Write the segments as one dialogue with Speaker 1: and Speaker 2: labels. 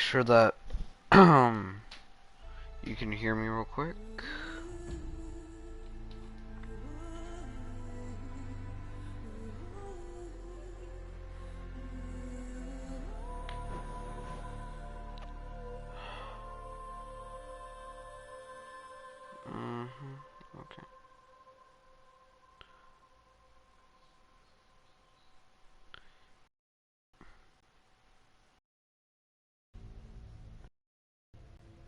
Speaker 1: sure that you can hear me real quick. Okay.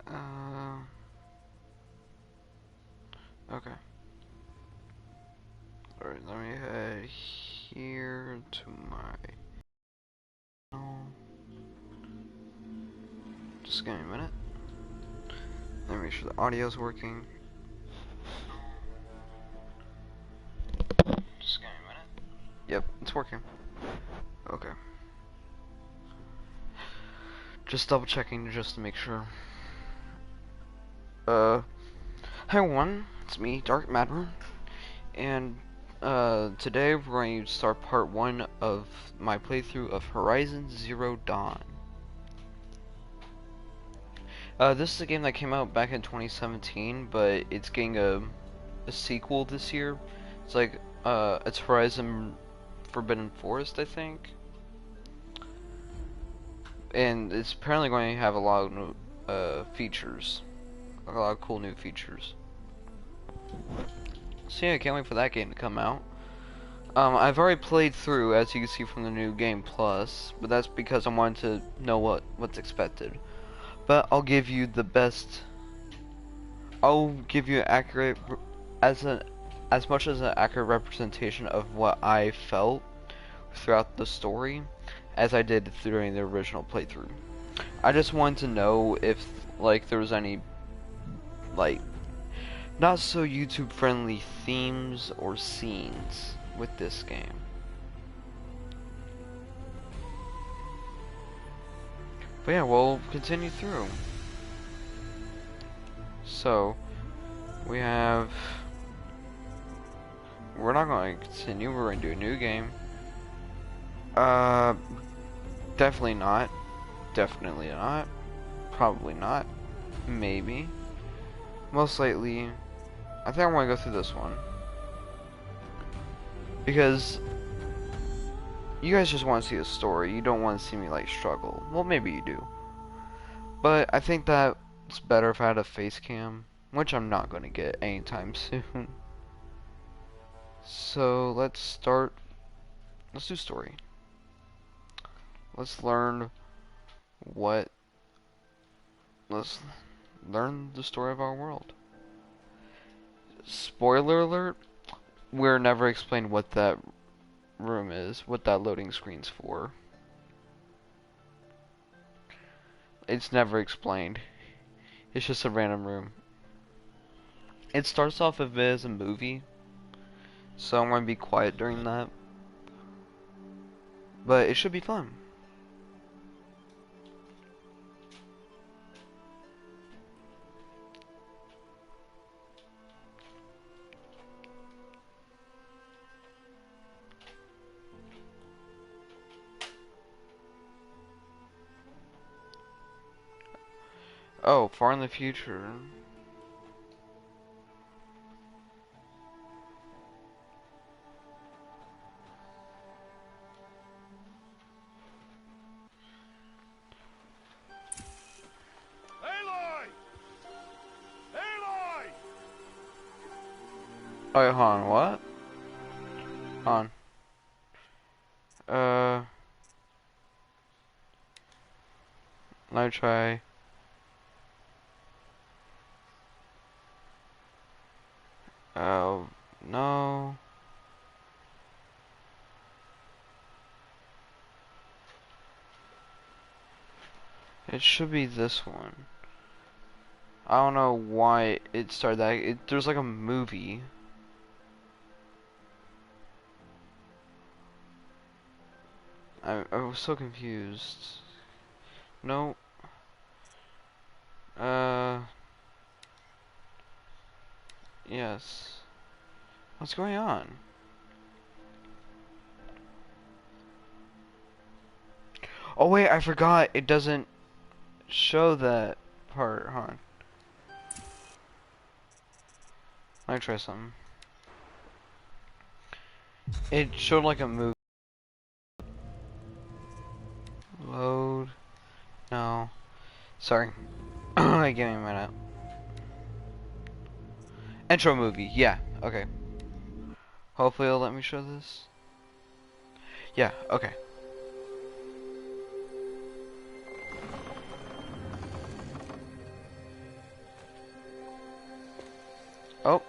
Speaker 1: Uh, okay. Alright, let me head here to my... Just give me a minute. Let me make sure the audio's working. Just give me a minute. Yep, it's working. Okay. Just double checking just to make sure. Hi everyone, it's me, Dark Matter, and today we're going to start part 1 of my playthrough of Horizon Zero Dawn. This is a game that came out back in 2017, but it's getting a sequel this year. It's like, it's Horizon Forbidden Forest, I think. And it's apparently going to have a lot of new, features. A lot of cool new features. So yeah, I can't wait for that game to come out. I've already played through, as you can see from the new Game Plus, but that's because I wanted to know what's expected. But I'll give you the best. I'll give you accurate, as much as an accurate representation of what I felt throughout the story, as I did during the original playthrough. I just wanted to know if there was any not so YouTube friendly themes or scenes with this game. But yeah, we'll continue through. So, we're not going to continue, we're going to do a new game. Definitely not. Definitely not. Probably not. Maybe. Most likely, I think I want to go through this one. Because you guys just want to see the story. You don't want to see me struggle. Well, maybe you do. But I think that it's better if I had a face cam, which I'm not going to get anytime soon. So let's start. Let's do story. Let's learn what. Let's learn the story of our world. Spoiler alert, we're never explained what that room is, what that loading screen's for. It's never explained. It's just a random room. It starts off as a movie, so I'm going to be quiet during that. But it should be fun. Oh, far in the future.
Speaker 2: Aloy! Aloy!
Speaker 1: Oh, wait, hold on, what? Hold on. Let me try. Oh, no. It should be this one. I don't know why it started that. There's like a movie. I was so confused. No. Uh. Yes. What's going on? Oh wait, I forgot. It doesn't. show that part, huh? Let me try something. It showed like a movie. Load. No. Sorry. Give me a minute. Intro movie. Yeah. Okay. Hopefully it'll let me show this. Yeah. Okay. Oh.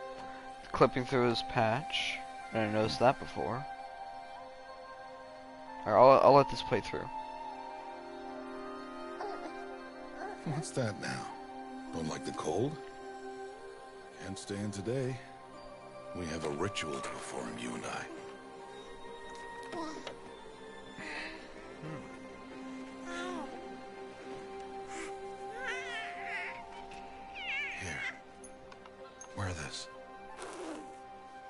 Speaker 1: Clipping through his patch. I didn't notice that before. Alright, I'll let this play through.
Speaker 2: What's that now? Don't like the cold? Can't stay in today. We have a ritual to perform, you and I. Here. Wear this.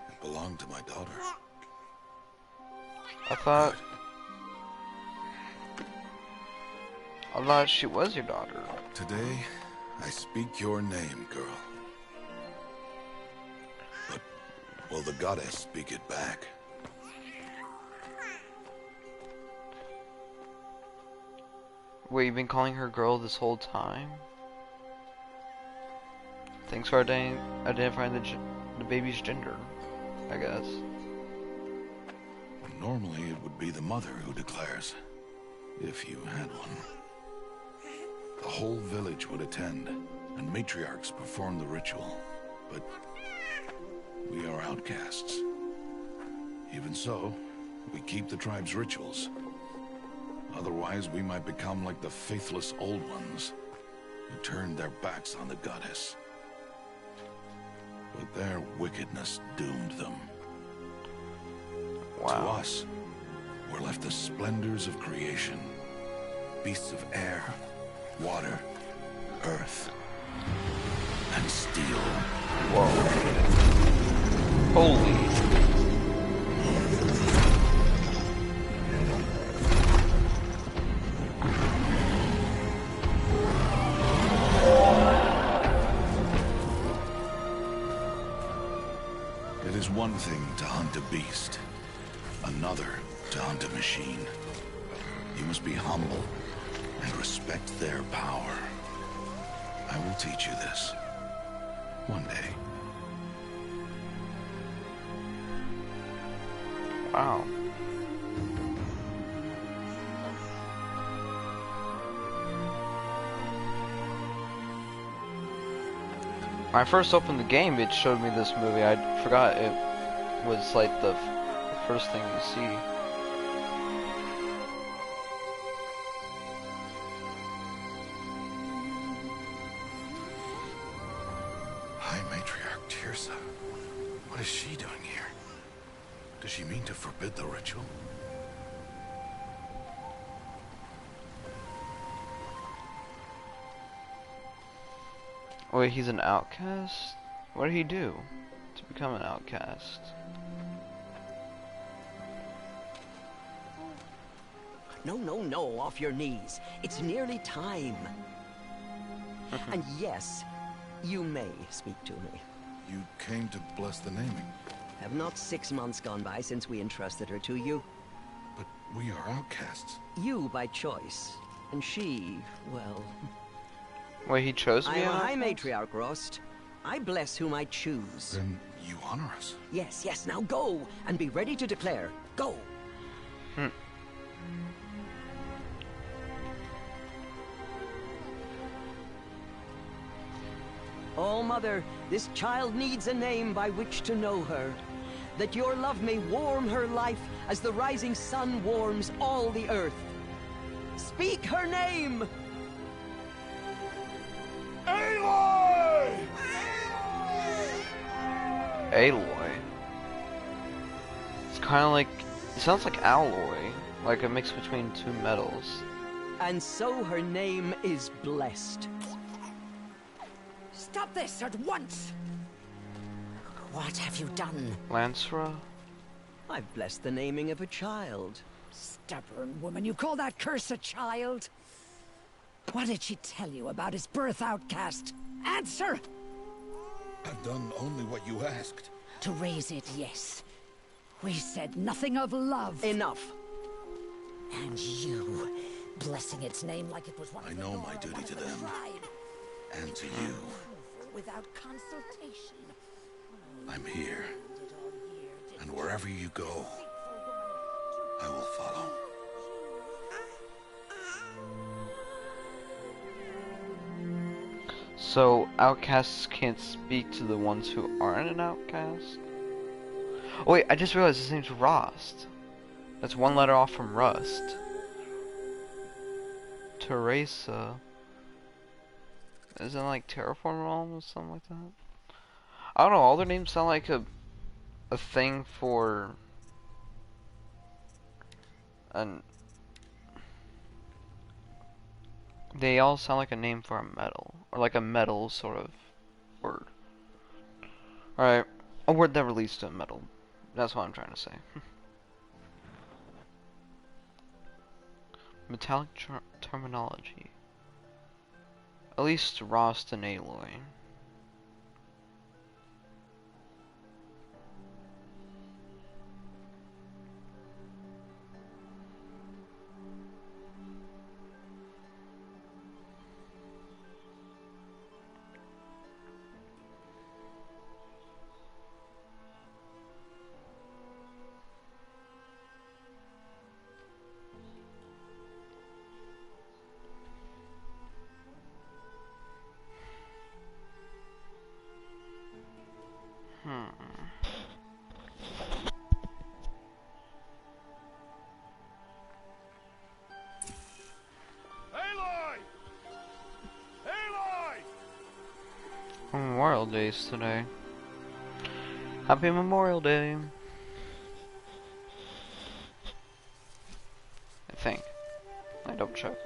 Speaker 2: It belonged to my daughter.
Speaker 1: I thought she was your daughter.
Speaker 2: Today, I speak your name, girl. But will the goddess speak it back?
Speaker 1: Wait, you've been calling her girl this whole time? Thanks for identifying the baby's gender, I guess.
Speaker 2: Normally, it would be the mother who declares, if you had one. The whole village would attend, and matriarchs perform the ritual. But we are outcasts. Even so, we keep the tribe's rituals. Otherwise, we might become like the faithless old ones, who turned their backs on the goddess. But their wickedness doomed them.
Speaker 1: Wow.
Speaker 2: To us, we're left the splendors of creation. Beasts of air, water, earth, and steel.
Speaker 1: Whoa. Holy.
Speaker 2: It is one thing to hunt a beast, another to hunt a machine. You must be humble and respect their power. I will teach you this. One day.
Speaker 1: Wow. When I first opened the game, it showed me this movie. I forgot it was like the first thing you see.
Speaker 2: High Matriarch Tirsa. What is she doing here? Does she mean to forbid the ritual?
Speaker 1: Wait, he's an outcast? What did he do to become an outcast?
Speaker 3: No, no, no, off your knees. It's nearly time. And yes, you may speak to me.
Speaker 2: You came to bless the naming.
Speaker 3: Have not 6 months gone by since we entrusted her to you?
Speaker 2: But we are outcasts.
Speaker 3: You by choice. And she, well...
Speaker 1: Wait, he chose me?
Speaker 3: I'm a High Matriarch, Rost. I bless whom I choose.
Speaker 2: Then you honor us.
Speaker 3: Yes, yes, now go, and be ready to declare. Go! Oh, Mother, this child needs a name by which to know her. That your love may warm her life as the rising sun warms all the earth. Speak her name!
Speaker 2: Aloy!
Speaker 1: Aloy? It's kind of like... It sounds like alloy. Like a mix between two metals.
Speaker 3: And so her name is blessed.
Speaker 4: Stop this at once! What have you done?
Speaker 1: Lancera?
Speaker 3: I've blessed the naming of a child.
Speaker 4: Stubborn woman, you call that curse a child? What did she tell you about his birth, outcast? Answer!
Speaker 2: I've done only what you asked.
Speaker 4: To raise it, yes. We said nothing of love.
Speaker 3: Enough.
Speaker 4: And you, blessing its name like it was one
Speaker 2: I
Speaker 4: of the
Speaker 2: know
Speaker 4: Nora,
Speaker 2: my duty
Speaker 4: one
Speaker 2: to
Speaker 4: of the
Speaker 2: them.
Speaker 4: tribe.
Speaker 2: And to you.
Speaker 4: Without consultation.
Speaker 2: I'm here. And wherever you go, I will follow.
Speaker 1: So outcasts can't speak to the ones who aren't an outcast? Oh wait, I just realized his name's Rost. That's one letter off from Rust. Teresa. Isn't it like Terraform Realm or something like that? I don't know, all their names sound like a thing for an they all sound like a name for a metal. Or like a metal sort of word. Alright. A word that relates to metal. That's what I'm trying to say. Metallic terminology. At least Rost and Aloy.
Speaker 2: Aloy! Aloy!
Speaker 1: Memorial Day's today. Happy Memorial Day. I think. I double check.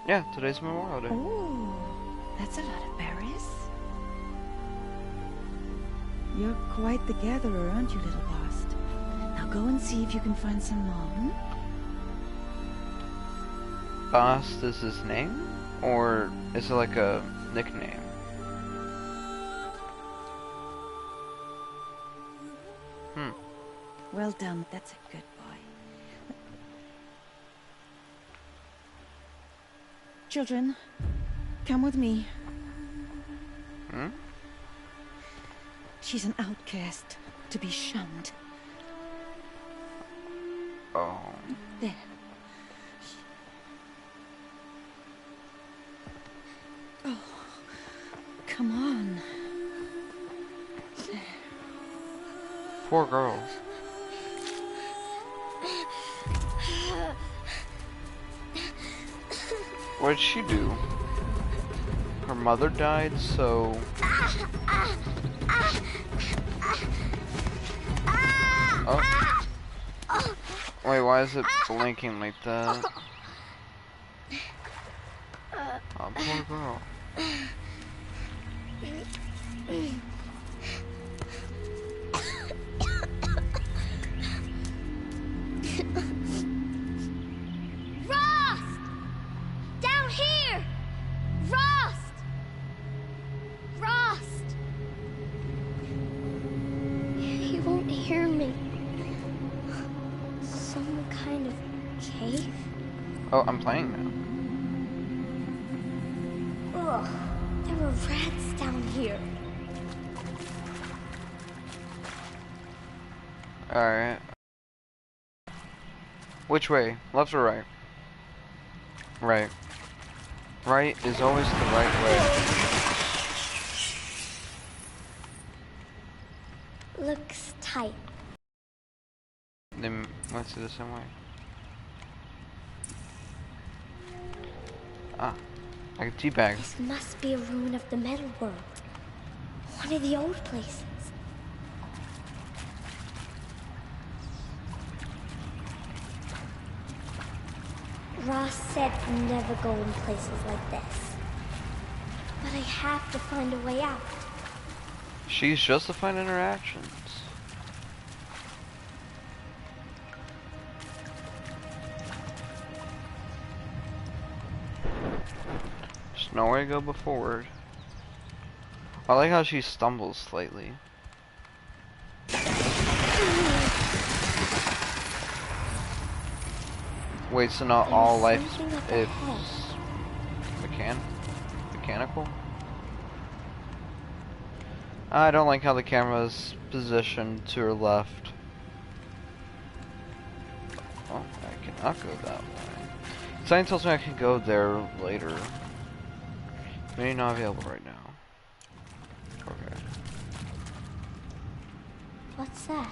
Speaker 1: Yeah, today's Memorial Day.
Speaker 5: Oh, that's a lot of berries. You're quite the gatherer, aren't you, little Bast? Now go and see if you can find some more.
Speaker 1: Bast is his name? Or is it like a nickname?
Speaker 5: Well done, that's a good boy. Children, come with me. She's an outcast, to be shunned.
Speaker 1: Oh.
Speaker 5: There. Oh, come on. There.
Speaker 1: Poor girl. What did she do? Her mother died, so... Oh. Wait, why is it blinking like that? Oh, poor girl.
Speaker 6: Rost! Down here! Rost! Rost! He won't hear me. Some kind of cave?
Speaker 1: Oh, I'm playing now.
Speaker 6: Ugh, there were rats down here.
Speaker 1: Alright. Which way? Left or right? Right. Right is always the right way.
Speaker 6: Looks tight.
Speaker 1: Then let's do the same way. Ah, like a teabag.
Speaker 6: This must be a ruin of the metal world. One of the old places. Ross said never go in places like this. But I have to find a way out.
Speaker 1: She's justifying interactions. There's nowhere to go but forward. I like how she stumbles slightly. Wait, so not all life is mechanical? I don't like how the camera's positioned to her left. Oh, I cannot go that way. Sign tells me I can go there later. Maybe not available right now. Okay.
Speaker 6: What's that?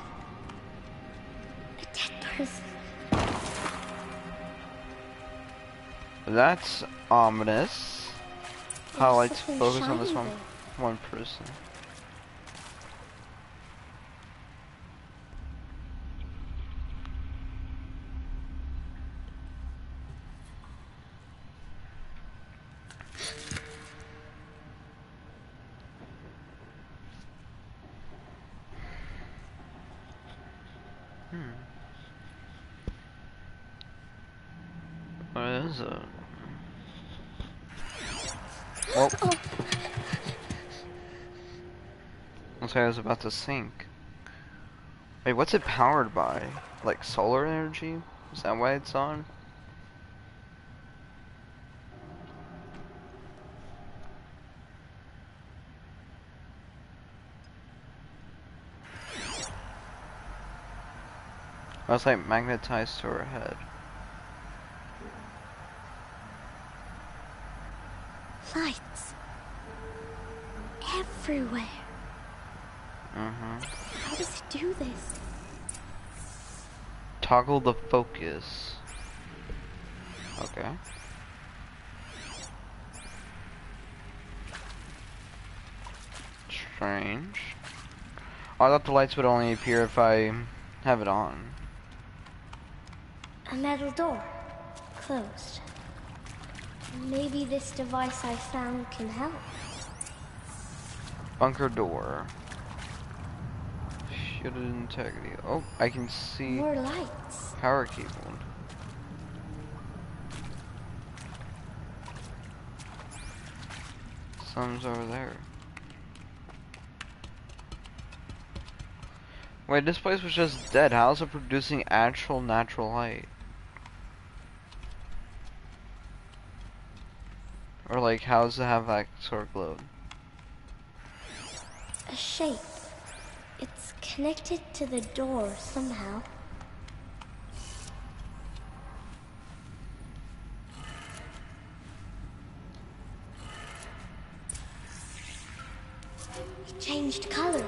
Speaker 6: A dead person.
Speaker 1: That's ominous. Highlights
Speaker 6: something
Speaker 1: focus on this
Speaker 6: shiny
Speaker 1: one person. What is it? Well, looks like I was about to sink. Wait, what's it powered by? Like solar energy? Is that why it's on? I was like magnetized to her head.
Speaker 6: Lights. Everywhere. How does it do this?
Speaker 1: Toggle the focus. Okay. Strange. I thought the lights would only appear if I have it on.
Speaker 6: A metal door. Closed. Maybe this device I found can help.
Speaker 1: Bunker door. Shielded integrity. Oh, I can see
Speaker 6: More lights.
Speaker 1: power cable. Some's over there. Wait, this place was just dead. How is it producing actual natural light? Or like, how does it have that sort of glow?
Speaker 6: A shape. It's connected to the door somehow. It changed color.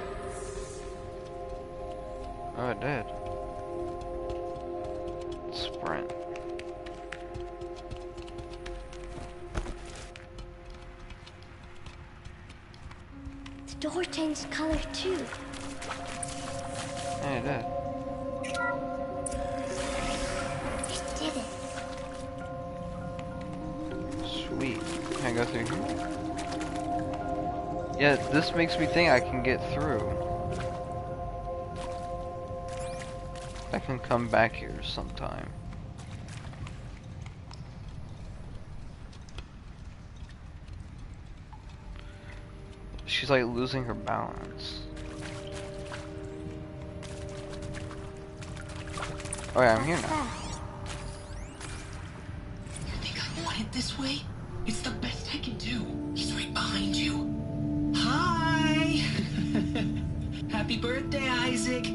Speaker 1: Oh, it did. Sprint.
Speaker 6: The door changed color too.
Speaker 1: Yeah, it did.
Speaker 6: It did it.
Speaker 1: Sweet. Can I go through here? Yeah, this makes me think I can get through. I can come back here sometime. She's like losing her balance. Oh yeah, I'm here now.
Speaker 7: You think I want it this way? It's the best I can do. He's right behind you. Hi! Happy birthday, Isaac.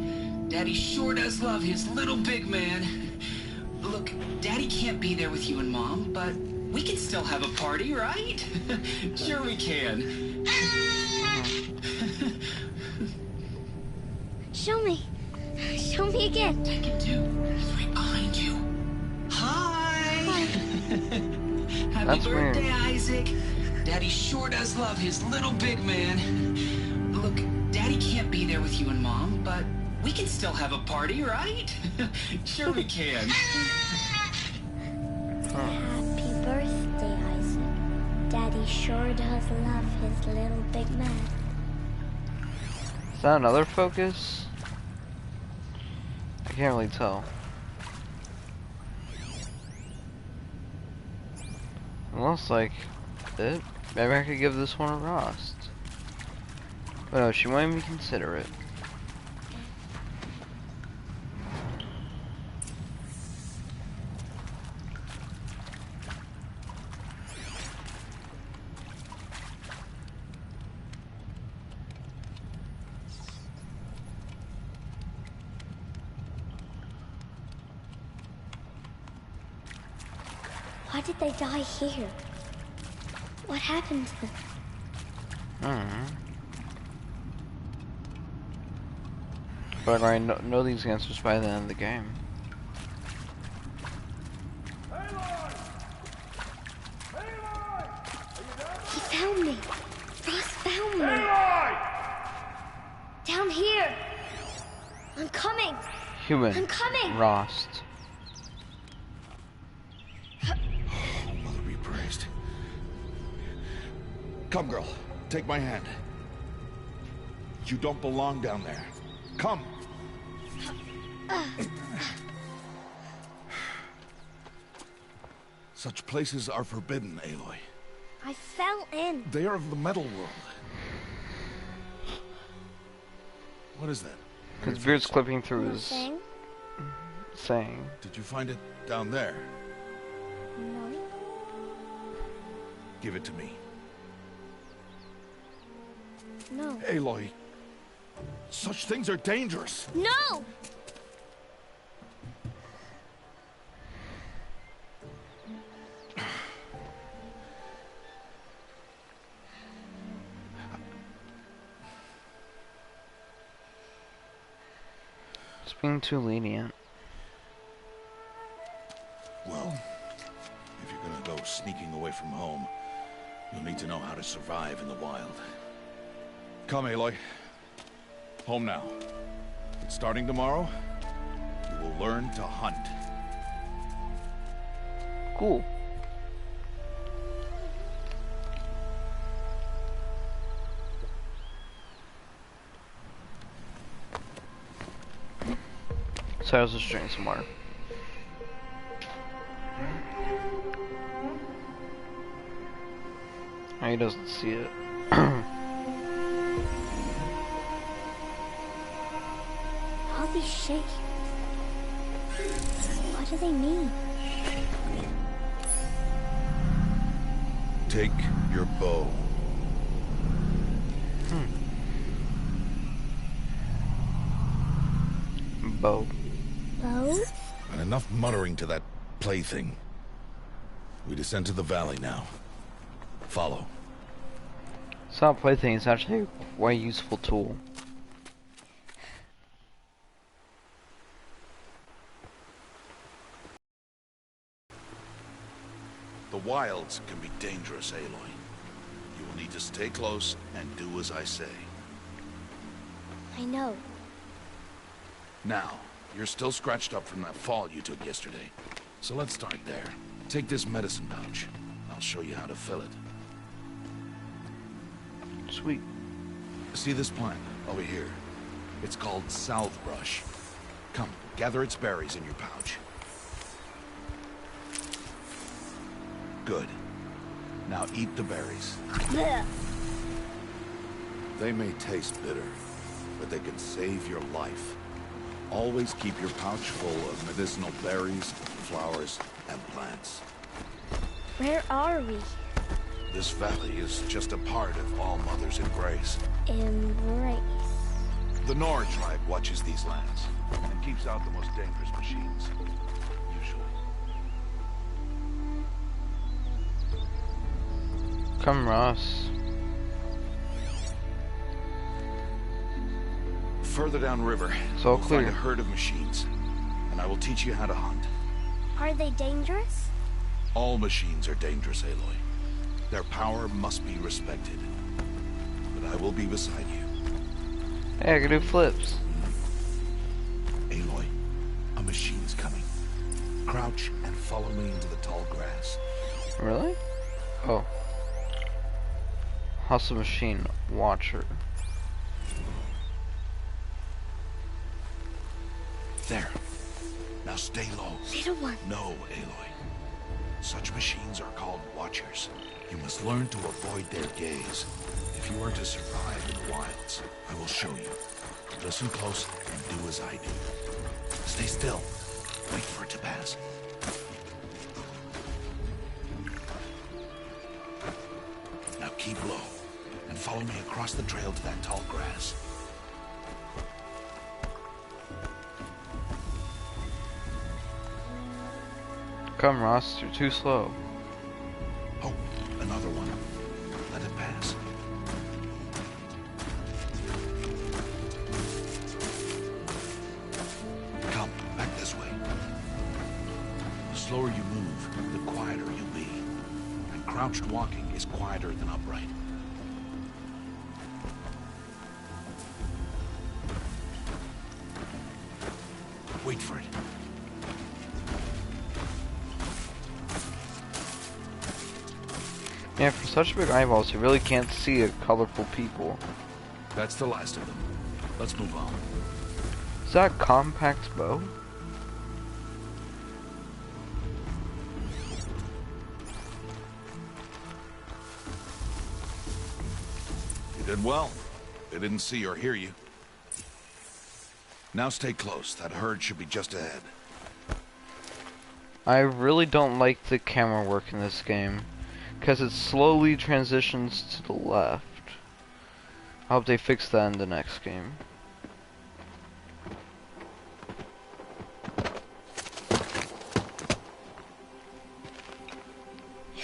Speaker 7: Daddy sure does love his little big man. Look, Daddy can't be there with you and Mom, but we can still have a party, right? Sure we can.
Speaker 6: Show me. Show me again.
Speaker 7: I can do. He's right behind you. Hi! Happy
Speaker 1: That's
Speaker 7: birthday,
Speaker 1: weird.
Speaker 7: Isaac. Daddy sure does love his little big man. Look, Daddy can't be there with you and Mom, but we can still have a party, right? Sure we can.
Speaker 6: Happy birthday, Isaac. Daddy sure does love his little big man.
Speaker 1: Is that another focus? I can't really tell. It looks like worth it. Maybe I could give this one a Rost. But no, she won't even consider it.
Speaker 6: Why did they die here? What happened to them?
Speaker 1: But I know these answers by the end of the game.
Speaker 6: He found me. Ross found me. Down here. I'm coming.
Speaker 1: Human.
Speaker 6: I'm coming.
Speaker 1: Rost.
Speaker 2: Mother be praised. Come, girl. Take my hand. You don't belong down there. Come. Such places are forbidden, Aloy.
Speaker 6: I fell in.
Speaker 2: They are of the metal world. What is that?
Speaker 1: His beard's clipping through his
Speaker 6: Nothing.
Speaker 1: saying.
Speaker 2: Did you find it down there?
Speaker 6: No.
Speaker 2: Give it to me.
Speaker 6: No.
Speaker 2: Aloy, such things are dangerous.
Speaker 6: No!
Speaker 1: It's being too lenient.
Speaker 2: Well, if you're gonna go sneaking away from home, you'll need to know how to survive in the wild. Come, Aloy. Home now. But starting tomorrow, you will learn to hunt.
Speaker 1: Cool. So I was just drinking some water. Oh, he doesn't see it.
Speaker 6: All these shapes. What do they mean?
Speaker 2: Take your bow.
Speaker 1: Bow.
Speaker 6: Bow?
Speaker 2: And enough muttering to that plaything. We descend to the valley now. Follow.
Speaker 1: It's not a plaything, it's actually a quite useful tool.
Speaker 2: The wilds can be dangerous, Aloy. You will need to stay close and do as I say.
Speaker 6: I know.
Speaker 2: Now, you're still scratched up from that fall you took yesterday. So let's start there. Take this medicine pouch. I'll show you how to fill it.
Speaker 1: Sweet.
Speaker 2: See this plant over here? It's called salve brush. Come, gather its berries in your pouch. Good. Now eat the berries.
Speaker 6: Blech.
Speaker 2: They may taste bitter, but they can save your life. Always keep your pouch full of medicinal berries, flowers, and plants.
Speaker 6: Where are we?
Speaker 2: This valley is just a part of All Mother's embrace.
Speaker 6: Embrace.
Speaker 2: The Nora tribe watches these lands and keeps out the most dangerous machines. Usually.
Speaker 1: Come, Ross.
Speaker 2: Further downriver,
Speaker 1: It's all
Speaker 2: you'll
Speaker 1: clear.
Speaker 2: find a herd of machines, and I will teach you how to hunt.
Speaker 6: Are they dangerous?
Speaker 2: All machines are dangerous, Aloy. Their power must be respected. But I will be beside you.
Speaker 1: Hey, I can do flips.
Speaker 2: Aloy, a machine's coming. Crouch and follow me into the tall grass.
Speaker 1: Really? Oh. Hustle machine watcher.
Speaker 2: There. Now stay low.
Speaker 6: Little one.
Speaker 2: No, Aloy. Such machines are called watchers. You must learn to avoid their gaze. If you are to survive in the wilds, I will show you. Listen close and do as I do. Stay still. Wait for it to pass. Now keep low and follow me across the trail to that tall grass.
Speaker 1: Come, Ross, you're too slow.
Speaker 2: Oh, another one. Let it pass. Come, back this way. The slower you move, the quieter you'll be. And crouched walking is quieter than upright. Wait for it.
Speaker 1: Yeah, for such big eyeballs, you really can't see colorful people.
Speaker 2: That's the last of them. Let's move on.
Speaker 1: Is that a compact bow?
Speaker 2: You did well. They didn't see or hear you. Now stay close. That herd should be just ahead.
Speaker 1: I really don't like the camera work in this game, because it slowly transitions to the left. I hope they fix that in the next game.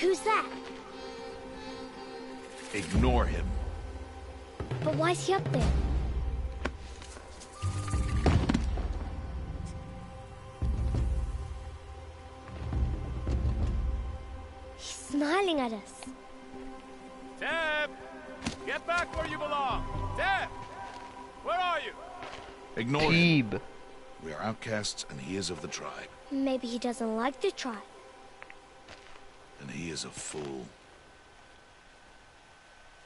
Speaker 6: Who's that?
Speaker 2: Ignore him.
Speaker 6: But why's he up there? He's smiling at us.
Speaker 8: Deb! Get back where you belong! Deb! Where are you?
Speaker 2: Ignore him.
Speaker 1: Teeb.
Speaker 2: We are outcasts, and he is of the tribe.
Speaker 6: Maybe he doesn't like the tribe.
Speaker 2: And he is a fool.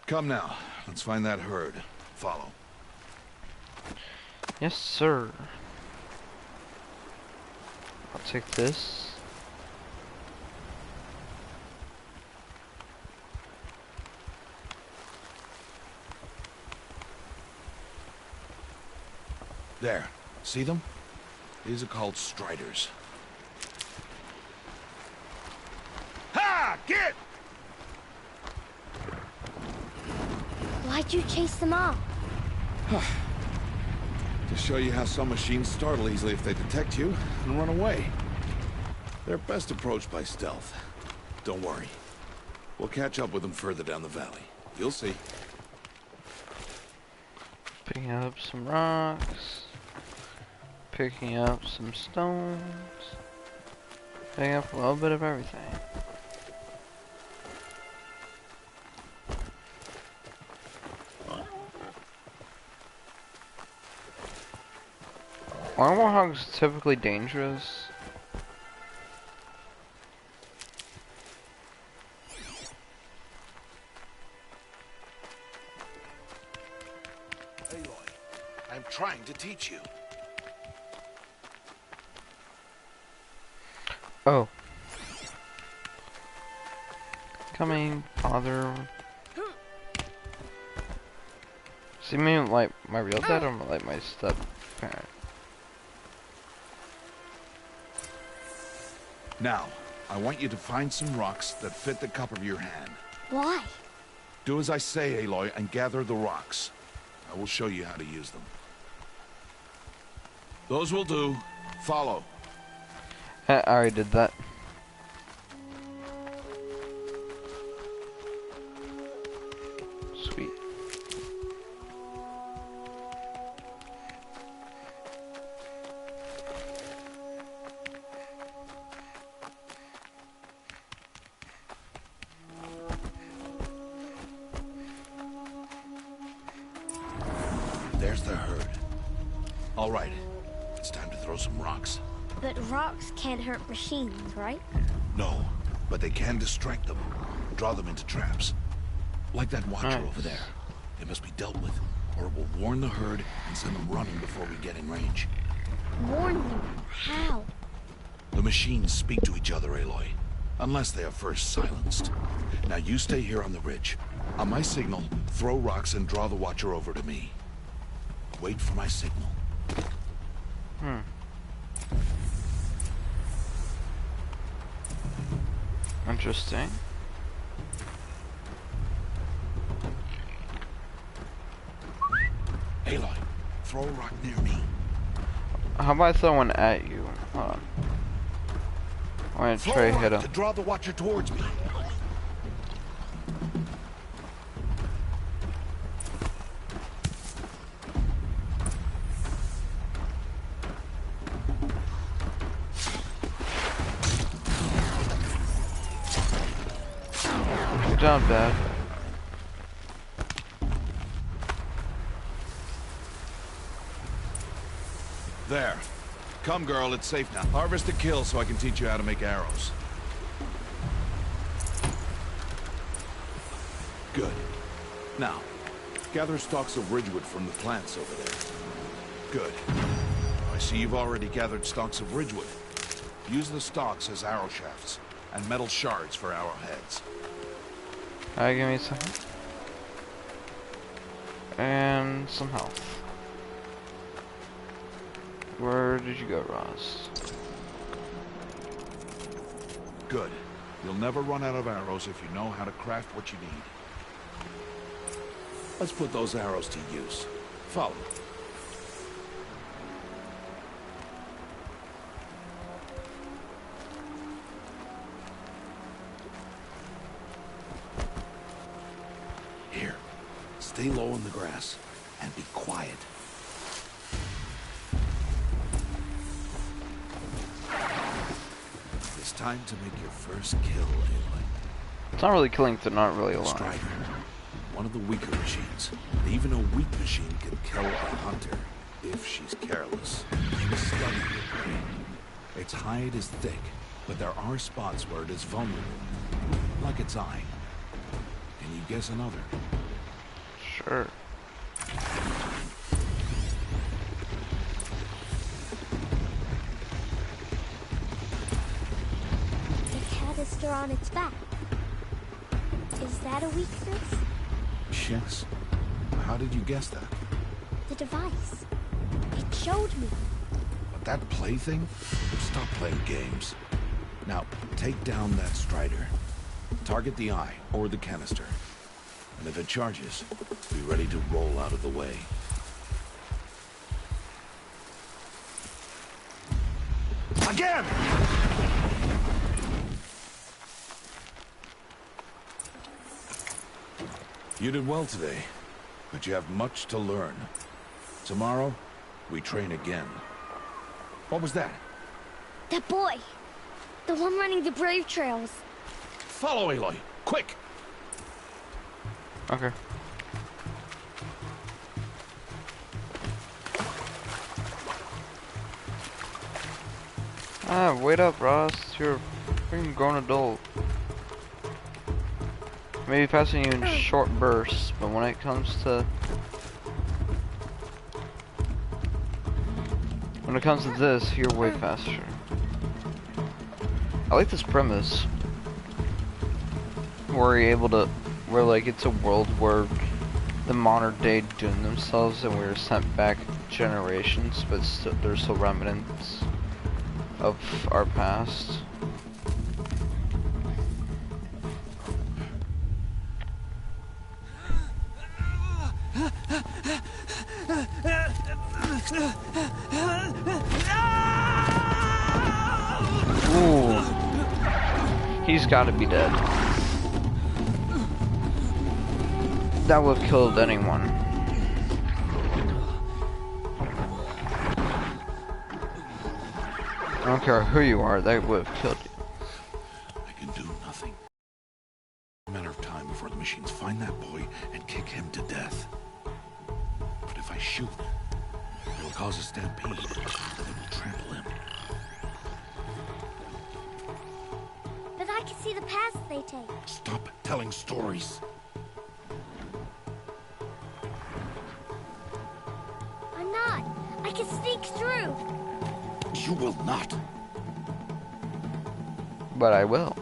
Speaker 2: Come now. Let's find that herd. Follow.
Speaker 1: Yes, sir. I'll take this.
Speaker 2: There. See them? These are called striders. Ha! Get!
Speaker 6: Why'd you chase them off?
Speaker 2: To show you how some machines startle easily if they detect you and run away. They're best approached by stealth. Don't worry. We'll catch up with them further down the valley. You'll see.
Speaker 1: Picking up some rocks. Picking up some stones. Picking up a little bit of everything. Are warthogs typically dangerous?
Speaker 2: Aloy, I'm trying to teach you.
Speaker 1: Oh. Coming, father. See me like my real dad or like my step parent?
Speaker 2: Now, I want you to find some rocks that fit the cup of your hand.
Speaker 6: Why?
Speaker 2: Do as I say, Aloy, and gather the rocks. I will show you how to use them. Those will do. Follow.
Speaker 1: I already did that. Sweet.
Speaker 2: There's the herd. All right. It's time to throw some rocks.
Speaker 6: But rocks can't hurt machines, right?
Speaker 2: No, but they can distract them. Draw them into traps. Like that watcher
Speaker 1: Nice.
Speaker 2: over there. It must be dealt with, or it will warn the herd and send them running before we get in range.
Speaker 6: Warn them. How?
Speaker 2: The machines speak to each other, Aloy. Unless they are first silenced. Now you stay here on the ridge. On my signal, throw rocks and draw the Watcher over to me. Wait for my signal.
Speaker 1: Interesting.
Speaker 2: Aloy, throw a rock near me.
Speaker 1: How about I throw one at you? Hold on. I'm gonna
Speaker 2: Throw
Speaker 1: try
Speaker 2: a
Speaker 1: hit
Speaker 2: rock
Speaker 1: him.
Speaker 2: to draw the Watcher towards me.
Speaker 1: Good job, Dad.
Speaker 2: There. Come, girl, it's safe now. Harvest a kill so I can teach you how to make arrows. Good. Now, gather stalks of ridgewood from the plants over there. Good. I see you've already gathered stalks of ridgewood. Use the stalks as arrow shafts, and metal shards for arrowheads.
Speaker 1: Alright, give me a second. And some health. Where did you go, Ross?
Speaker 2: Good. You'll never run out of arrows if you know how to craft what you need. Let's put those arrows to use. Follow. Here. Stay low in the grass and be quiet. It's time to make your first kill, Aloy.
Speaker 1: It's not really killing if they're not really alive.
Speaker 2: Strider. One of the weaker machines. Even a weak machine can kill a hunter if she's careless. Study your prey. Its hide is thick, but there are spots where it is vulnerable, like its eye. Can you guess another?
Speaker 1: Sure.
Speaker 6: The canister on its back. Is that a weakness?
Speaker 2: Yes. How did you guess that?
Speaker 6: The device. It showed me.
Speaker 2: But that plaything? Stop playing games. Now, take down that Strider. Target the eye, or the canister. And if it charges, be ready to roll out of the way. Again! You did well today, but you have much to learn. Tomorrow, we train again. What was that?
Speaker 6: That boy. The one running the brave trails.
Speaker 2: Follow Aloy, quick!
Speaker 1: Okay. Ah, wait up, Ross. You're a freaking grown adult. Maybe passing you in short bursts, but when it comes to this, you're way faster. I like this premise where you're able to, where like it's a world where the modern day doomed themselves and we were sent back generations, but still, there's still remnants of our past. Ooh. He's gotta be dead. That would have killed anyone. I don't care who you are, that would have killed you.
Speaker 2: I can do nothing. A matter of time before the machines find that boy and kick him to death. But if I shoot, it'll cause a stampede. They will trample him.
Speaker 6: But I can see the paths they take.
Speaker 2: Stop telling stories.
Speaker 6: I'm not. I can sneak through.
Speaker 2: You will not.
Speaker 1: But I will.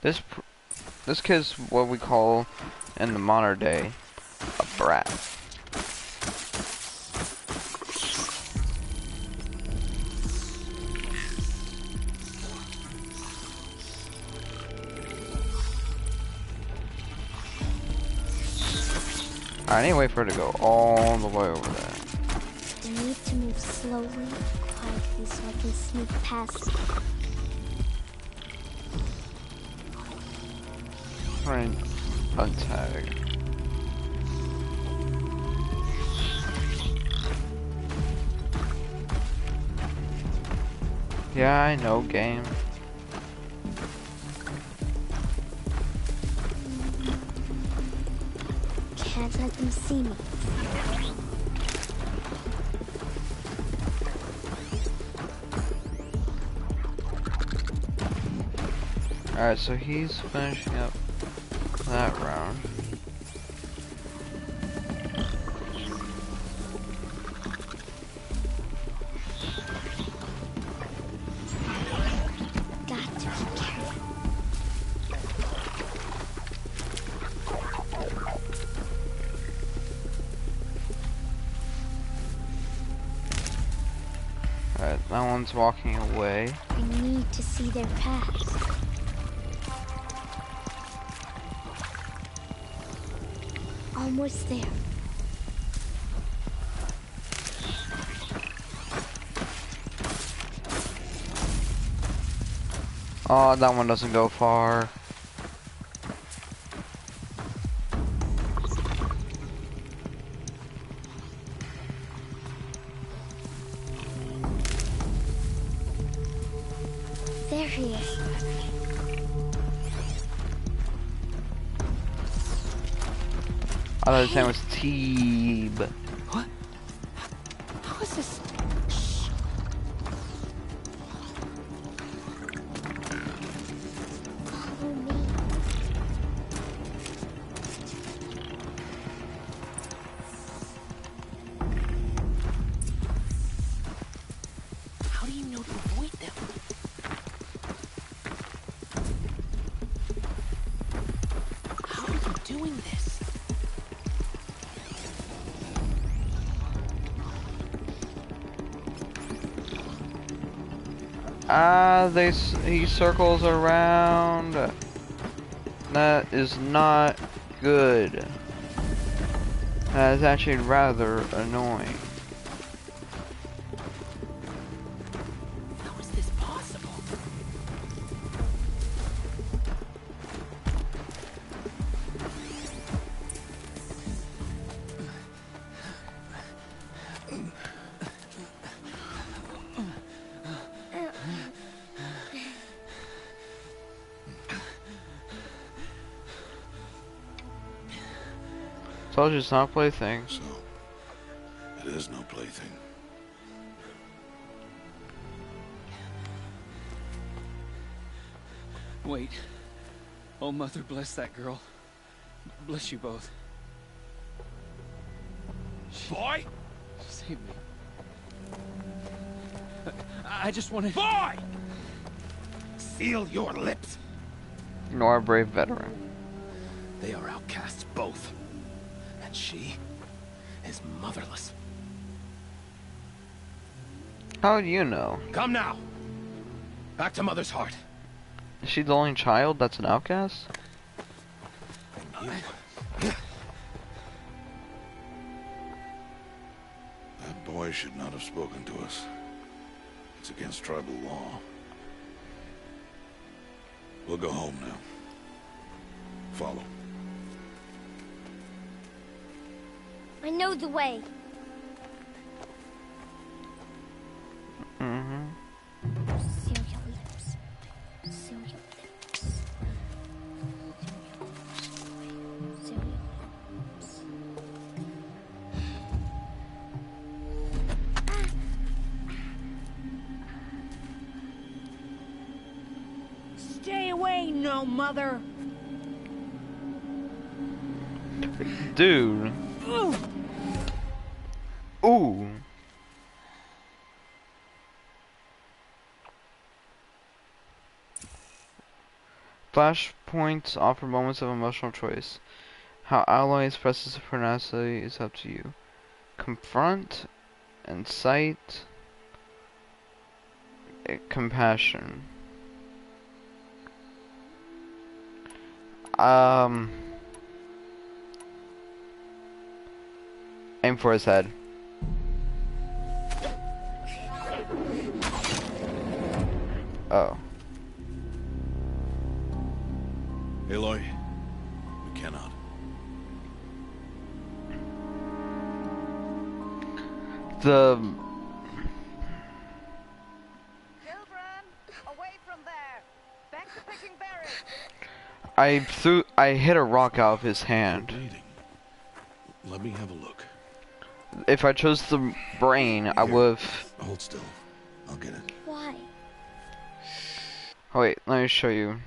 Speaker 1: This kid's what we call in the modern day a brat. I need to wait for her to go all the way over there.
Speaker 6: I need to move slowly, quietly, so I can sneak past.
Speaker 1: Trying untag. Yeah, I know, game.
Speaker 6: Can't let them see me.
Speaker 1: Alright, so he's finishing up that round.
Speaker 6: Got to be careful.
Speaker 1: Alright, that one's walking away.
Speaker 6: I need to see their past. Almost there.
Speaker 1: Oh, that one doesn't go far.
Speaker 6: There he is.
Speaker 1: I thought his name was Teeb.
Speaker 3: What? How is this?
Speaker 6: Follow me.
Speaker 7: How do you know to avoid them? How are you doing this?
Speaker 1: He circles around. That is not good. That is actually rather annoying.
Speaker 7: How is this possible?
Speaker 1: Told you it's not a plaything.
Speaker 2: So, it is no plaything.
Speaker 9: Wait. Oh, Mother, bless that girl. Bless you both.
Speaker 8: Boy!
Speaker 9: Save me. I just wanted...
Speaker 8: Boy! Seal your lips.
Speaker 1: Nor a brave veteran.
Speaker 8: They are outcasts, both. And she is motherless.
Speaker 1: How do you know?
Speaker 8: Come now. Back to Mother's heart.
Speaker 1: Is she the only child that's an outcast?
Speaker 2: And you... That boy should not have spoken to us. It's against tribal law. We'll go home now. Follow.
Speaker 6: I know the way.
Speaker 1: Mm-hmm.
Speaker 6: Seal your lips. Seal your lips. Seal your lips.
Speaker 4: Stay away, no mother.
Speaker 1: Dude. Ooh. Flashpoints offer moments of emotional choice. How Aloy expresses her personality is up to you. Confront, incite, compassion. Aim for his head. Oh.
Speaker 2: Aloy, we cannot.
Speaker 1: The
Speaker 10: Children, away from there. Back to picking berries.
Speaker 1: I hit a rock out of his hand.
Speaker 2: Bleeding. Let me have a look.
Speaker 1: If I chose the brain, I would've...
Speaker 2: Hold still. I'll get it.
Speaker 6: Why?
Speaker 1: Oh wait, let me show you.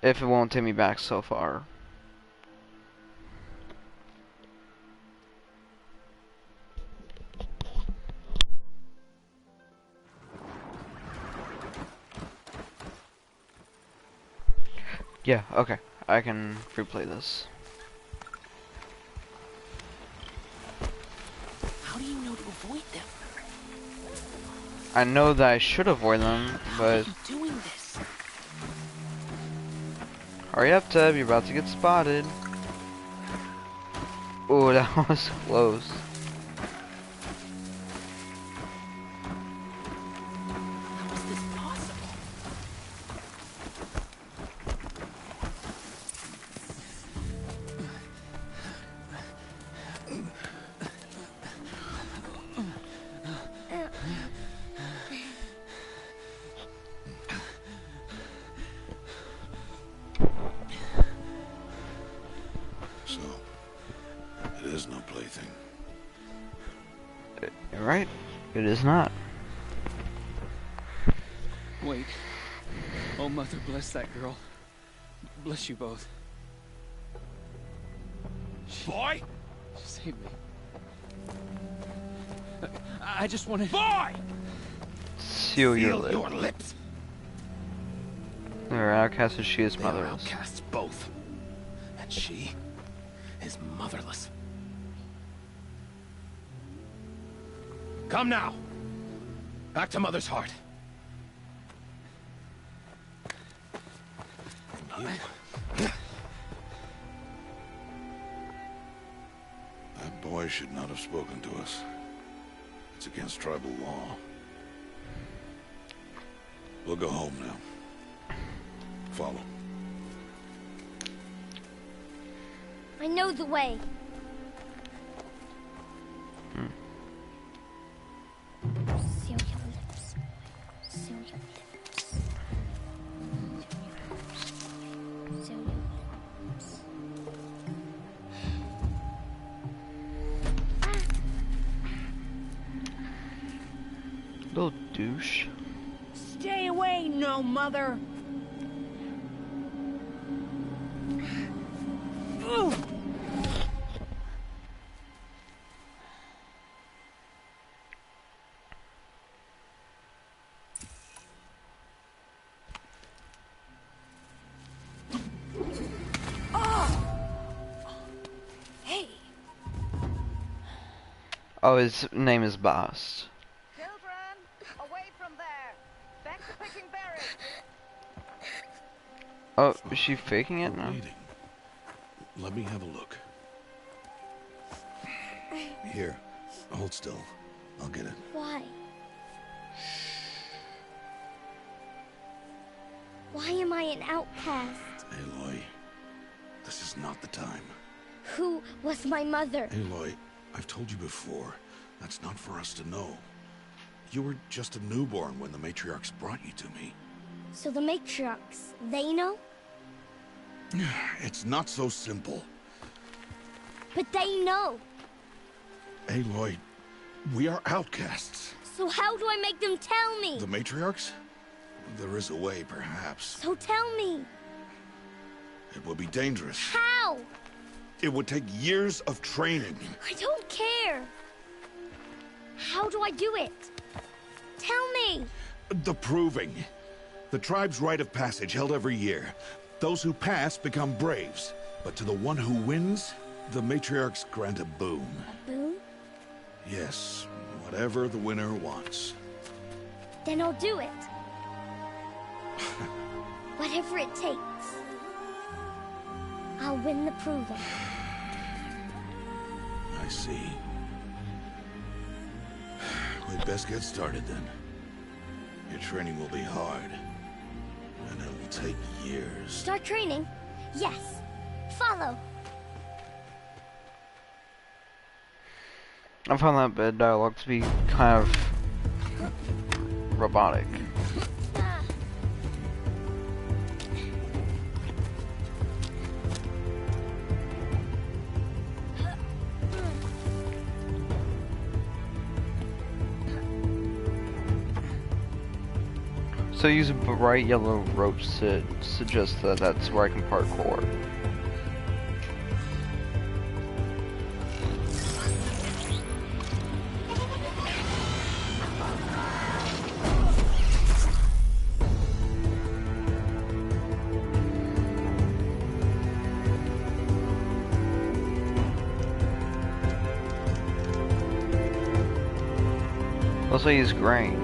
Speaker 1: If it won't take me back so far. Yeah, okay. I can replay this.
Speaker 7: How do you know to avoid them?
Speaker 1: I know that I should avoid them,
Speaker 7: How are
Speaker 1: but...
Speaker 7: you doing this?
Speaker 1: Hurry up, Teb, you're about to get spotted. Ooh, that was close.
Speaker 7: How is this possible?
Speaker 2: So, it is no plaything.
Speaker 1: You're right. It is not.
Speaker 9: Wait. Oh, Mother, bless that girl. Bless you both.
Speaker 8: Boy!
Speaker 9: Save me. I just wanted...
Speaker 8: Boy!
Speaker 1: Seal your lips.
Speaker 8: your lips.
Speaker 1: They're outcasts and she is
Speaker 8: They are
Speaker 1: motherless.
Speaker 8: outcasts both. And she is motherless. Come now. Back to Mother's heart. And you.
Speaker 2: That boy should not have spoken to us. It's against tribal law. We'll go home now. Follow.
Speaker 6: I know the way. Seal your lips. Seal your lips. Seal your lips.
Speaker 1: Little douche.
Speaker 10: Stay away, no mother.
Speaker 6: Hey,
Speaker 1: Oh, his name is Bast.
Speaker 10: Children, away from there. Back to picking berries.
Speaker 1: Oh, is she faking it? No.
Speaker 2: Bleeding. Let me have a look. Here, hold still. I'll get it.
Speaker 6: why? Why am I an outcast?
Speaker 2: Aloy, this is not the time.
Speaker 6: Who was my mother?
Speaker 2: Aloy, I've told you before, that's not for us to know. You were just a newborn when the matriarchs brought you to me.
Speaker 6: So the matriarchs, they know?
Speaker 2: It's not so simple.
Speaker 6: But they know.
Speaker 2: Aloy, we are outcasts.
Speaker 6: So how do I make them tell me?
Speaker 2: The matriarchs? There is a way, perhaps.
Speaker 6: So tell me.
Speaker 2: It would be dangerous.
Speaker 6: How?
Speaker 2: It would take years of training.
Speaker 6: I don't care. How do I do it? Tell me.
Speaker 2: The proving. The tribe's rite of passage held every year. Those who pass become braves. But to the one who wins, the matriarchs grant a boon.
Speaker 6: A boon?
Speaker 2: Yes, whatever the winner wants.
Speaker 6: Then I'll do it. Whatever it takes. I'll win the proving.
Speaker 2: I see. We'd best get started then. Your training will be hard. And it'll take years.
Speaker 6: Start training? Yes. Follow.
Speaker 1: I found that bit dialogue to be kind of robotic. So using bright yellow ropes to suggest that that's where I can parkour. Let's say use grain.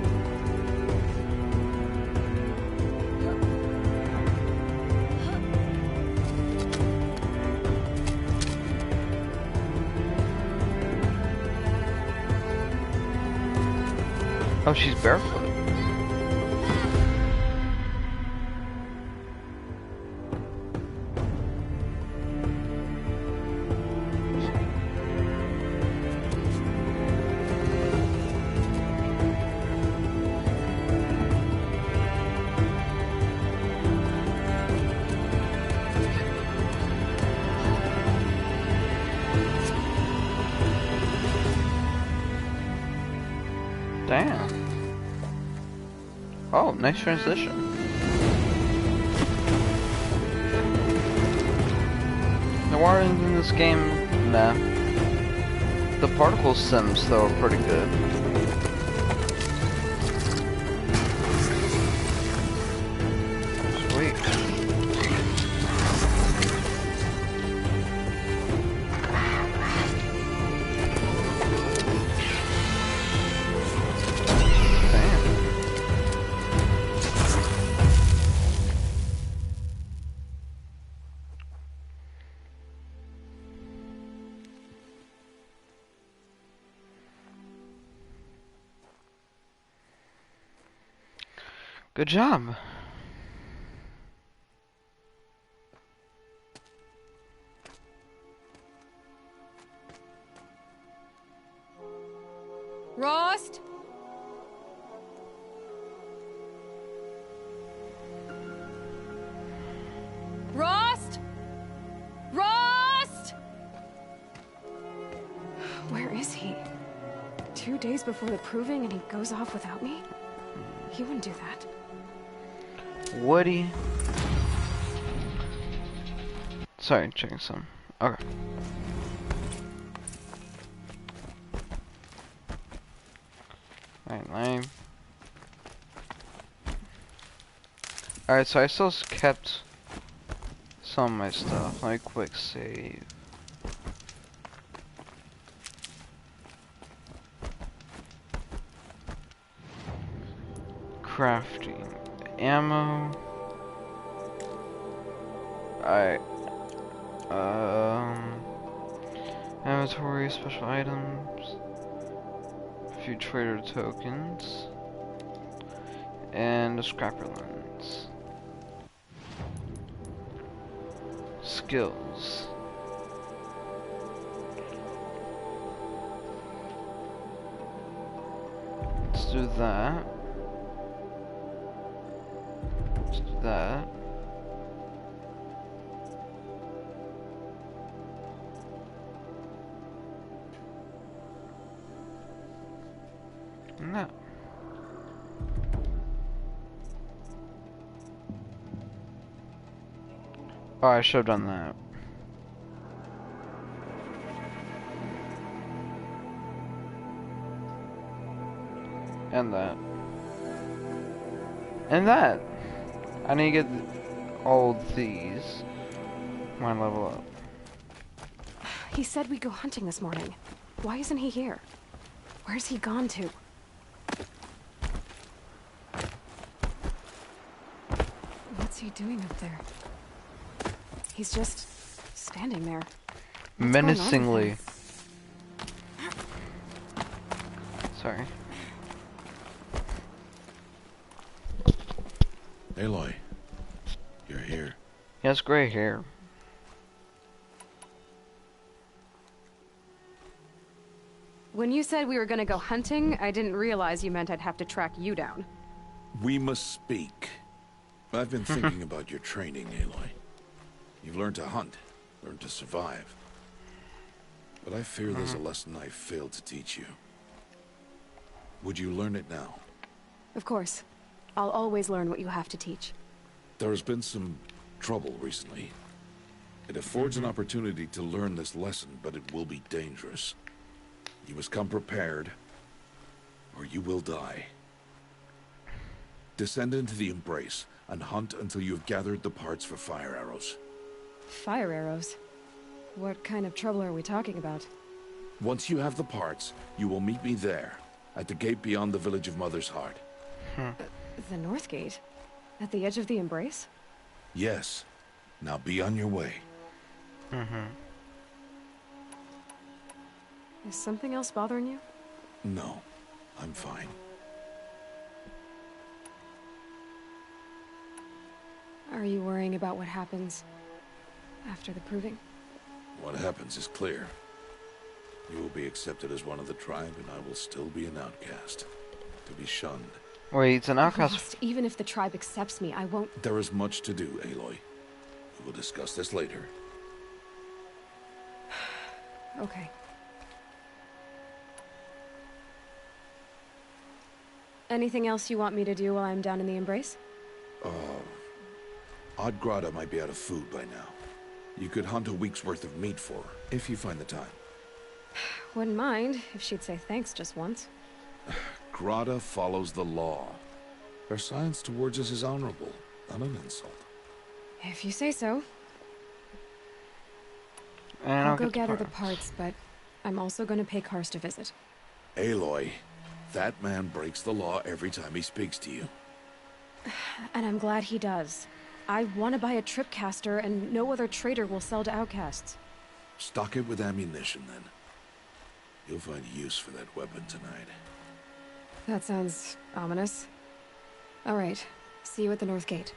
Speaker 1: Oh, she's barefoot. Damn. Oh, nice transition. The water in this game, nah. The particle sims, though, are pretty good. Sweet. Good job.
Speaker 11: Rost? Rost? Rost?
Speaker 12: Where is he? 2 days before the proving and he goes off without me? He wouldn't do that.
Speaker 1: Woody. Sorry, checking some. Okay. Alright, lame. Alright, so I still kept some of my stuff. Let me quick save. Crafting. Ammo. Alright. Inventory, special items. A few trader tokens. And a scrapper lens. Skills. Let's do that. Let's do that. And that. Oh, I should have done that. And that. And that. I need to get all these. Mine level up.
Speaker 12: He said we'd go hunting this morning. Why isn't he here? Where's he gone to? What's he doing up there? He's just standing there. What's going on with
Speaker 1: Menacingly.
Speaker 12: him?
Speaker 1: Sorry.
Speaker 2: Aloy, you're here.
Speaker 1: He has gray hair.
Speaker 12: When you said we were gonna go hunting, I didn't realize you meant I'd have to track you down.
Speaker 2: We must speak. I've been thinking about your training, Aloy. You've learned to hunt, learned to survive. But I fear there's a lesson I failed to teach you. Would you learn it now?
Speaker 12: Of course. I'll always learn what you have to teach.
Speaker 2: There has been some trouble recently. It affords an opportunity to learn this lesson, but it will be dangerous. You must come prepared, or you will die. Descend into the Embrace and hunt until you have gathered the parts for fire arrows.
Speaker 12: Fire arrows? What kind of trouble are we talking about?
Speaker 2: Once you have the parts, you will meet me there, at the gate beyond the village of Mother's Heart.
Speaker 12: The North Gate? At the edge of the Embrace?
Speaker 2: Yes. Now be on your way.
Speaker 12: Is something else bothering you?
Speaker 2: No, I'm fine.
Speaker 12: Are you worrying about what happens after the proving?
Speaker 2: What happens is clear. You will be accepted as one of the tribe, and I will still be an outcast, to be shunned.
Speaker 1: Wait, it's an outcast.
Speaker 12: Lost. Even if the tribe accepts me, I won't...
Speaker 2: There is much to do, Aloy. We will discuss this later.
Speaker 12: Okay. Anything else you want me to do while I'm down in the Embrace?
Speaker 2: Odd Grata might be out of food by now. You could hunt a week's worth of meat for her, if you find the time.
Speaker 12: Wouldn't mind if she'd say thanks just once.
Speaker 2: Grata follows the law. Her science towards us is honorable, not an insult.
Speaker 12: If you say so.
Speaker 1: And
Speaker 12: I'll go
Speaker 1: get
Speaker 12: gather the parts, but I'm also going to pay Karst a visit.
Speaker 2: Aloy, that man breaks the law every time he speaks to you.
Speaker 12: And I'm glad he does. I want to buy a tripcaster, and no other trader will sell to outcasts.
Speaker 2: Stock it with ammunition, then. You'll find use for that weapon tonight.
Speaker 12: That sounds ominous. All right. See you at the North Gate.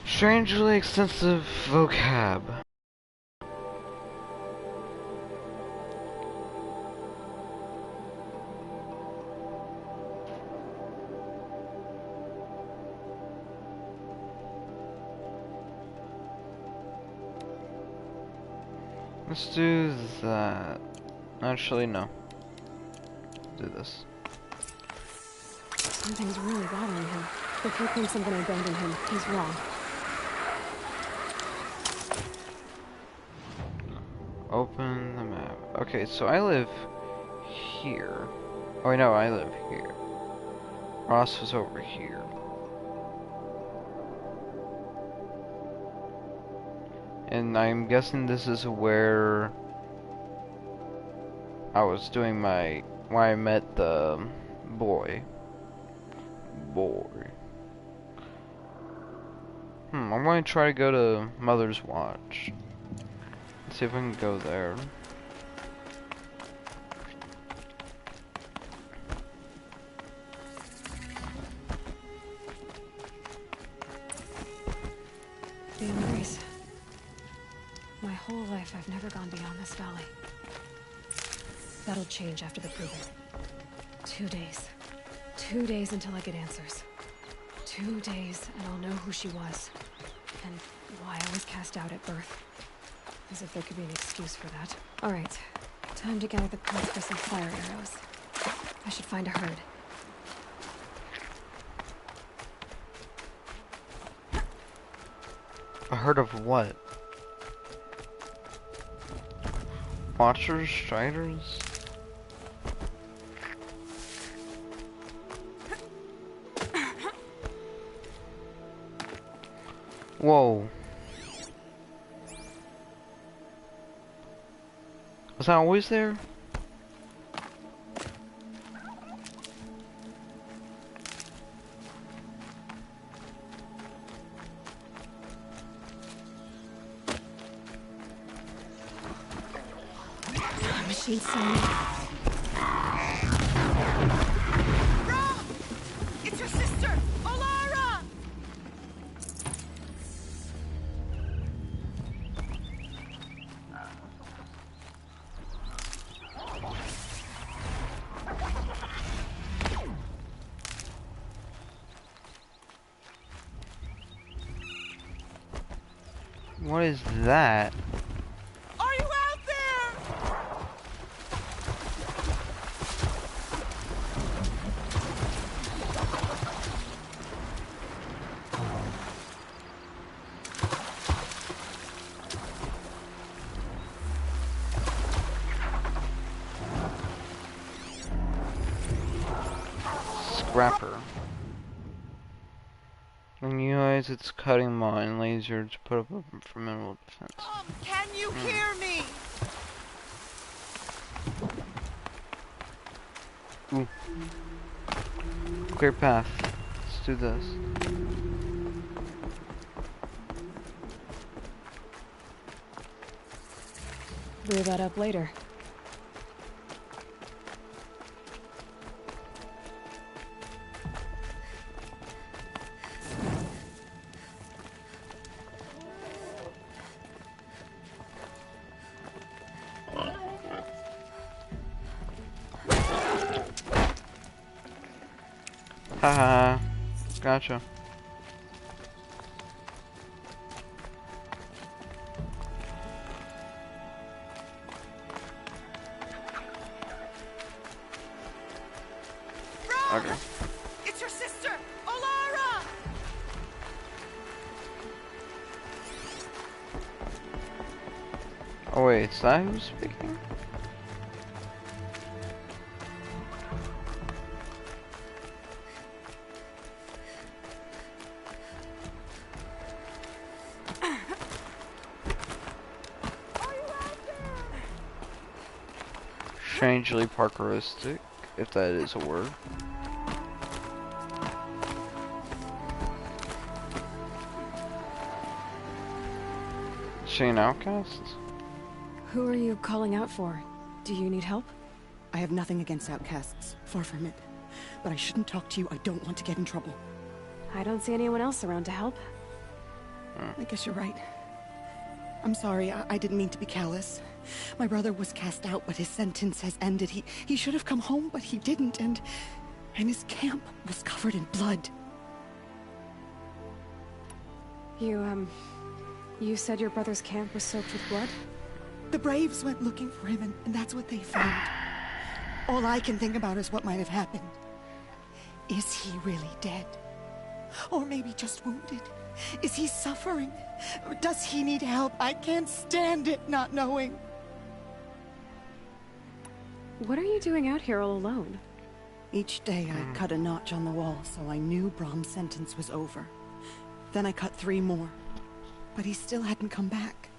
Speaker 1: Strangely extensive vocab. Let's do that. Actually, no. Do this.
Speaker 12: Something's really bothering him. If he thinks I'm gonna abandon him, he's wrong.
Speaker 1: Open the map. Okay, so I live here. Oh, no, I live here. Ross was over here. And I'm guessing this is where I was doing where I met the boy. I'm going to try to go to Mother's Watch. See if I can go there.
Speaker 12: The Embrace. My whole life, I've never gone beyond this valley. That'll change after the proving. 2 days. 2 days until I get answers. 2 days, and I'll know who she was. And why I was cast out at birth. As if there could be an excuse for that. Alright. Time to gather the parts for some fire arrows. I should find a herd.
Speaker 1: A herd of what? Watchers? Striders? Whoa. Was I always there?
Speaker 5: Machine sign.
Speaker 10: It's your sister, Olara!
Speaker 1: What is that?
Speaker 10: Are you out there?
Speaker 1: Scrapper. And utilize its cutting mine laser to put up a formidable defense.
Speaker 10: Can you hear me?
Speaker 1: Ooh. Clear path. Let's do this.
Speaker 12: Blew that up later.
Speaker 1: Haha. Gotcha. Okay.
Speaker 10: It's your sister, Olara!
Speaker 1: Oh wait, it's that who's speaking? Strangely Parkeristic, if that is a word. Is she an outcast?
Speaker 12: Who are you calling out for? Do you need help?
Speaker 13: I have nothing against outcasts, far from it. But I shouldn't talk to you. I don't want to get in trouble.
Speaker 12: I don't see anyone else around to help.
Speaker 13: I guess you're right. I'm sorry, I didn't mean to be callous. My brother was cast out, but his sentence has ended. He should have come home, but he didn't, and his camp was covered in blood.
Speaker 12: You said your brother's camp was soaked with blood?
Speaker 13: The Braves went looking for him, and that's what they found. All I can think about is what might have happened. Is he really dead? Or maybe just wounded? Is he suffering? Or does he need help? I can't stand it not knowing.
Speaker 12: What are you doing out here all alone?
Speaker 13: Each day I cut a notch on the wall, so I knew Brom's sentence was over. Then I cut 3 more, but he still hadn't come back.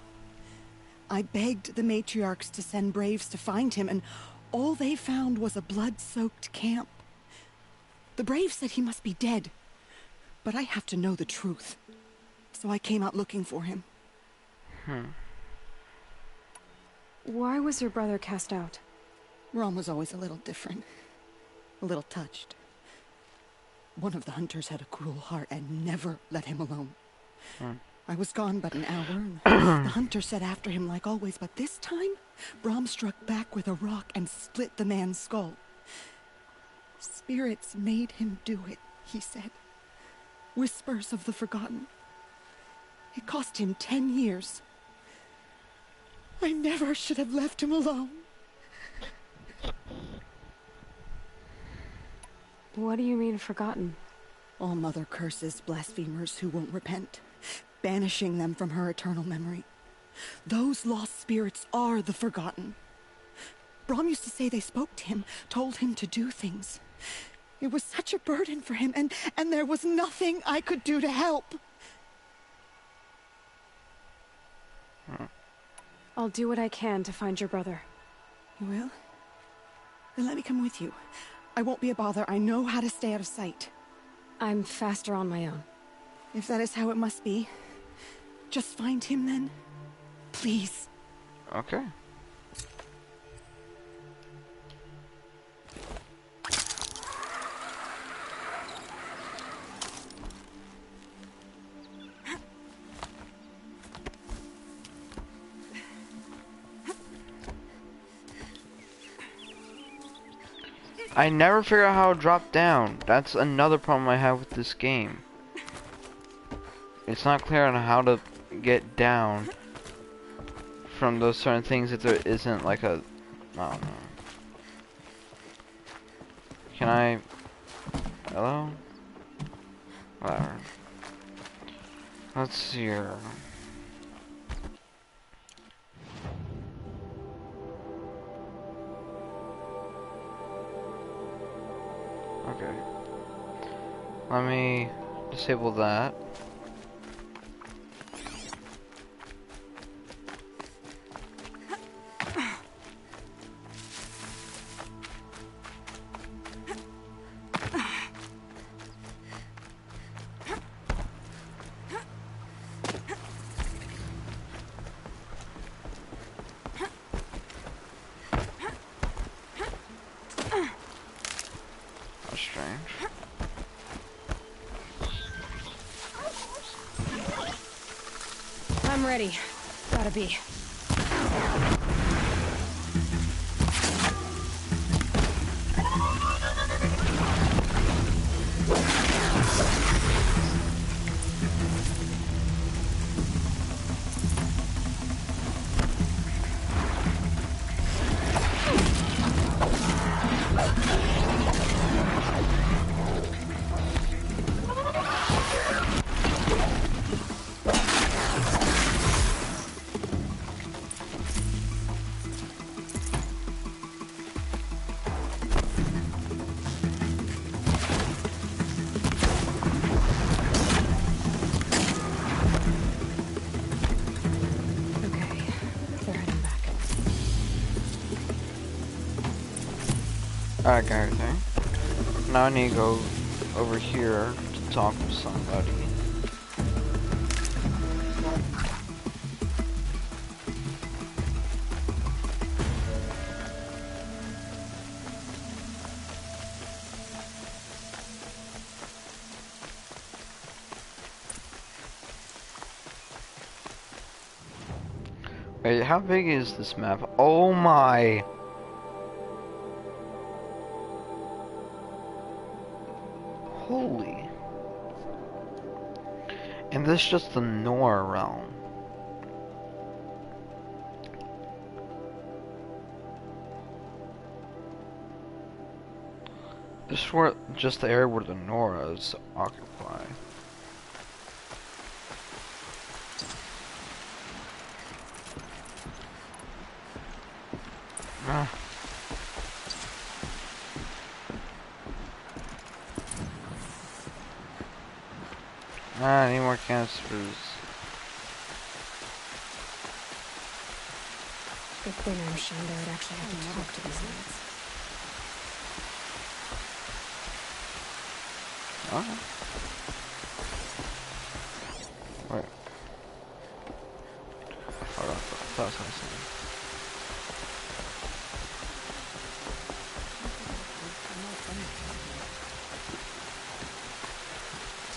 Speaker 13: I begged the matriarchs to send Braves to find him, and all they found was a blood-soaked camp. The Braves said he must be dead, but I have to know the truth. So I came out looking for him.
Speaker 12: Why was your brother cast out?
Speaker 13: Rom was always a little different. A little touched. One of the hunters had a cruel heart and never let him alone. I was gone but an hour, and the hunter set after him like always, but this time, Brom struck back with a rock and split the man's skull. Spirits made him do it, he said. Whispers of the forgotten. It cost him 10 years. I never should have left him alone.
Speaker 12: What do you mean, forgotten?
Speaker 13: All Mother curses blasphemers who won't repent, banishing them from her eternal memory. Those lost spirits are the forgotten. Brom used to say they spoke to him, told him to do things. It was such a burden for him, and there was nothing I could do to help.
Speaker 12: I'll do what I can to find your brother.
Speaker 13: You will? Then let me come with you. I won't be a bother. I know how to stay out of sight.
Speaker 12: I'm faster on my own.
Speaker 13: If that is how it must be, just find him then. Please.
Speaker 1: Okay. I never figure out how to drop down. That's another problem I have with this game. It's not clear on how to get down from those certain things if there isn't like a... I don't know. Can I... Hello? Whatever. Let's see here. Okay. Let me disable that. That's strange.
Speaker 12: I'm ready. Gotta be.
Speaker 1: Alright, got everything. Now I need to go over here to talk with somebody. Wait, how big is this map? Oh my! Holy. And this is just the Nora realm. This is where, just the area where the Noras occupy. Ah. I need more canisters.
Speaker 12: Good thing I'm Shonda would actually have to talk to these knights.
Speaker 1: Okay. Wait. Hold on, that was something.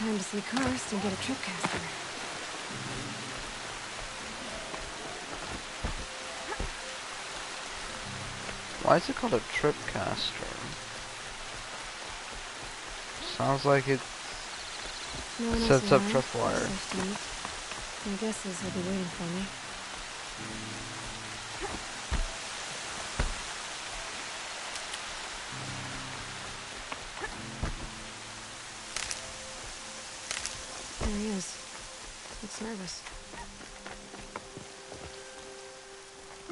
Speaker 12: Time to see Karst and get a tripcaster.
Speaker 1: Why is it called a tripcaster? Sounds like it sets up tripwire.
Speaker 12: My guess is he'll be waiting for me. There he is. Looks nervous.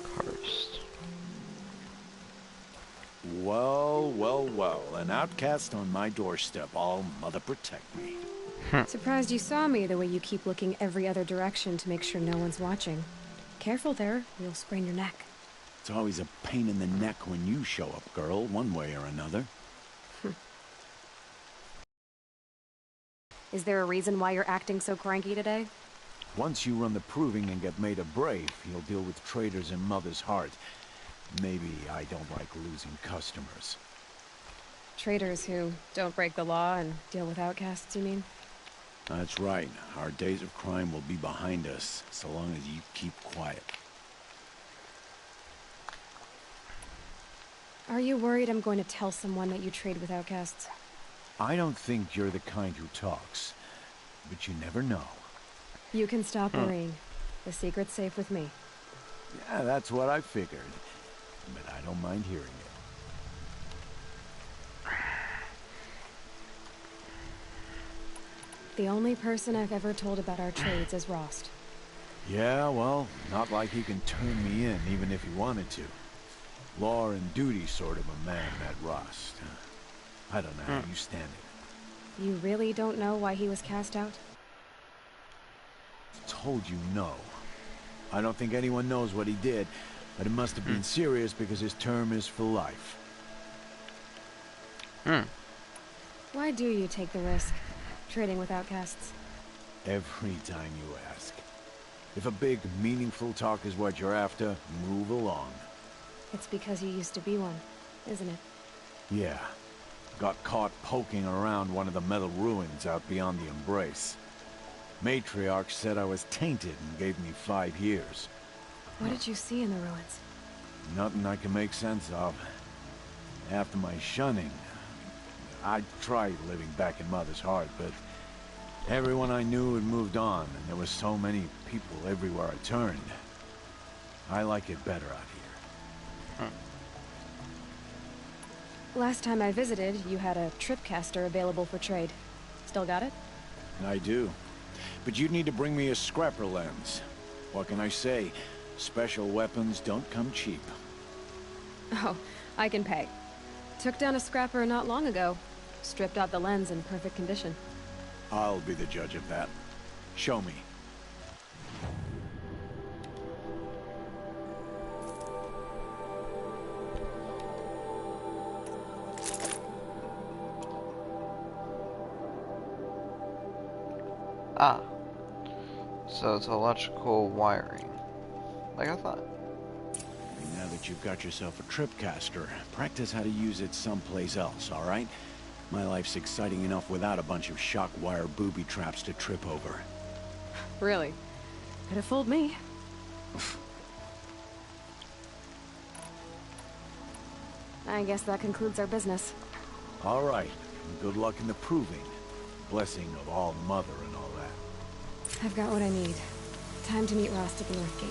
Speaker 1: Karst.
Speaker 14: Well, well, well. An outcast on my doorstep. All mother protect me.
Speaker 12: Surprised you saw me the way you keep looking every other direction to make sure no one's watching. Careful there, you'll sprain your neck.
Speaker 14: It's always a pain in the neck when you show up, girl, one way or another.
Speaker 12: Is there a reason why you're acting so cranky today?
Speaker 14: Once you run the proving and get made a brave, you'll deal with traitors in Mother's Heart. Maybe I don't like losing customers.
Speaker 12: Traitors who don't break the law and deal with outcasts, you mean?
Speaker 14: That's right. Our days of crime will be behind us, so long as you keep quiet.
Speaker 12: Are you worried I'm going to tell someone that you trade with outcasts?
Speaker 14: I don't think you're the kind who talks, but you never know.
Speaker 12: You can stop worrying. The secret's safe with me.
Speaker 14: Yeah, that's what I figured. But I don't mind hearing it.
Speaker 12: The only person I've ever told about our trades is Rost.
Speaker 14: Yeah, well, not like he can turn me in, even if he wanted to. Law and duty sort of a man, that Rost. I don't know how you stand it.
Speaker 12: You really don't know why he was cast out?
Speaker 14: Told you no. I don't think anyone knows what he did, but it must have been serious because his term is for life.
Speaker 12: Why do you take the risk, trading with outcasts?
Speaker 14: Every time you ask. If a big, meaningful talk is what you're after, move along.
Speaker 12: It's because you used to be one, isn't it?
Speaker 14: Yeah. Got caught poking around one of the metal ruins out beyond the Embrace. Matriarch said I was tainted and gave me 5 years.
Speaker 12: What did you see in the ruins?
Speaker 14: Nothing I can make sense of. After my shunning, I tried living back in Mother's Heart, but everyone I knew had moved on, and there were so many people everywhere I turned. I like it better out here.
Speaker 12: Last time I visited, you had a tripcaster available for trade. Still got it?
Speaker 14: I do. But you'd need to bring me a scrapper lens. What can I say? Special weapons don't come cheap.
Speaker 12: Oh, I can pay. Took down a scrapper not long ago. Stripped out the lens in perfect condition.
Speaker 14: I'll be the judge of that. Show me.
Speaker 1: Ah. So it's electrical wiring. Like I thought.
Speaker 14: Now that you've got yourself a tripcaster, practice how to use it someplace else, all right? My life's exciting enough without a bunch of shock wire booby traps to trip over.
Speaker 12: Really? Could have fooled me. I guess that concludes our business.
Speaker 14: All right. Good luck in the proving. Blessing of all Mother and all that.
Speaker 12: I've got what I need. Time to meet Rost at the North Gate.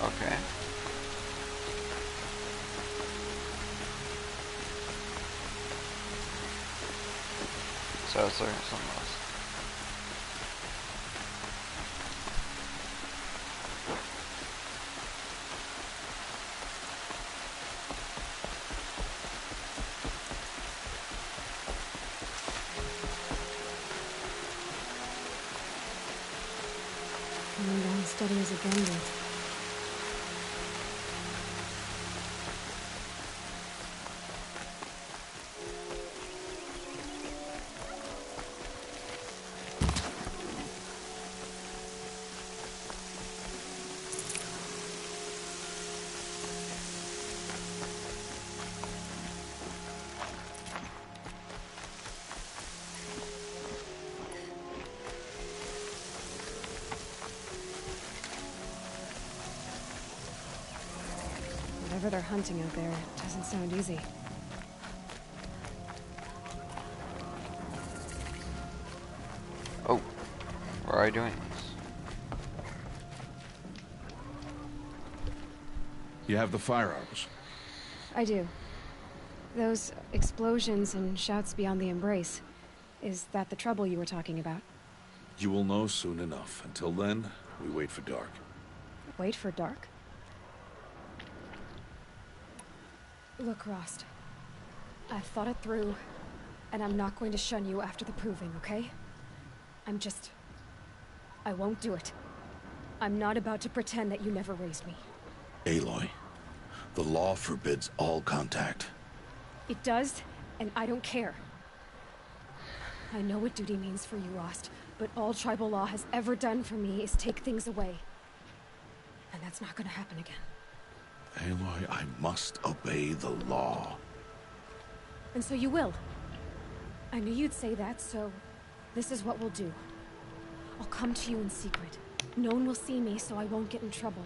Speaker 1: Okay. So it's looking at something else.
Speaker 12: Coming down steady as a gunboat. Whatever they're hunting out there, it doesn't sound easy.
Speaker 1: Oh, why are you doing this?
Speaker 2: You have the firearms.
Speaker 12: I do. Those explosions and shouts beyond the embrace. Is that the trouble you were talking about?
Speaker 2: You will know soon enough. Until then, we wait for dark.
Speaker 12: Wait for dark? Look, Rost. I've thought it through, and I'm not going to shun you after the proving, okay? I won't do it. I'm not about to pretend that you never raised me.
Speaker 2: Aloy, the law forbids all contact.
Speaker 12: It does, and I don't care. I know what duty means for you, Rost, but all tribal law has ever done for me is take things away. And that's not gonna happen again.
Speaker 2: Aloy, I must obey the law.
Speaker 12: And so you will. I knew you'd say that, so this is what we'll do. I'll come to you in secret. No one will see me, so I won't get in trouble.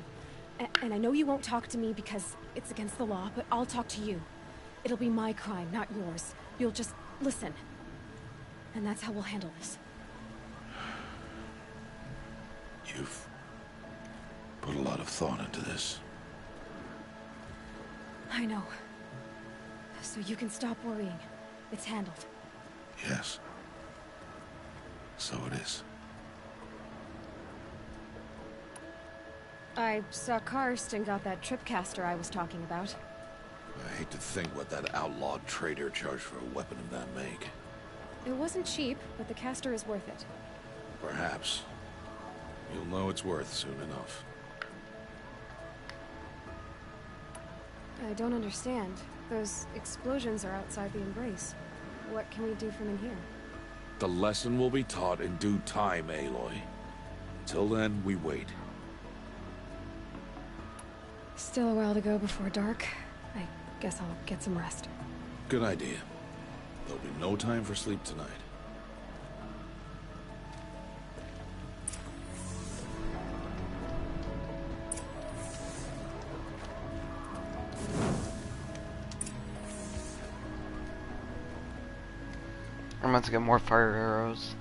Speaker 12: And I know you won't talk to me because it's against the law, but I'll talk to you. It'll be my crime, not yours. You'll just listen. And that's how we'll handle this.
Speaker 2: You've put a lot of thought into this.
Speaker 12: I know. So you can stop worrying. It's handled.
Speaker 2: Yes. So it is.
Speaker 12: I saw Karst and got that tripcaster I was talking about.
Speaker 2: I hate to think what that outlawed trader charged for a weapon of that make.
Speaker 12: It wasn't cheap, but the caster is worth it.
Speaker 2: Perhaps. You'll know it's worth soon enough.
Speaker 12: I don't understand. Those explosions are outside the embrace. What can we do from in here?
Speaker 2: The lesson will be taught in due time, Aloy. Till then, we wait.
Speaker 12: Still a while to go before dark. I guess I'll get some rest.
Speaker 2: Good idea. There'll be no time for sleep tonight.
Speaker 1: I'm about to get more fire arrows.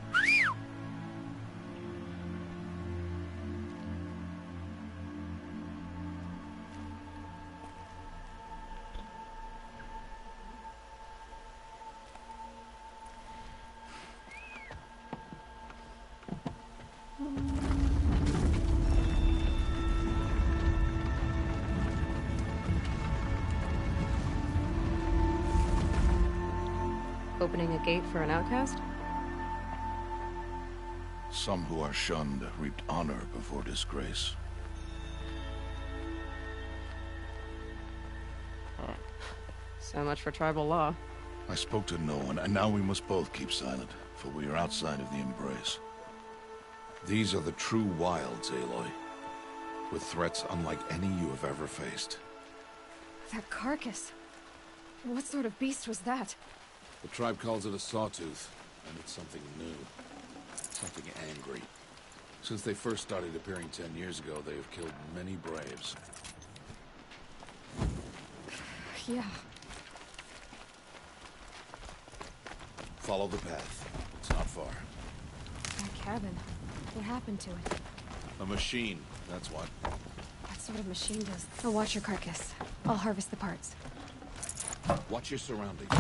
Speaker 12: Opening a gate for an outcast?
Speaker 2: Some who are shunned reaped honor before disgrace.
Speaker 12: So much for tribal law.
Speaker 2: I spoke to no one, and now we must both keep silent, for we are outside of the embrace. These are the true wilds, Aloy, with threats unlike any you have ever faced.
Speaker 12: That carcass. What sort of beast was that?
Speaker 2: The tribe calls it a sawtooth, and it's something new. Something angry. Since they first started appearing 10 years ago, they have killed many braves.
Speaker 12: Yeah.
Speaker 2: Follow the path. It's not far.
Speaker 12: That cabin. What happened to it?
Speaker 2: A machine, that's what.
Speaker 12: What sort of machine does? I'll watch your carcass. I'll harvest the parts.
Speaker 2: Watch your surroundings.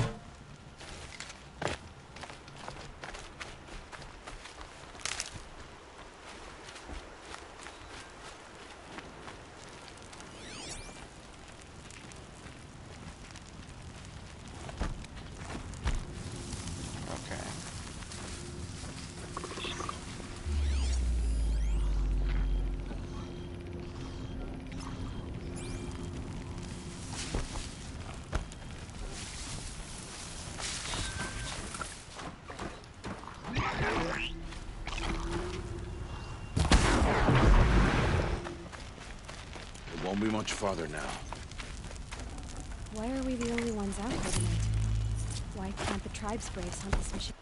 Speaker 2: Won't be much farther now.
Speaker 12: Why are we the only ones out here tonight? Why can't the tribe's braves hunt this machine?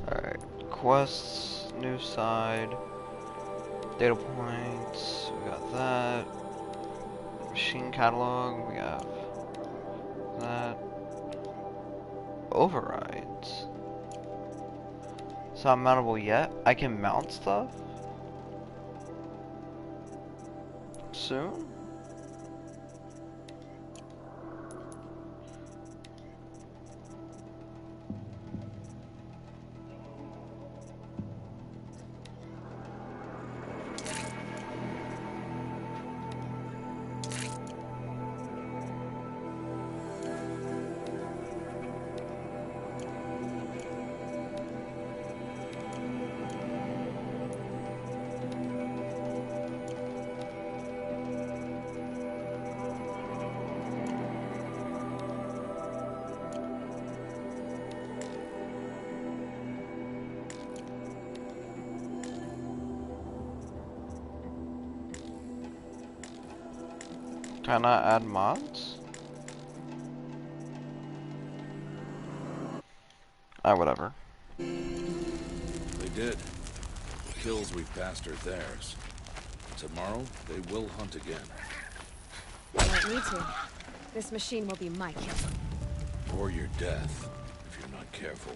Speaker 1: Alright, quests, new side, data points, we got that, machine catalog, we have that, overrides. It's not mountable yet. I can mount stuff? Soon? Can I add mods? Ah, whatever.
Speaker 2: They did. The kills we've passed are theirs. Tomorrow, they will hunt again.
Speaker 12: Won't need to. This machine will be my kill.
Speaker 2: Or your death, if you're not careful.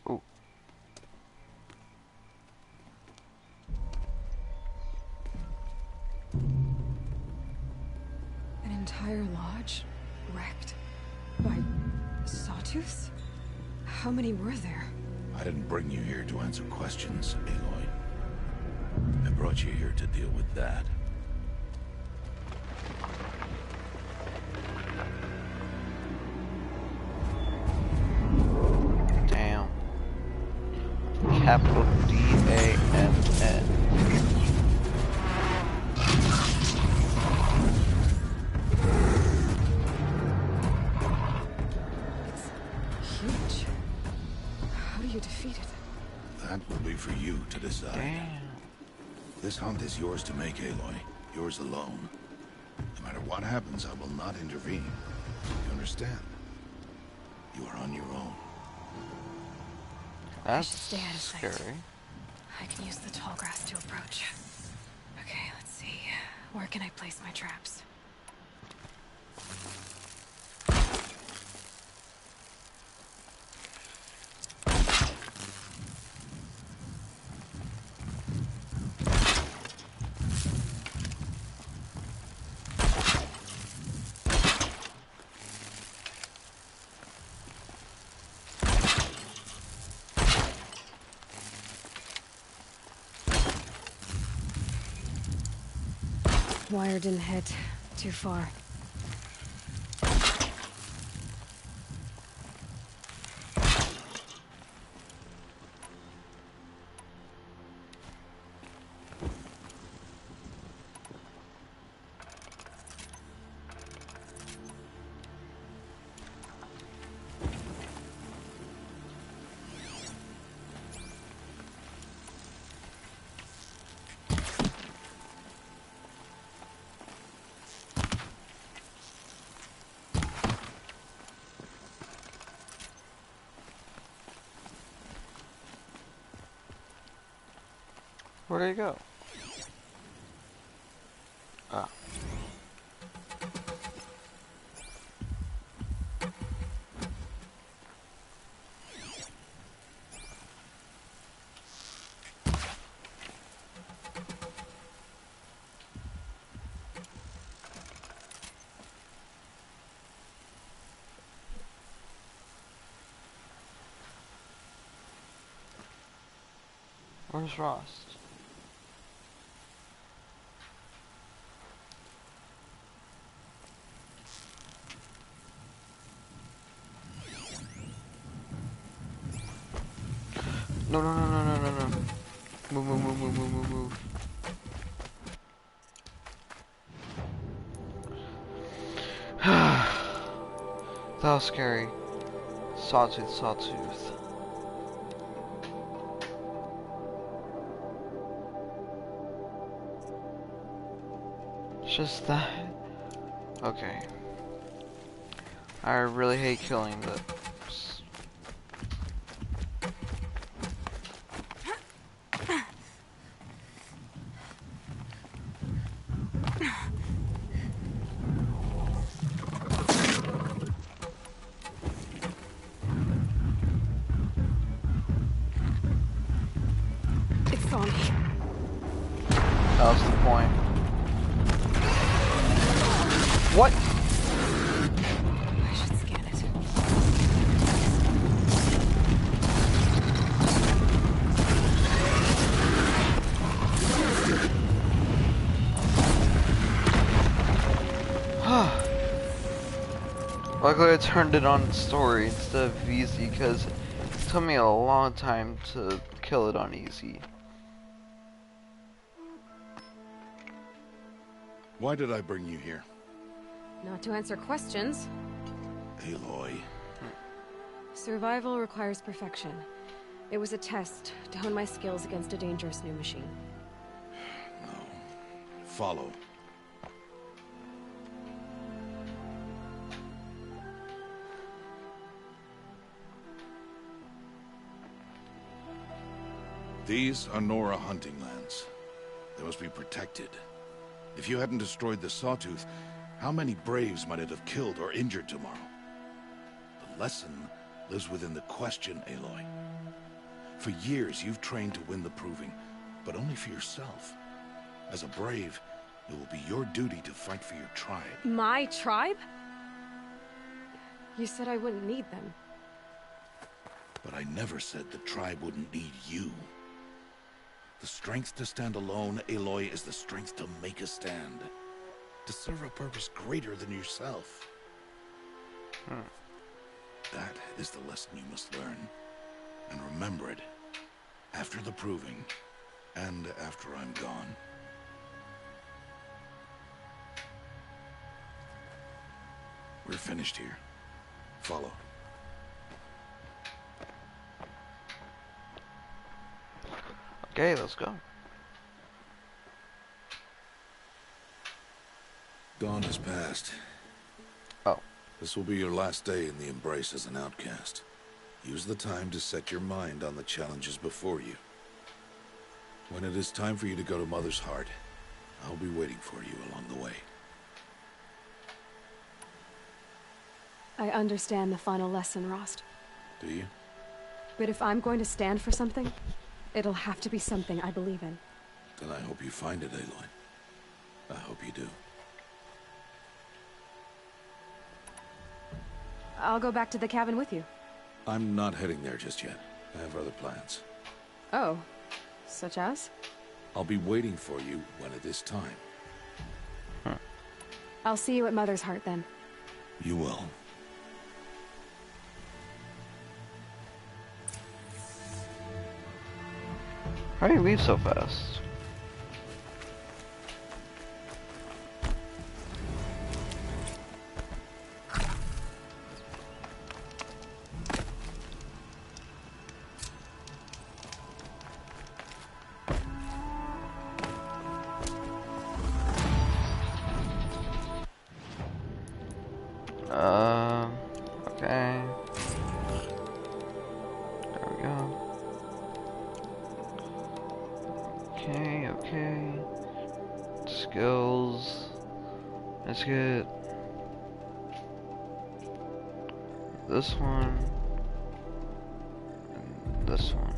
Speaker 1: Ooh.
Speaker 12: An entire lodge wrecked by sawtooths? How many were there?
Speaker 2: I didn't bring you here to answer questions, Aloy. I brought you here to deal with that.
Speaker 1: Damn. Capital D-A-N-N.
Speaker 12: Huge. How do you defeat it?
Speaker 2: That will be for you to decide.
Speaker 1: Damn.
Speaker 2: This hunt is yours to make, Aloy. Yours alone. No matter what happens, I will not intervene. You understand? You are on your own.
Speaker 1: That's
Speaker 12: stay out of sight.
Speaker 1: scary.
Speaker 12: I can use the tall grass to approach. Okay, let's see. Where can I place my traps? Wire didn't hit too far.
Speaker 1: Where'd he go? Ah. Where's Rost? No, no, no, no, no, no, no. Move, move, move, move, move, move, move. That was scary. Sawtooth, sawtooth. Just that. Okay. I really hate killing the.
Speaker 12: It's on me.
Speaker 1: That was the point. What?
Speaker 12: I should scan it.
Speaker 1: Luckily I turned it on story instead of easy because it took me a long time to kill it on easy.
Speaker 2: Why did I bring you here?
Speaker 12: Not to answer questions.
Speaker 2: Aloy.
Speaker 12: Survival requires perfection. It was a test to hone my skills against a dangerous new machine.
Speaker 2: No. Follow. These are Nora hunting lands. They must be protected. If you hadn't destroyed the Sawtooth, how many Braves might it have killed or injured tomorrow? The lesson lives within the question, Aloy. For years, you've trained to win the Proving, but only for yourself. As a Brave, it will be your duty to fight for your tribe.
Speaker 12: My tribe? You said I wouldn't need them.
Speaker 2: But I never said the tribe wouldn't need you. The strength to stand alone, Aloy, is the strength to make a stand. To serve a purpose greater than yourself. That is the lesson you must learn. And remember it. After the Proving. And after I'm gone. We're finished here. Follow.
Speaker 1: Okay, let's go.
Speaker 2: Dawn has passed.
Speaker 1: Oh.
Speaker 2: This will be your last day in the Embrace as an outcast. Use the time to set your mind on the challenges before you. When it is time for you to go to Mother's Heart, I'll be waiting for you along the way.
Speaker 12: I understand the final lesson, Rost.
Speaker 2: Do you?
Speaker 12: But if I'm going to stand for something, it'll have to be something I believe in.
Speaker 2: Then I hope you find it, Aloy. I hope you do.
Speaker 12: I'll go back to the cabin with you.
Speaker 2: I'm not heading there just yet. I have other plans.
Speaker 12: Oh, such as?
Speaker 2: I'll be waiting for you when it is time.
Speaker 12: I'll see you at Mother's Heart then.
Speaker 2: You will.
Speaker 1: How do you leave so fast? Okay. There we go. Okay. Skills. Let's get this one and this one.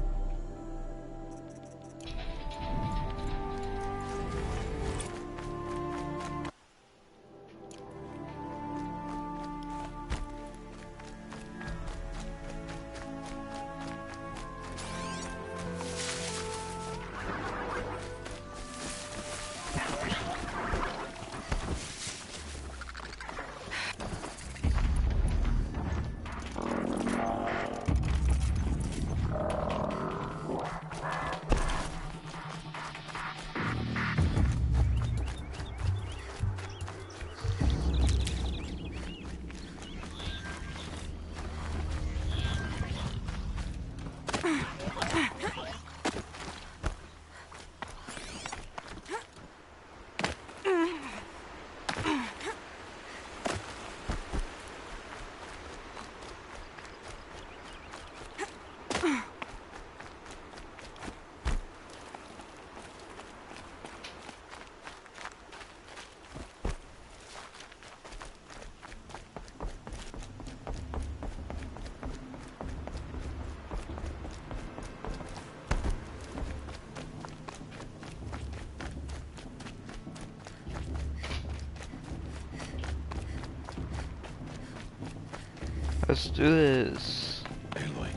Speaker 1: Let's do this.
Speaker 2: Aloy.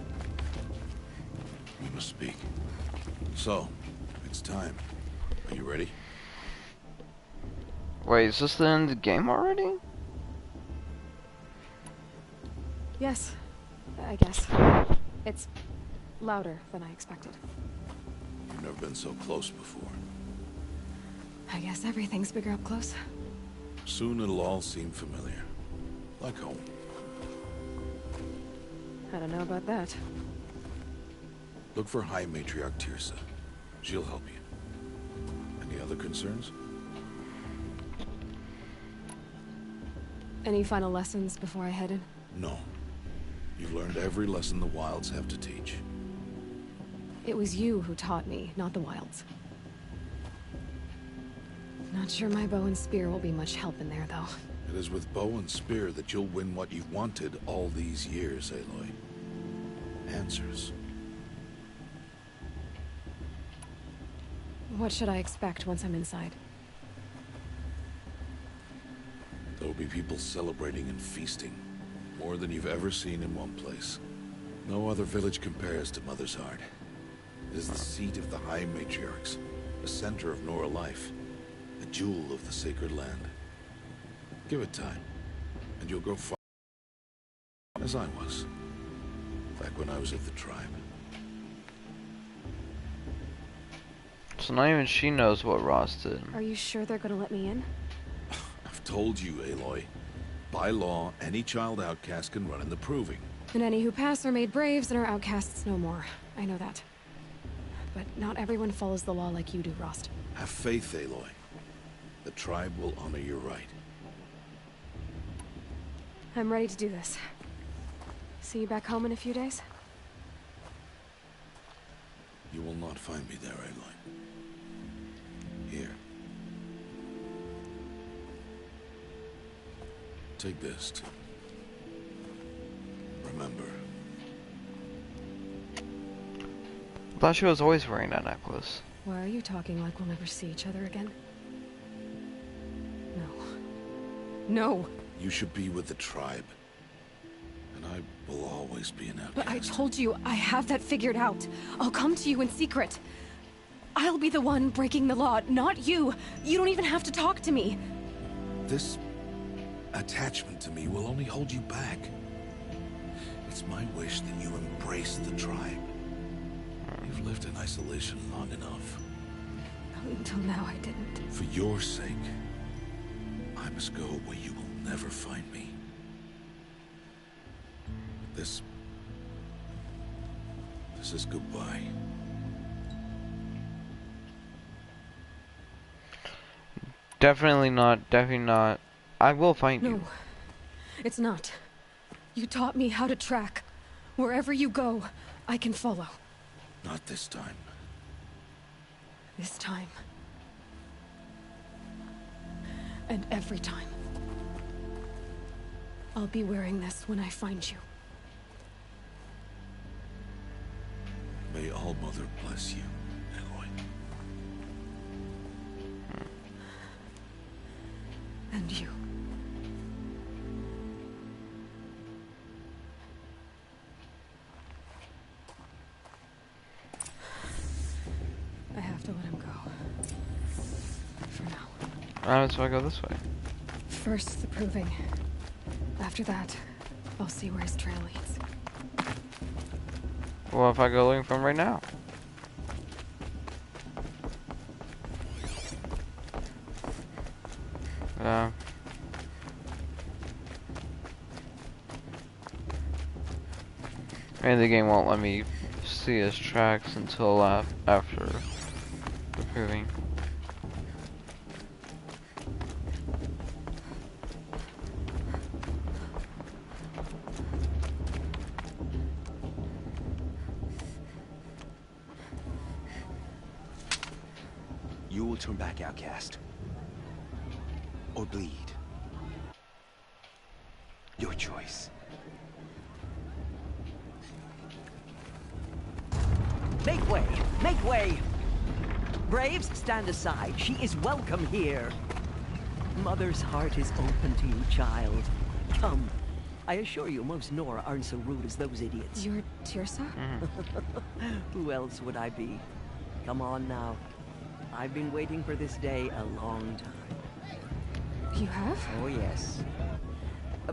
Speaker 2: We must speak. So, it's time. Are you ready?
Speaker 1: Wait, is this the end of the game already?
Speaker 12: Yes, I guess. It's louder than I expected.
Speaker 2: You've never been so close before.
Speaker 12: I guess everything's bigger up close.
Speaker 2: Soon it'll all seem familiar. Like home.
Speaker 12: I don't know about that.
Speaker 2: Look for High Matriarch Tirsa. She'll help you. Any other concerns?
Speaker 12: Any final lessons before I head in?
Speaker 2: No. You've learned every lesson the Wilds have to teach.
Speaker 12: It was you who taught me, not the Wilds. Not sure my bow and spear will be much help in there, though.
Speaker 2: It is with bow and spear that you'll win what you've wanted all these years, Aloy. Answers.
Speaker 12: What should I expect once I'm inside?
Speaker 2: There will be people celebrating and feasting. More than you've ever seen in one place. No other village compares to Mother's Heart. It is the seat of the High Matriarchs, the center of Nora life, the jewel of the sacred land. Give it time, and you'll grow far as I was, back when I was at the tribe.
Speaker 1: So not even she knows what Ross did.
Speaker 12: Are you sure they're gonna let me in?
Speaker 2: I've told you, Aloy. By law, any child outcast can run in the proving.
Speaker 12: And any who pass are made braves and are outcasts no more. I know that. But not everyone follows the law like you do, Rost.
Speaker 2: Have faith, Aloy. The tribe will honor your right.
Speaker 12: I'm ready to do this. See you back home in a few days?
Speaker 2: You will not find me there, Aloy. Here. Take this to remember.
Speaker 1: I thought she was always wearing that necklace.
Speaker 12: Why are you talking like we'll never see each other again? No. No!
Speaker 2: You should be with the tribe. And I will always be an outcast.
Speaker 12: But I told you, I have that figured out. I'll come to you in secret. I'll be the one breaking the law, not you. You don't even have to talk to me.
Speaker 2: This attachment to me will only hold you back. It's my wish that you embrace the tribe. You've lived in isolation long enough.
Speaker 12: Until now, I didn't.
Speaker 2: For your sake, I must go where you will never find me. This is goodbye.
Speaker 1: Definitely not. I will find you.
Speaker 12: No, it's not. You taught me how to track. Wherever you go, I can follow.
Speaker 2: Not this time.
Speaker 12: This time. And every time. I'll be wearing this when I find you.
Speaker 2: May All Mother bless you, Aloy.
Speaker 12: And you. I have to let him go. For now.
Speaker 1: Alright, so I go this way.
Speaker 12: First, the proving. After that, I'll see where his trail leads.
Speaker 1: Well, if I go looking for him right now? Maybe the game won't let me see his tracks until after the proving.
Speaker 15: You will turn back, outcast. Or bleed. Your choice.
Speaker 3: Make way! Make way! Braves, stand aside. She is welcome here. Mother's heart is open to you, child. Come. I assure you, most Nora aren't so rude as those idiots.
Speaker 12: You're Tirsa?
Speaker 3: Who else would I be? Come on now. I've been waiting for this day a long time.
Speaker 12: You have?
Speaker 3: Oh, yes.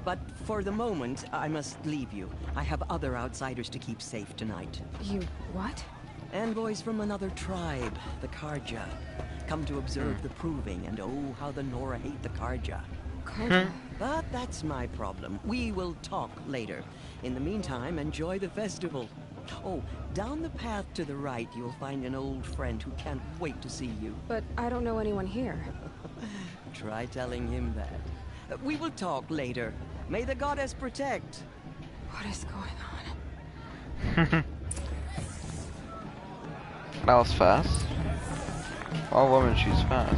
Speaker 3: But for the moment, I must leave you. I have other outsiders to keep safe tonight.
Speaker 12: You what?
Speaker 3: Envoys from another tribe, the Karja. come to observe the proving, and oh, how the Nora hate the Karja.
Speaker 12: Karja?
Speaker 3: But that's my problem. We will talk later. In the meantime, enjoy the festival. Oh, down the path to the right, you'll find an old friend who can't wait to see you.
Speaker 12: But I don't know anyone here.
Speaker 3: Try telling him that. We will talk later. May the goddess protect.
Speaker 12: What is going on?
Speaker 1: That was fast. Oh, woman, she's fast.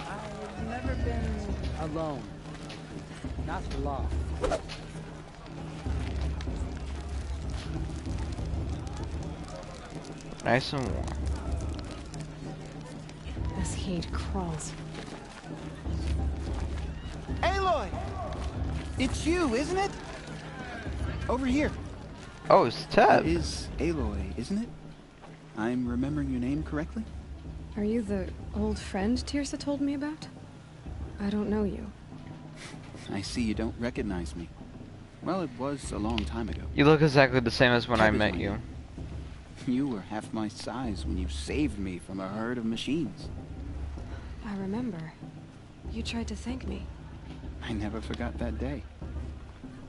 Speaker 16: I've never been alone. Not for long.
Speaker 1: Nice and warm.
Speaker 12: This heat crawls.
Speaker 16: Aloy! It's you, isn't it? Over here.
Speaker 1: Oh, it's Ted.
Speaker 17: It is Aloy, isn't it? I'm remembering your name correctly?
Speaker 12: Are you the old friend Tirsa told me about? I don't know you.
Speaker 17: I see you don't recognize me. Well, it was a long time ago.
Speaker 1: You look exactly the same as when I
Speaker 17: Ted is
Speaker 1: met
Speaker 17: my
Speaker 1: you.
Speaker 17: name. You were half my size when you saved me from a herd of machines.
Speaker 12: I remember. You tried to thank me.
Speaker 17: I never forgot that day.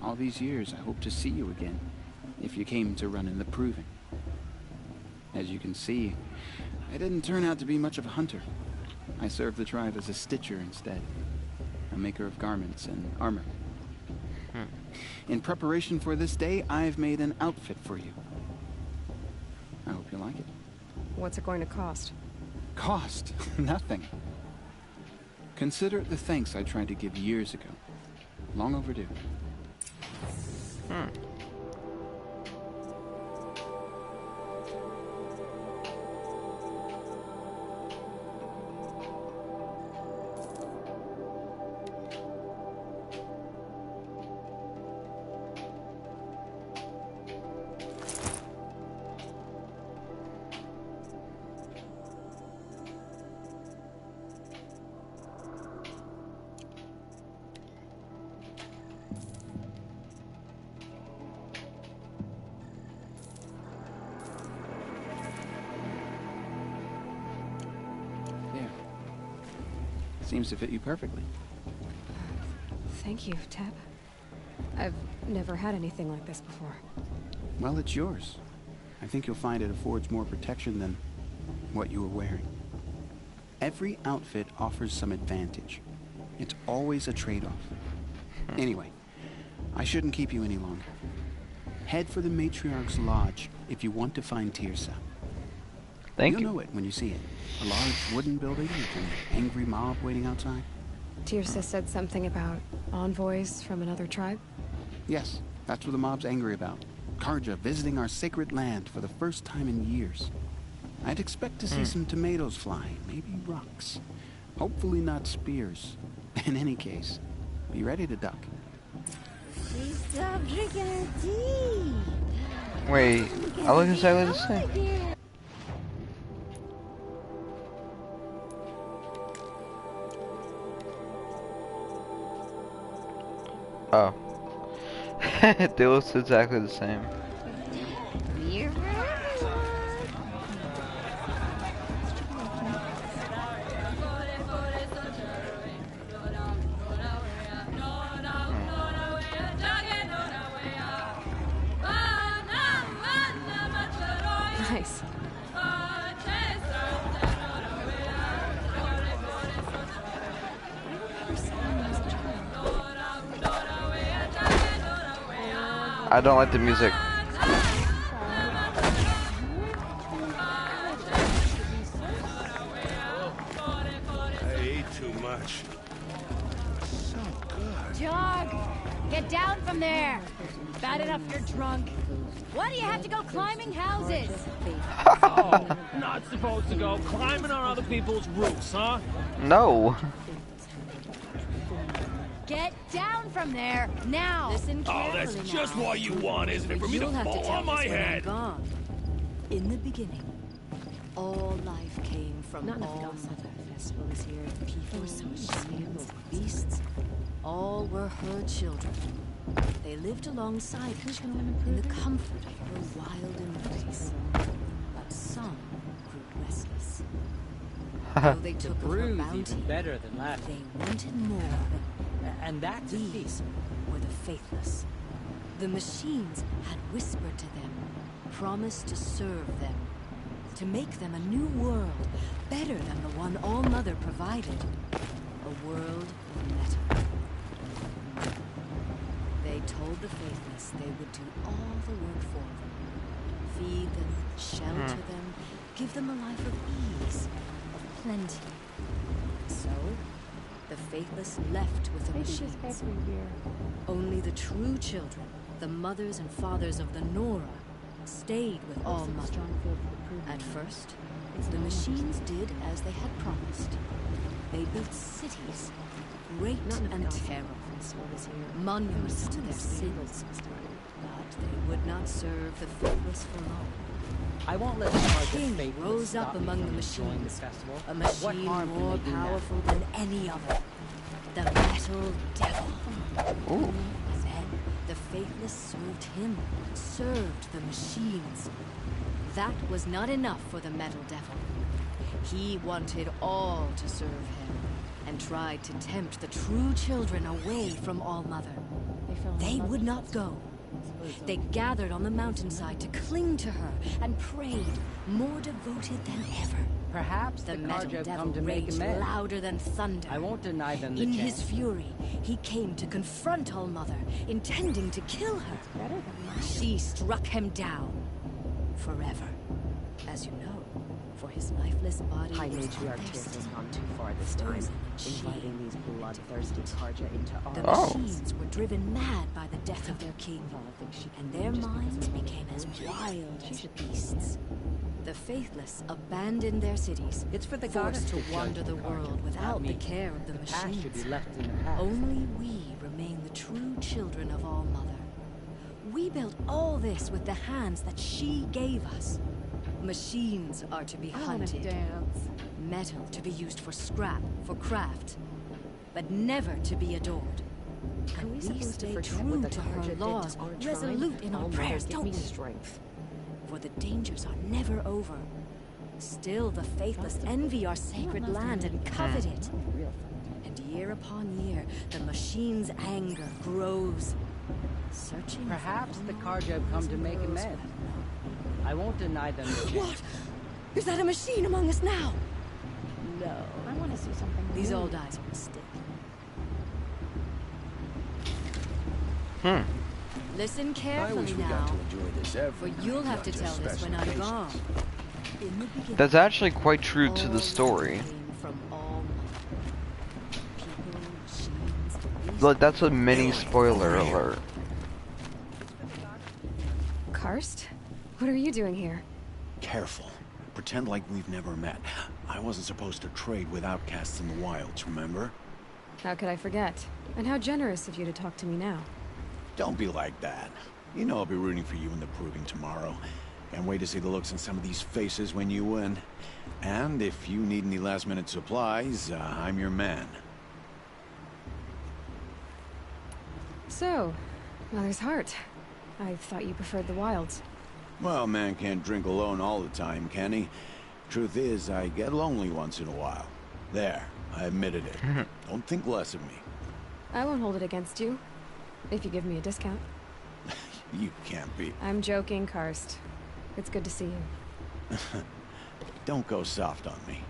Speaker 17: All these years, I hope to see you again, if you came to run in the proving. As you can see, I didn't turn out to be much of a hunter. I served the tribe as a stitcher instead, a maker of garments and armor. In preparation for this day, I've made an outfit for you. I hope you like it.
Speaker 12: What's it going to cost?
Speaker 17: Cost? Nothing. Consider it the thanks I tried to give years ago. Long overdue. Seems to fit you perfectly.
Speaker 12: Thank you, Teb. I've never had anything like this before.
Speaker 17: Well, it's yours. I think you'll find it affords more protection than what you were wearing. Every outfit offers some advantage. It's always a trade-off. Anyway, I shouldn't keep you any longer. Head for the Matriarch's Lodge if you want to find Tirsa.
Speaker 1: Thank you.
Speaker 17: You'll know it when you see it. A large wooden building with an angry mob waiting outside.
Speaker 12: Tirsa said something about envoys from another tribe?
Speaker 17: Yes, that's what the mob's angry about. Karja visiting our sacred land for the first time in years. I'd expect to see some tomatoes flying, maybe rocks. Hopefully not spears. In any case, be ready to duck.
Speaker 6: Please stop drinking her tea.
Speaker 1: Wait, I look exactly the same. Oh. They look exactly the same.
Speaker 12: Nice.
Speaker 1: I don't like the music.
Speaker 2: I ate too much. So good.
Speaker 11: Jog! Get down from there! Bad enough you're drunk. Why do you have to go climbing houses?
Speaker 8: Oh, not supposed to go climbing on other people's roofs, huh?
Speaker 1: No.
Speaker 11: Get down from there, now! Listen
Speaker 8: Oh, that's just what you want, isn't it? For me to fall on my head!
Speaker 4: In the beginning, all life came from all mother. Festival is here. People, science, beasts, all were her children. They lived alongside her in the comfort of her wild embrace. But some grew restless. Though they took of her
Speaker 16: Brew's
Speaker 4: bounty,
Speaker 16: even better than last.
Speaker 4: they wanted more.
Speaker 16: And that's
Speaker 4: These were the faithless. The machines had whispered to them, promised to serve them, to make them a new world, better than the one All-Mother provided. A world of metal. They told the faithless they would do all the work for them. Feed them, shelter them, give them a life of ease, of plenty. So, the faithless left with the machines. Only the true children, the mothers and fathers of the Nora, stayed with All-Mother. At first, the machines did as they had promised. They built cities, great and terrible, monuments to their sins. But they would not serve the faithless for long.
Speaker 16: I won't let
Speaker 4: A king rose up among the
Speaker 16: enjoying
Speaker 4: machines,
Speaker 16: the festival.
Speaker 4: a
Speaker 16: What
Speaker 4: machine
Speaker 16: harm can
Speaker 4: more
Speaker 16: they do now?
Speaker 4: powerful than any other. The Metal Devil.
Speaker 1: Ooh.
Speaker 4: And then the faithless served him, served the machines. That was not enough for the Metal Devil. He wanted all to serve him, and tried to tempt the true children away from All-Mother. They would not go. They gathered on the mountainside to cling to her and prayed, more devoted than ever.
Speaker 16: Perhaps
Speaker 4: The
Speaker 16: the
Speaker 4: Metal
Speaker 16: Carja
Speaker 4: Devil
Speaker 16: come to make
Speaker 4: raged
Speaker 16: amends.
Speaker 4: louder than thunder.
Speaker 16: I won't deny them the
Speaker 4: In
Speaker 16: chance.
Speaker 4: his fury, he came to confront All-Mother, intending to kill her. She struck him down. Forever. As you know, for his lifeless body
Speaker 18: High
Speaker 4: was
Speaker 18: Matriarch
Speaker 4: on their
Speaker 18: Tis has
Speaker 4: sin,
Speaker 18: gone too far this time,
Speaker 4: frozen in
Speaker 18: inviting these bloodthirsty Karja into our
Speaker 4: The
Speaker 1: Oh.
Speaker 4: machines were driven mad by the death of their king, and their minds became as wild as the beasts. The faithless abandoned their cities,
Speaker 16: It's for the
Speaker 4: forced
Speaker 16: goddess
Speaker 4: to
Speaker 16: judge
Speaker 4: wander the
Speaker 16: Karja,
Speaker 4: world
Speaker 16: not
Speaker 4: without the
Speaker 16: me.
Speaker 4: care of the
Speaker 16: Past should
Speaker 4: machines.
Speaker 16: be left in the past.
Speaker 4: Only we remain the true children of All-Mother. We built all this with the hands that she gave us. Machines are to be hunted. Metal to be used for scrap, for craft. But never to be adored.
Speaker 18: Are we
Speaker 4: We
Speaker 18: supposed to
Speaker 4: stay
Speaker 18: forget
Speaker 4: true
Speaker 18: what the
Speaker 4: to her
Speaker 18: Karja did to
Speaker 4: laws,
Speaker 18: our tribe?
Speaker 4: resolute in our
Speaker 18: All-Mother,
Speaker 4: prayers,
Speaker 18: give
Speaker 4: don't
Speaker 18: me
Speaker 4: we?
Speaker 18: strength.
Speaker 4: For the dangers are never over. Still the faithless envy our sacred land and covet it. And year upon year, the machine's anger grows. Searching
Speaker 16: Perhaps
Speaker 4: for
Speaker 16: the
Speaker 4: all
Speaker 16: Karja have come to make
Speaker 4: those
Speaker 16: amends. I won't deny them the chance.
Speaker 4: What? Is that a machine among us now?
Speaker 18: No. I want to see something
Speaker 4: These
Speaker 18: new.
Speaker 4: old eyes are a mistake. Listen
Speaker 15: I
Speaker 4: carefully
Speaker 15: wish we
Speaker 4: now,
Speaker 15: got to enjoy this
Speaker 4: for
Speaker 15: every
Speaker 4: you'll
Speaker 15: night,
Speaker 4: have
Speaker 15: not
Speaker 4: to
Speaker 15: just
Speaker 4: tell this
Speaker 15: special
Speaker 4: when I'm
Speaker 15: occasions.
Speaker 4: gone. In the beginning,
Speaker 1: That's actually quite true to
Speaker 4: all
Speaker 1: the story.
Speaker 4: came from all people, machines, beasts,
Speaker 1: Like, that's a mini spoiler alert.
Speaker 12: Karst? What are you doing here?
Speaker 14: Careful. Pretend like we've never met. I wasn't supposed to trade with outcasts in the wilds, remember?
Speaker 12: How could I forget? And how generous of you to talk to me now.
Speaker 14: Don't be like that. You know I'll be rooting for you in the proving tomorrow. Can't wait to see the looks on some of these faces when you win. And if you need any last-minute supplies, I'm your man.
Speaker 12: So, Mother's Heart. I thought you preferred the wilds.
Speaker 14: Well, man can't drink alone all the time, can he? Truth is, I get lonely once in a while. There, I admitted it. Don't think less of me.
Speaker 12: I won't hold it against you. If you give me a discount.
Speaker 14: You can't be.
Speaker 12: I'm joking, Karst. It's good to see you.
Speaker 14: Don't go soft on me.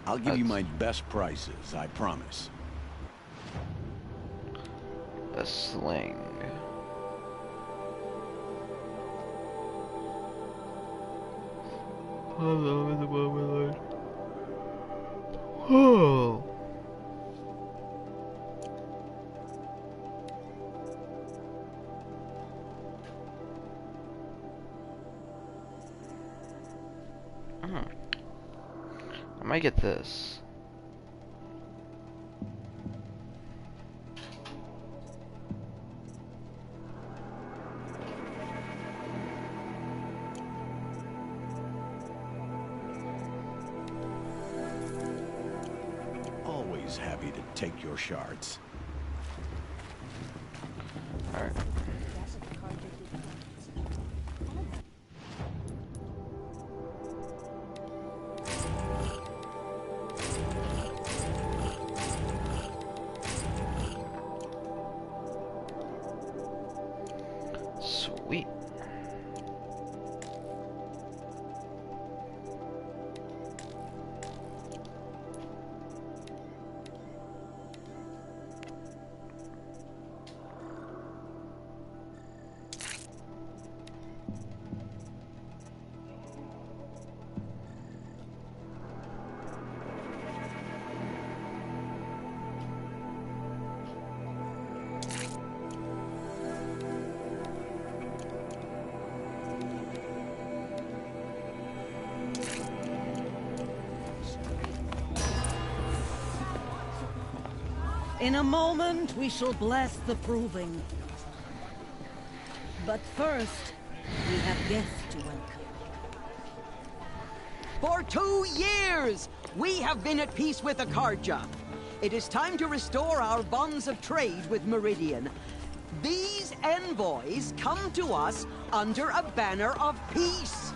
Speaker 14: I'll give you my best prices, I promise.
Speaker 1: A sling. Oh. I might get this.
Speaker 14: Always always happy to take your shards.
Speaker 1: Alright. Sweet.
Speaker 19: In a moment, we shall bless the proving. But first, we have guests to welcome.
Speaker 3: For 2 years, we have been at peace with Akarja. It is time to restore our bonds of trade with Meridian. These envoys come to us under a banner of peace.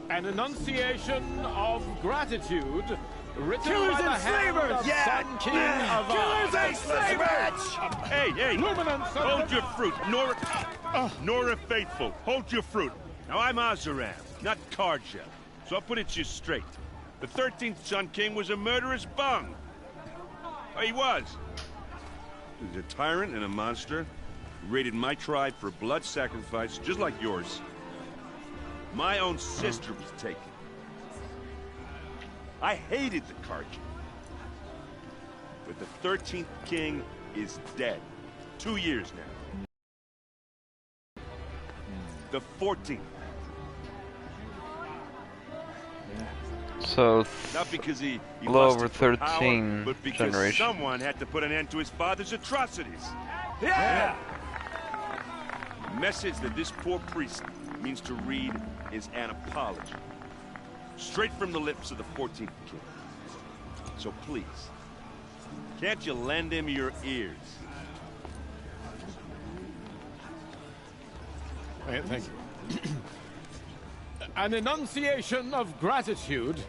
Speaker 8: An enunciation of gratitude written
Speaker 20: Killers
Speaker 8: by the
Speaker 20: and
Speaker 8: hand
Speaker 20: slavers!
Speaker 8: of
Speaker 20: Yeah!
Speaker 8: Sun King of
Speaker 20: Killers and slavers!
Speaker 21: Hey! Hold your fruit. Nora Faithful, hold your fruit. Now, I'm Azaram, not Karja. So I'll put it to you straight. The 13th Sun King was a murderous bung. Oh, he was. He was a tyrant and a monster. He raided my tribe for blood sacrifice, just like yours. My own sister was taken. I hated the Karja. But the 13th king is dead. 2 years now. The 14th.
Speaker 1: So,
Speaker 21: Not because he
Speaker 1: a little
Speaker 21: lost
Speaker 1: over
Speaker 21: it for
Speaker 1: 13
Speaker 21: power, but because
Speaker 1: generation.
Speaker 21: someone had to put an end to his father's atrocities.
Speaker 20: Yeah!
Speaker 21: The message that this poor priest means to read is an apology. Straight from the lips of the 14th king. So please, can't you lend him your ears?
Speaker 8: Thank you. An enunciation of gratitude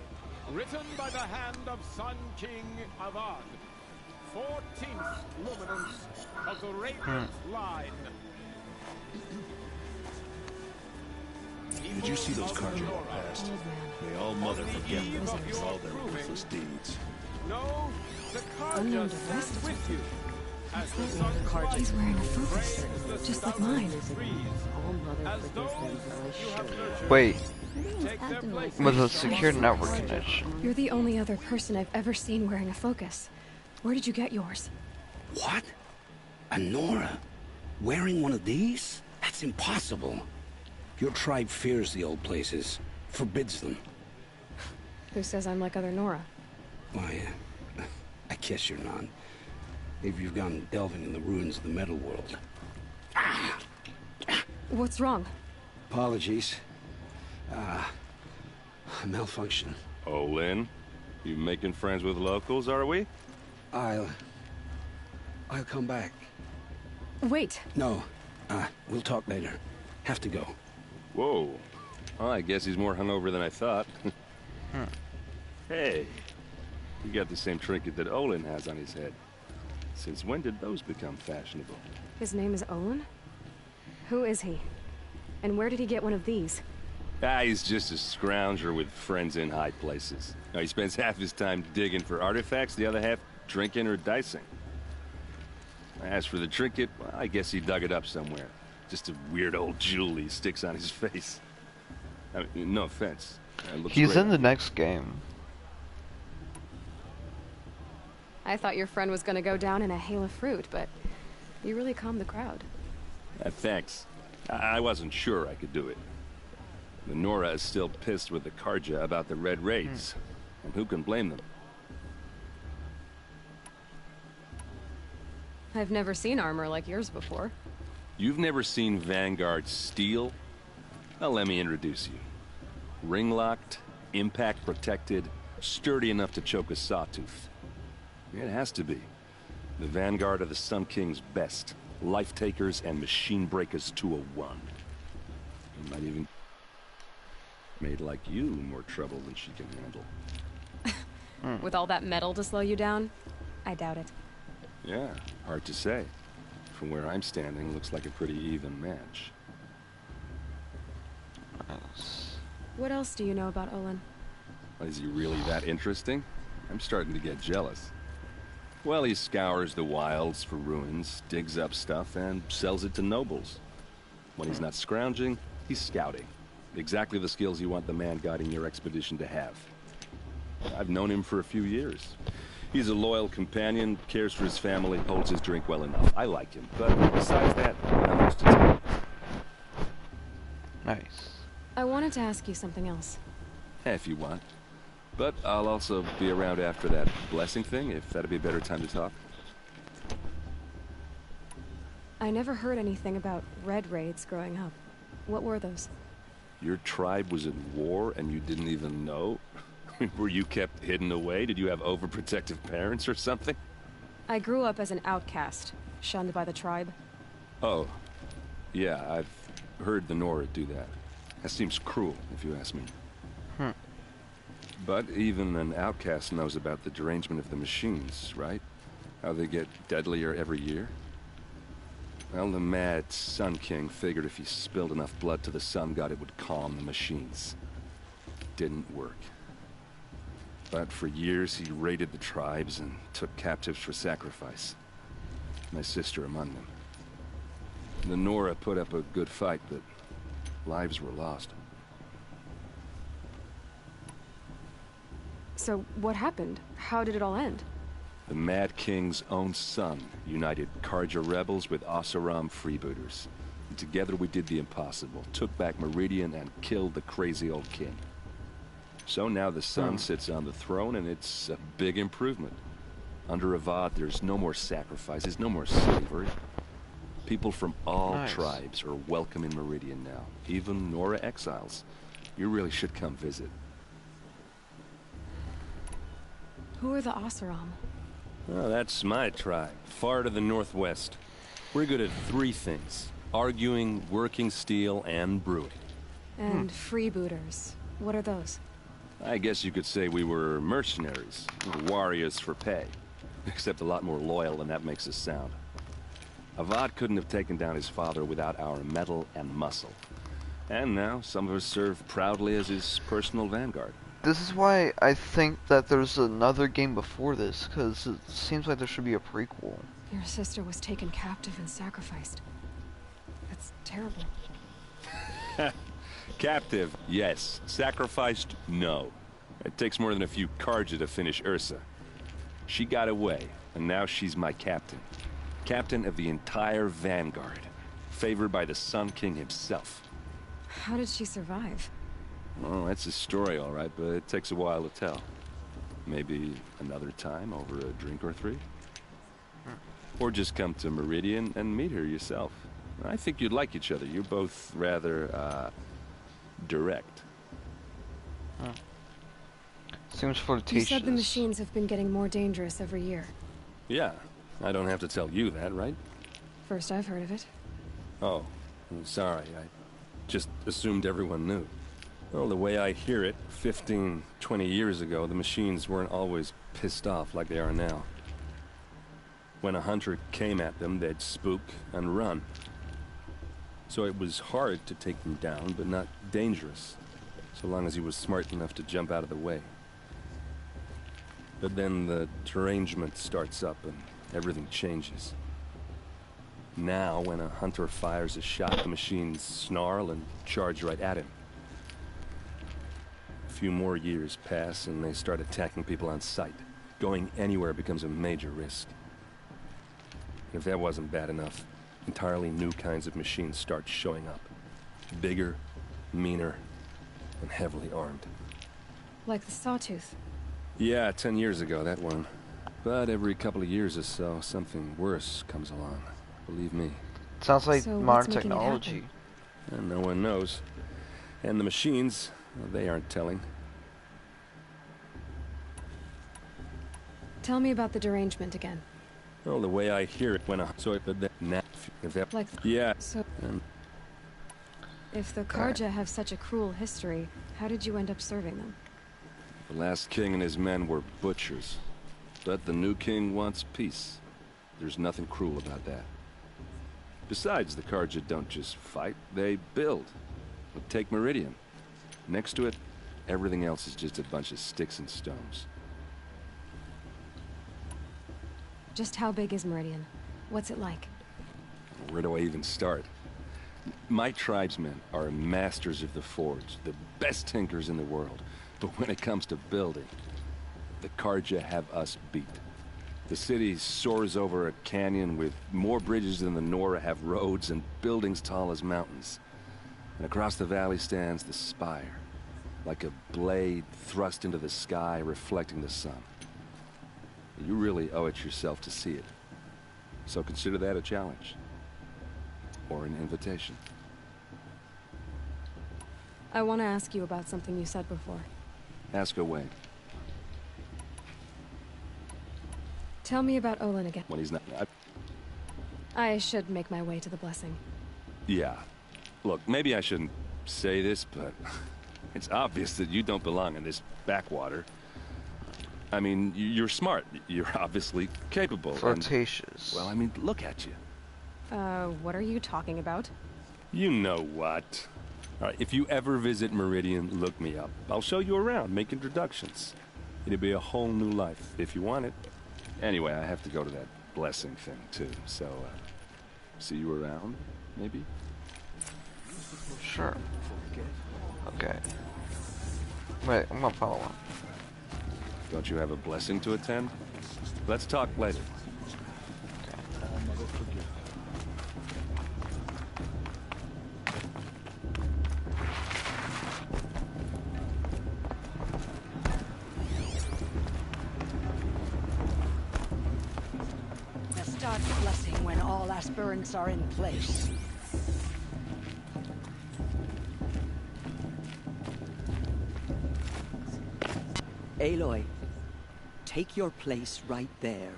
Speaker 8: written by the hand of Sun King Avad, 14th luminance of the Radiant line.
Speaker 2: Did you see those Karja walk past? May all Mother forget them for all their ruthless deeds.
Speaker 8: No, the
Speaker 12: Unknown
Speaker 8: Karja
Speaker 12: device.
Speaker 8: stands with you. As the
Speaker 12: He's
Speaker 8: sun's light
Speaker 12: wearing a focus,
Speaker 8: frames the
Speaker 12: just like mine.
Speaker 8: trees, as those you have nurtured
Speaker 1: Wait,
Speaker 8: take their place.
Speaker 1: with a secure network connection.
Speaker 12: You're the only other person I've ever seen wearing a focus. Where did you get yours?
Speaker 22: What? A Nora? Wearing one of these? That's impossible. Your tribe fears the old places, forbids them.
Speaker 12: Who says I'm like other Nora?
Speaker 22: Why, I guess you're not. Maybe you've gone delving in the ruins of the metal world.
Speaker 12: What's wrong?
Speaker 22: Apologies. A malfunction.
Speaker 21: Oh, Lynn, you making friends with locals, are we?
Speaker 22: I'll come back.
Speaker 12: Wait.
Speaker 22: No, we'll talk later. Have to go.
Speaker 21: Whoa. Well, I guess he's more hungover than I thought. Hey, you got the same trinket that Olin has on his head. Since when did those become fashionable?
Speaker 12: His name is Olin? Who is he? And where did he get one of these?
Speaker 21: He's just a scrounger with friends in high places. Now, he spends half his time digging for artifacts, the other half drinking or dicing. As for the trinket, well, I guess he dug it up somewhere. Just a weird old jewel he sticks on his face. I mean, no offense.
Speaker 1: He's
Speaker 21: great.
Speaker 1: in the next game.
Speaker 12: I thought your friend was gonna go down in a hail of fruit, but you really calmed the crowd.
Speaker 21: Thanks. I wasn't sure I could do it. The Nora is still pissed with the Karja about the Red Raids. And who can blame them?
Speaker 12: I've never seen armor like yours before.
Speaker 21: You've never seen Vanguard steel? Well, let me introduce you.
Speaker 7: Ring-locked, impact-protected, sturdy enough to choke a sawtooth. It has to be. The vanguard of the Sun King's best. Life-takers and machine breakers to a one. It might even made like you more trouble than she can handle.
Speaker 9: With all that metal to slow you down? I doubt it.
Speaker 7: Yeah, hard to say. From where I'm standing, looks like a pretty even match.
Speaker 9: What else do you know about Olin?
Speaker 7: Is he really that interesting? I'm starting to get jealous. Well, he scours the wilds for ruins, digs up stuff, and sells it to nobles. When he's not scrounging, he's scouting. Exactly the skills you want the man guiding your expedition to have. I've known him for a few years. He's a loyal companion, cares for his family, holds his drink well enough. I like him, but besides that, not much to tell.
Speaker 1: Nice.
Speaker 9: I wanted to ask you something else.
Speaker 7: If you want. But I'll also be around after that blessing thing, if that'd be a better time to talk.
Speaker 9: I never heard anything about red raids growing up. What were those?
Speaker 7: Your tribe was at war and you didn't even know? Were you kept hidden away? Did you have overprotective parents or something?
Speaker 9: I grew up as an outcast, shunned by the tribe.
Speaker 7: Oh. Yeah, I've heard the Nora do that. That seems cruel, if you ask me. But even an outcast knows about the derangement of the machines, right? How they get deadlier every year? Well, the mad Sun King figured if he spilled enough blood to the Sun God, it would calm the machines. Didn't work. But for years, he raided the tribes and took captives for sacrifice. My sister among them. The Nora put up a good fight, but lives were lost.
Speaker 9: So, what happened? How did it all end?
Speaker 7: The Mad King's own son united Karja rebels with Oseram freebooters. And together we did the impossible, took back Meridian and killed the crazy old king. So now the Sun sits on the throne and it's a big improvement. Under Avad, there's no more sacrifices, no more slavery. People from all tribes are welcome in Meridian now, even Nora exiles. You really should come visit.
Speaker 9: Who are the Oseram?
Speaker 7: Oh, that's my tribe, far to the northwest. We're good at three things: arguing, working steel, and brewing.
Speaker 9: And freebooters. What are those?
Speaker 7: I guess you could say we were mercenaries, warriors for pay. Except a lot more loyal than that makes us sound. Avad couldn't have taken down his father without our metal and muscle. And now, some of us serve proudly as his personal vanguard.
Speaker 1: This is why I think that there's another game before this, because it seems like there should be a prequel.
Speaker 9: Your sister was taken captive and sacrificed. That's terrible.
Speaker 7: Captive, yes. Sacrificed, no. It takes more than a few Karja to finish Ursa. She got away, and now she's my captain. Captain of the entire Vanguard. Favored by the Sun King himself.
Speaker 9: How did she survive?
Speaker 7: Well, that's a story, all right, but it takes a while to tell. Maybe another time over a drink or three? Or just come to Meridian and meet her yourself. I think you'd like each other. You're both rather, direct.
Speaker 1: Seems flirtatious.
Speaker 9: You said the machines have been getting more dangerous every year.
Speaker 7: Yeah, I don't have to tell you that, right?
Speaker 9: First I've heard of it.
Speaker 7: Oh, I'm sorry. I just assumed everyone knew. Well, the way I hear it, 15, 20 years ago, the machines weren't always pissed off like they are now. When a hunter came at them, they'd spook and run. So it was hard to take them down, but not dangerous, so long as he was smart enough to jump out of the way. But then the derangement starts up and everything changes. Now, when a hunter fires a shot, the machines snarl and charge right at him. A few more years pass and they start attacking people on sight. Going anywhere becomes a major risk. If that wasn't bad enough, entirely new kinds of machines start showing up. Bigger, meaner, and heavily armed.
Speaker 9: Like the Sawtooth.
Speaker 7: Yeah, 10 years ago, that one. But every couple of years or so, something worse comes along. Believe me.
Speaker 1: Sounds like modern technology.
Speaker 7: And no one knows. And the machines, Well, they aren't telling.
Speaker 9: Tell me about the derangement again.
Speaker 7: Well, the way I hear it, when I saw it, but that,
Speaker 9: Like,
Speaker 7: yeah.
Speaker 9: so if the Karja have such a cruel history, how did you end up serving them?
Speaker 7: The last king and his men were butchers. But the new king wants peace. There's nothing cruel about that. Besides, the Karja don't just fight, they build. But take Meridian. Next to it, everything else is just a bunch of sticks and stones.
Speaker 9: Just how big is Meridian? What's it like?
Speaker 7: Where do I even start? My tribesmen are masters of the forge, the best tinkers in the world. But when it comes to building, the Karja have us beat. The city soars over a canyon with more bridges than the Nora have roads and buildings tall as mountains. And across the valley stands the spire, like a blade thrust into the sky reflecting the sun. You really owe it yourself to see it. So consider that a challenge. Or an invitation.
Speaker 9: I want to ask you about something you said before.
Speaker 7: Ask away.
Speaker 9: Tell me about Olin again.
Speaker 7: When he's not...
Speaker 9: I should make my way to the blessing.
Speaker 7: Yeah. Look, maybe I shouldn't say this, but it's obvious that you don't belong in this backwater. I mean, you're smart. You're obviously capable.
Speaker 1: Flirtatious.
Speaker 7: Well, I mean, look at you.
Speaker 9: What are you talking about?
Speaker 7: You know what. All right, if you ever visit Meridian, look me up. I'll show you around, make introductions. It'll be a whole new life, if you want it. Anyway, I have to go to that blessing thing, too. So, see you around, maybe?
Speaker 1: Sure. Okay. Wait, I'm gonna follow him.
Speaker 7: Don't you have a blessing to attend? Let's talk later.
Speaker 19: Now start the blessing when all aspirants are in place.
Speaker 3: Aloy, take your place right there.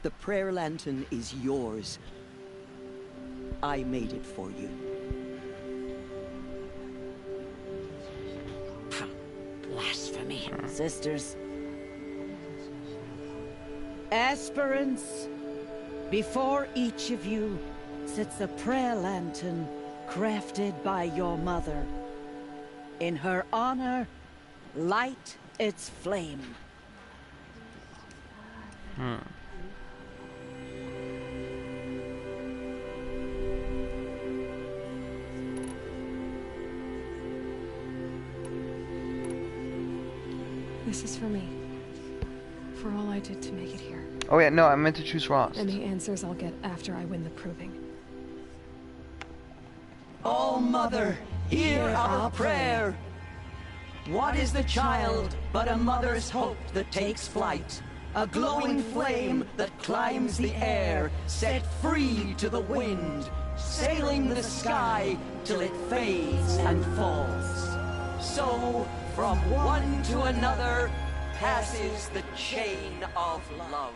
Speaker 3: The prayer lantern is yours. I made it for you.
Speaker 19: Blasphemy. Sisters. Aspirants, before each of you sits a prayer lantern crafted by your mother. In her honor, light its flame.
Speaker 9: This is for me. For all I did to make it here.
Speaker 1: Oh yeah, no, I meant to choose Ross.
Speaker 9: And the answers I'll get after I win the proving.
Speaker 3: Oh, Mother, hear our prayer. What is the child but a mother's hope that takes flight? A glowing flame that climbs the air, set free to the wind, sailing the sky till it fades and falls. So, from one to another, passes the chain of love.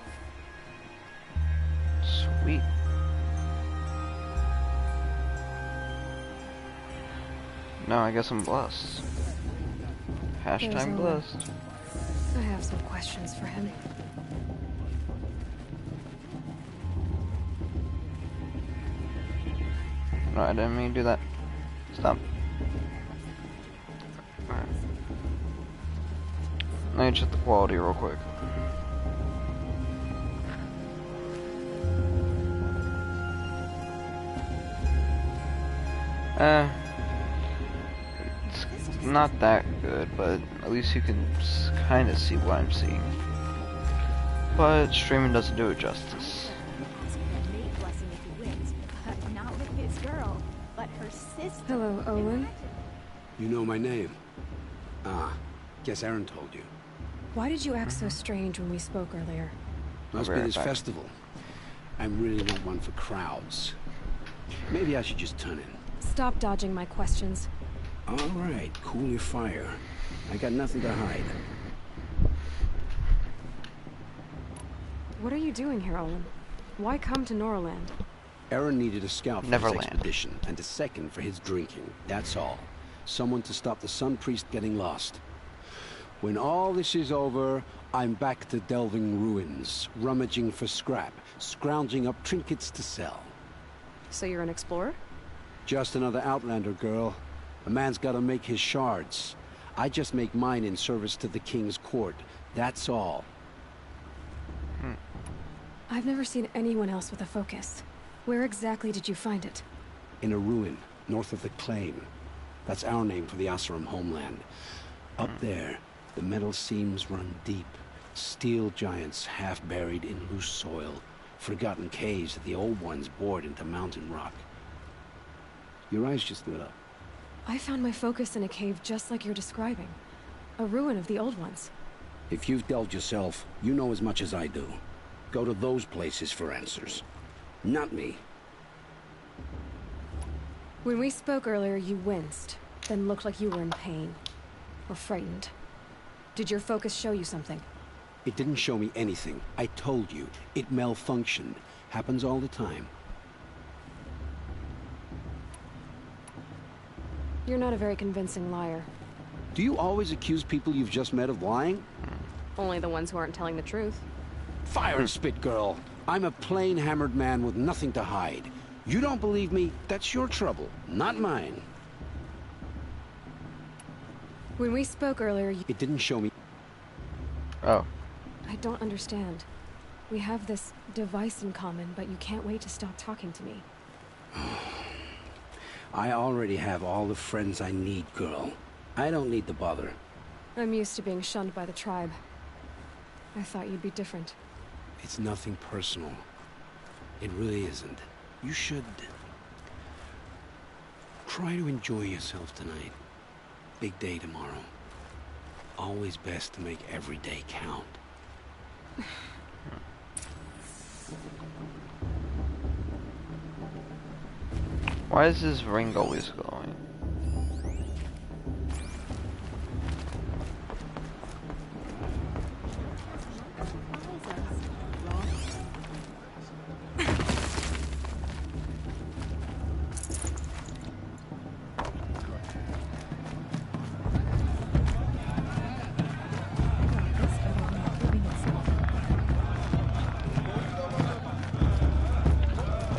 Speaker 1: Sweet. Now I guess I'm blessed. Hashtag blessed.
Speaker 9: I have some questions for him.
Speaker 1: No, I didn't mean to do that. Stop. Alright. Let me check the quality real quick. It's not that good, but at least you can kind of see what I'm seeing. But streaming doesn't do it justice.
Speaker 9: Hello, Olin.
Speaker 22: You know my name? Ah, guess Aaron told you.
Speaker 9: Why did you act so strange when we spoke earlier?
Speaker 22: Must be this festival. I'm really not one for crowds. Maybe I should just turn in.
Speaker 9: Stop dodging my questions.
Speaker 22: All right, cool your fire. I got nothing to hide.
Speaker 9: What are you doing here, Olin? Why come to Norland?
Speaker 22: Aaron needed a scout for
Speaker 1: Neverland.
Speaker 22: his expedition, and a second for his drinking. That's all. Someone to stop the Sun Priest getting lost. When all this is over, I'm back to delving ruins, rummaging for scrap, scrounging up trinkets to sell.
Speaker 9: So you're an explorer?
Speaker 22: Just another Outlander, girl. A man's gotta make his shards. I just make mine in service to the King's court. That's all.
Speaker 9: I've never seen anyone else with a focus. Where exactly did you find it?
Speaker 22: In a ruin, north of the Claim. That's our name for the Oseram homeland. Up there, the metal seams run deep. Steel giants half buried in loose soil. Forgotten caves that the old ones bored into mountain rock. Your eyes just lit up.
Speaker 9: I found my focus in a cave just like you're describing. A ruin of the old ones.
Speaker 22: If you've delved yourself, you know as much as I do. Go to those places for answers. Not me.
Speaker 9: When we spoke earlier, you winced, then looked like you were in pain. Or frightened. Did your focus show you something?
Speaker 22: It didn't show me anything. I told you. It malfunctioned. Happens all the time.
Speaker 9: You're not a very convincing liar.
Speaker 22: Do you always accuse people you've just met of lying?
Speaker 9: Only the ones who aren't telling the truth.
Speaker 22: Fire and spit, girl. I'm a plain hammered man with nothing to hide. You don't believe me, that's your trouble, not mine.
Speaker 9: When we spoke earlier,
Speaker 22: It didn't show me...
Speaker 1: Oh.
Speaker 9: I don't understand. We have this device in common, but you can't wait to stop talking to me.
Speaker 22: I already have all the friends I need, girl. I don't need the bother.
Speaker 9: I'm used to being shunned by the tribe. I thought you'd be different.
Speaker 22: It's nothing personal. It really isn't. You should... try to enjoy yourself tonight. Big day tomorrow. Always best to make every day count.
Speaker 1: Why is this ring always glowing?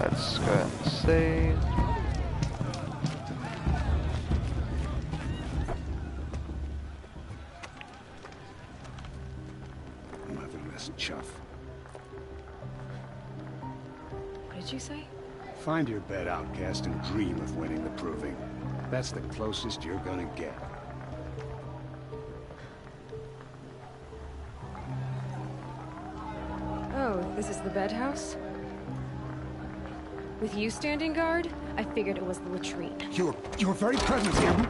Speaker 1: Let's go ahead and save.
Speaker 22: Motherless chuff.
Speaker 9: What did you say?
Speaker 5: Find your bed, outcast, and dream of winning the proving. That's the closest you're gonna get.
Speaker 9: Oh, this is the bed house? With you standing guard, I figured it was the latrine.
Speaker 5: Your very presence here...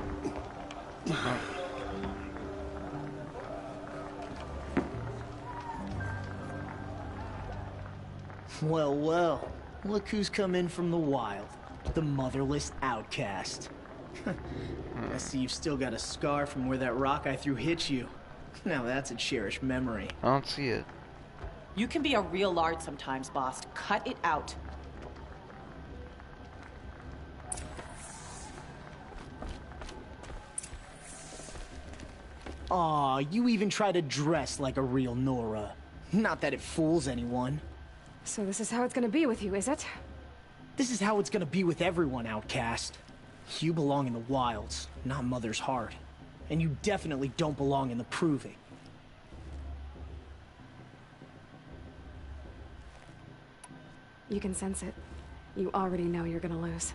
Speaker 10: Well, well. Look who's come in from the wild. The motherless outcast. I see you've still got a scar from where that rock I threw hit you. Now that's a cherished memory.
Speaker 1: I don't see it.
Speaker 23: You can be a real lard sometimes, boss. Cut it out.
Speaker 10: Aw, you even try to dress like a real Nora. Not that it fools anyone.
Speaker 9: So this is how it's gonna be with you, is it?
Speaker 10: This is how it's gonna be with everyone, outcast. You belong in the wilds, not Mother's heart. And you definitely don't belong in the proving.
Speaker 9: You can sense it. You already know you're gonna lose.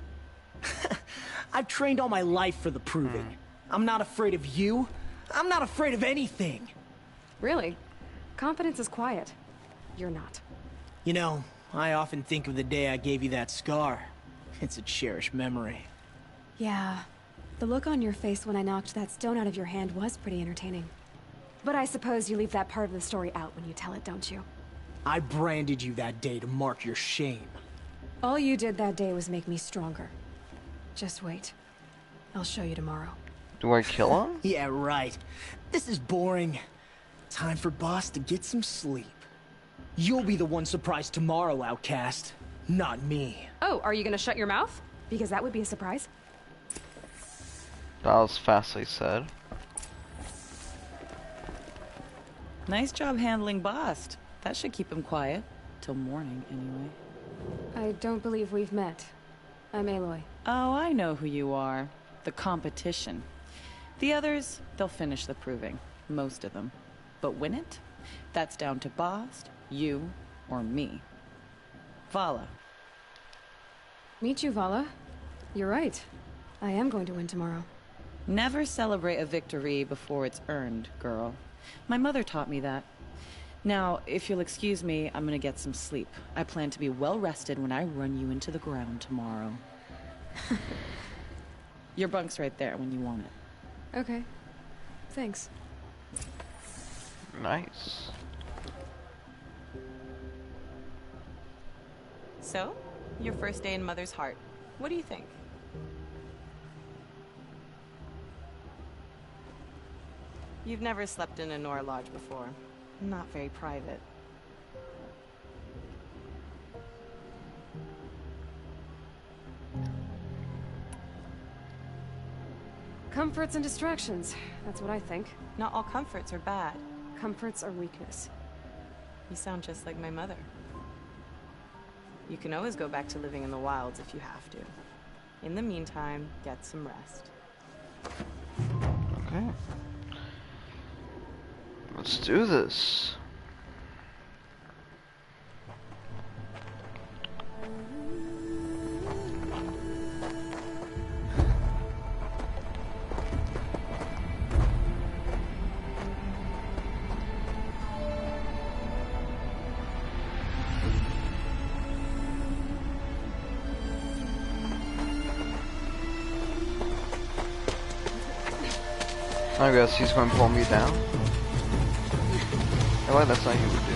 Speaker 10: I've trained all my life for the proving. I'm not afraid of you. I'm not afraid of anything.
Speaker 9: Really? Confidence is quiet. You're not.
Speaker 10: You know, I often think of the day I gave you that scar. It's a cherished memory.
Speaker 9: Yeah. The look on your face when I knocked that stone out of your hand was pretty entertaining. But I suppose you leave that part of the story out when you tell it, don't you?
Speaker 10: I branded you that day to mark your shame.
Speaker 9: All you did that day was make me stronger. Just wait. I'll show you tomorrow.
Speaker 1: Do I kill him?
Speaker 10: Yeah, right. This is boring. Time for Boss to get some sleep. You'll be the one surprised tomorrow, Outcast. Not me.
Speaker 9: Oh, are you gonna shut your mouth? Because that would be a surprise.
Speaker 1: That was fastly said.
Speaker 23: Nice job handling Bast. That should keep him quiet. Till morning, anyway.
Speaker 9: I don't believe we've met. I'm Aloy.
Speaker 23: Oh, I know who you are. The competition. The others, they'll finish the proving. Most of them. But win it? That's down to Bast, you, or me. Vala.
Speaker 9: Meet you, Vala. You're right. I am going to win tomorrow.
Speaker 23: Never celebrate a victory before it's earned, girl. My mother taught me that. Now, if you'll excuse me, I'm gonna get some sleep. I plan to be well rested when I run you into the ground tomorrow. Your bunk's right there when you want it.
Speaker 9: Okay. Thanks.
Speaker 1: Nice.
Speaker 23: So, your first day in Mother's Heart. What do you think? You've never slept in a Nora Lodge before. Not very private.
Speaker 9: Comforts and distractions. That's what I think.
Speaker 23: Not all comforts are bad.
Speaker 9: Comforts are weakness.
Speaker 23: You sound just like my mother. You can always go back to living in the wilds if you have to. In the meantime, get some rest.
Speaker 1: Okay. Let's do this. I guess he's going to pull me down. Well, that's not what he would do.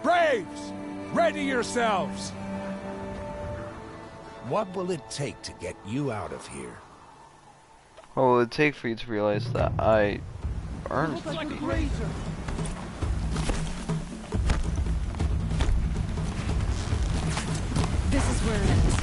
Speaker 20: Braves! Ready yourselves! What will it take to get you out of here?
Speaker 1: What will it take for you to realize that I earned to be here?
Speaker 9: This is where it ends.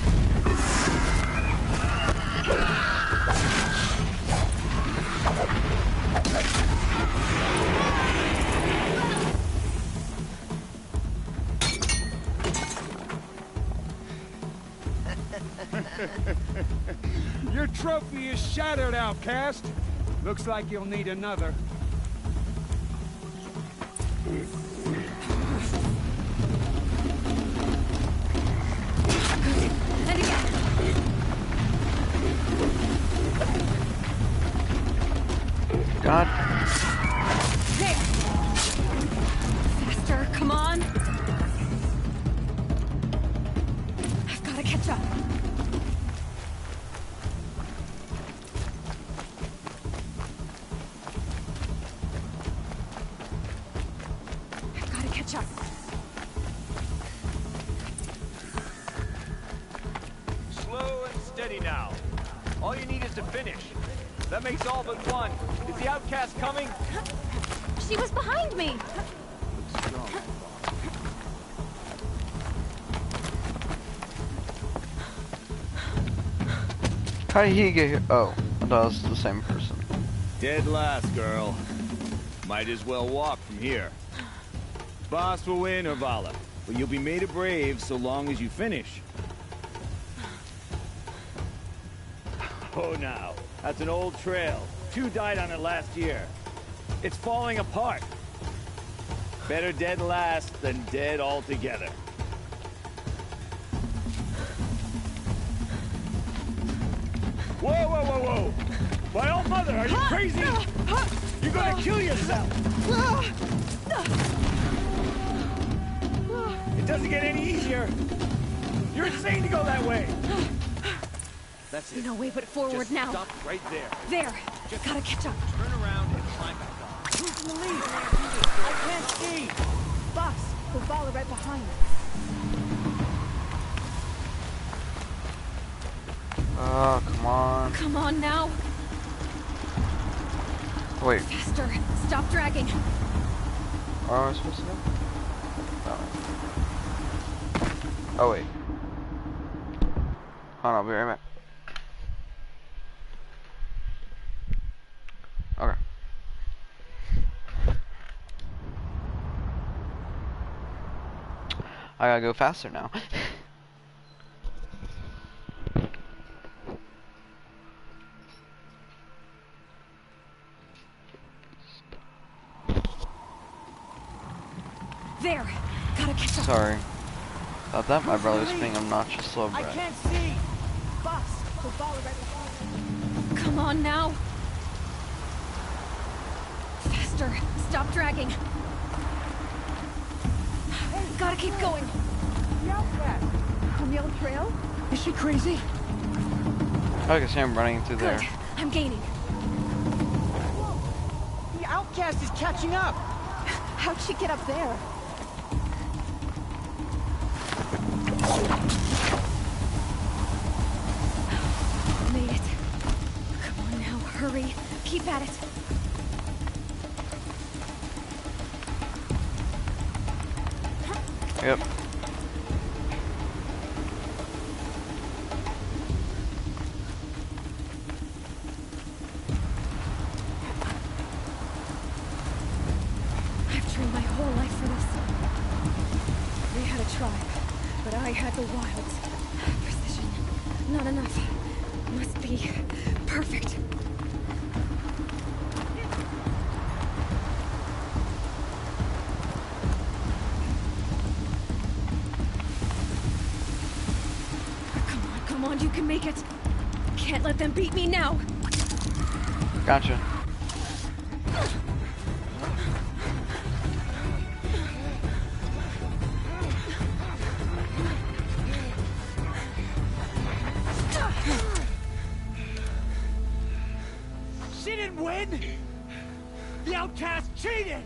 Speaker 14: Your trophy is shattered, Outcast. Looks like you'll need another.
Speaker 9: And again.
Speaker 1: God.
Speaker 9: There. Faster, come on. I've got to catch up.
Speaker 6: Slow and steady now. All you need is to finish. That makes all but one. Is the outcast coming?
Speaker 11: She was behind me.
Speaker 1: How did he get here? Oh, I thought it was the same person.
Speaker 6: Dead last, girl. Might as well walk from here. Boss will win or Vala, but you'll be made a brave so long as you finish. Oh, now. That's an old trail. 2 died on it last year. It's falling apart. Better dead last than dead altogether.
Speaker 14: Whoa, whoa, whoa, whoa! My old mother, are you crazy? You're gonna kill yourself! It doesn't get any easier. You're insane to go that way. That's it.
Speaker 9: No way but forward
Speaker 14: Just
Speaker 9: now.
Speaker 14: stop right there.
Speaker 9: There. Gotta catch up.
Speaker 14: Turn around and climb back up.
Speaker 19: Who's in the lead? I can't see. Boss, Kovala right behind.
Speaker 1: Oh, come on.
Speaker 9: Come on now.
Speaker 1: Wait.
Speaker 9: Faster. Stop dragging.
Speaker 1: Where am I supposed to go? Oh, wait. Hold on, I'll be right back. Okay. I gotta go faster now.
Speaker 9: There. Gotta catch up.
Speaker 1: Sorry. About that, my brother's being obnoxious slow
Speaker 19: I
Speaker 1: brat.
Speaker 19: can't see. Boss, Kovala right behind.
Speaker 9: Come on now. Faster. Stop dragging. Gotta keep going.
Speaker 19: The outcast. On the old trail? Is she crazy?
Speaker 1: I can see him running through there.
Speaker 9: Good. I'm gaining.
Speaker 19: Whoa. The outcast is catching up. How'd she get up there?
Speaker 9: Made it. Come on now, hurry. Keep at it.
Speaker 1: Yep.
Speaker 9: I've trained my whole life for this. We had a tribe, but I had the wilds. Precision. Not enough. Must be perfect. Come on, you can make it. Can't let them beat me now.
Speaker 1: Gotcha.
Speaker 19: She didn't win! The outcast cheated!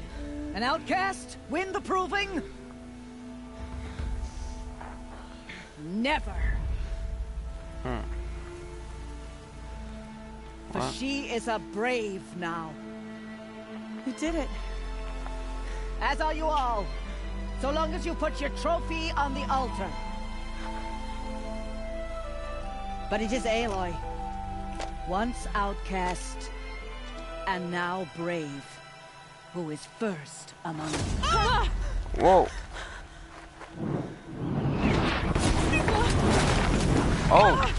Speaker 19: An outcast win the proving? Never. For
Speaker 1: What?
Speaker 19: she is a brave now.
Speaker 23: You did it.
Speaker 19: As are you all. So long as you put your trophy on the altar. But it is Aloy. Once outcast, and now brave, who is first among us.
Speaker 1: Whoa. Oh.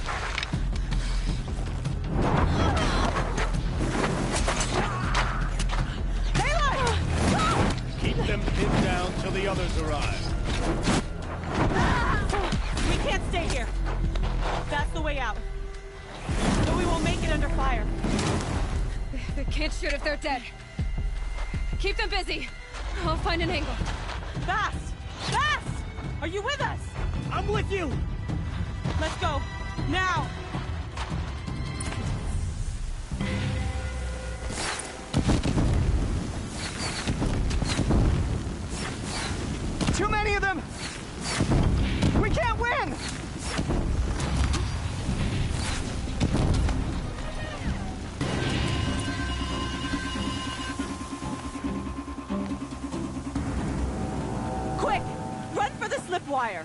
Speaker 8: Keep them pinned down till the others arrive.
Speaker 13: We can't stay here. That's the way out. But we won't make it under fire.
Speaker 9: They can't shoot if they're dead. Keep them busy. I'll find an angle.
Speaker 13: Bass! Bass! Are you with us?
Speaker 19: I'm with you!
Speaker 13: Let's go. Now!
Speaker 19: Too many of them! We can't win!
Speaker 13: Quick! Run for the slip wire!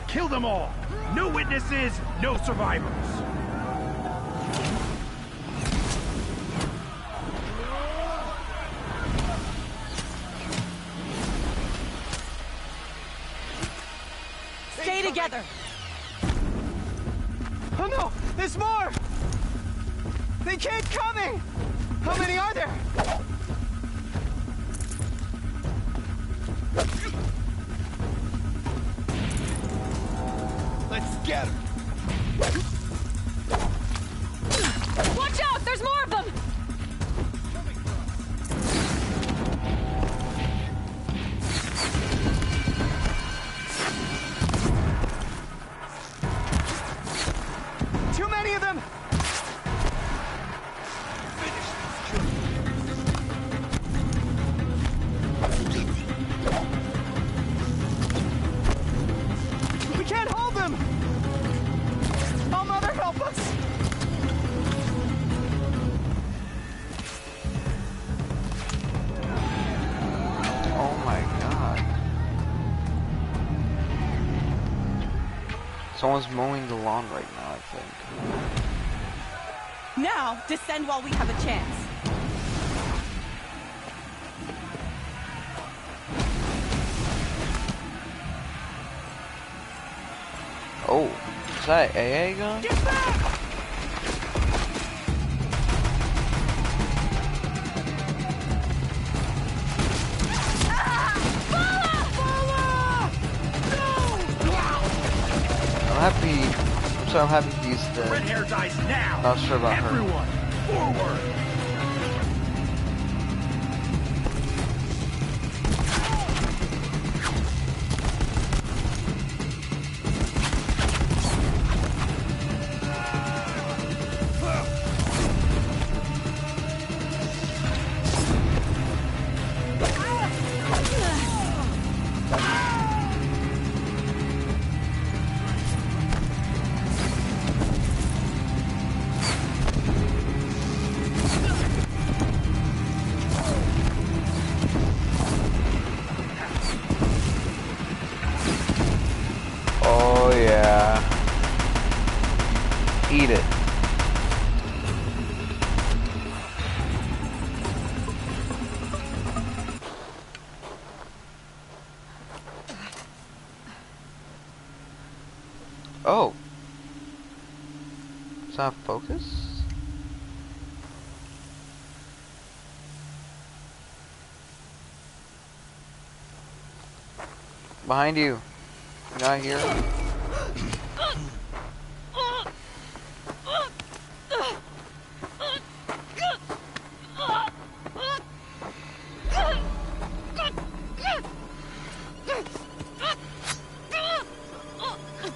Speaker 8: Kill them all! No witnesses, no survivors!
Speaker 13: Stay together!
Speaker 19: Oh no! There's more! They keep coming! How many are there?
Speaker 13: of them!
Speaker 19: Too many of them! We can't hold them! Oh, Mother, help us!
Speaker 1: Oh my god. Someone's mowing the lawn right now, I think.
Speaker 13: Now, descend while we have a chance.
Speaker 1: Oh, is that AA gun?
Speaker 19: Get back!
Speaker 1: I'm happy he's dead.
Speaker 19: Red hair dies now!
Speaker 1: Not sure about her.
Speaker 19: Everyone, forward!
Speaker 1: Oh yeah. Eat it. Oh. Is that focus? Behind you. Not here.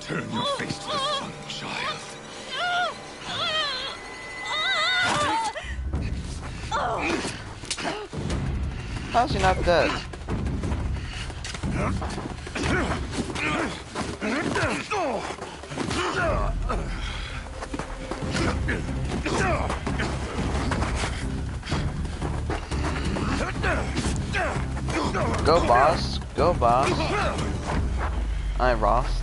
Speaker 2: Turn your face to the sun, child.
Speaker 1: How's he not dead? Go, boss. Go, boss. I Ross.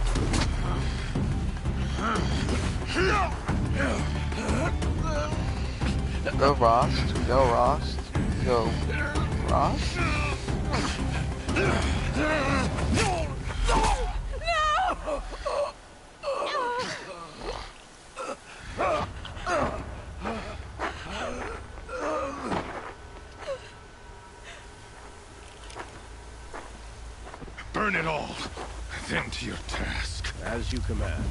Speaker 1: Go, Ross. Go, Ross. Go, Ross.
Speaker 2: Burn it all, then to your task.
Speaker 8: As you command.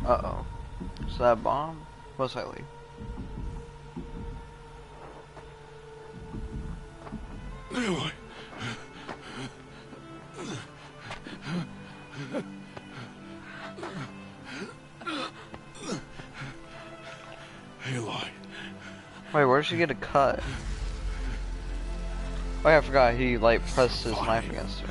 Speaker 1: Uh-oh. Is that a bomb? Most likely.
Speaker 2: Aloy. Aloy.
Speaker 1: Wait, where did she get a cut? Oh yeah, I forgot he like pressed his knife against her.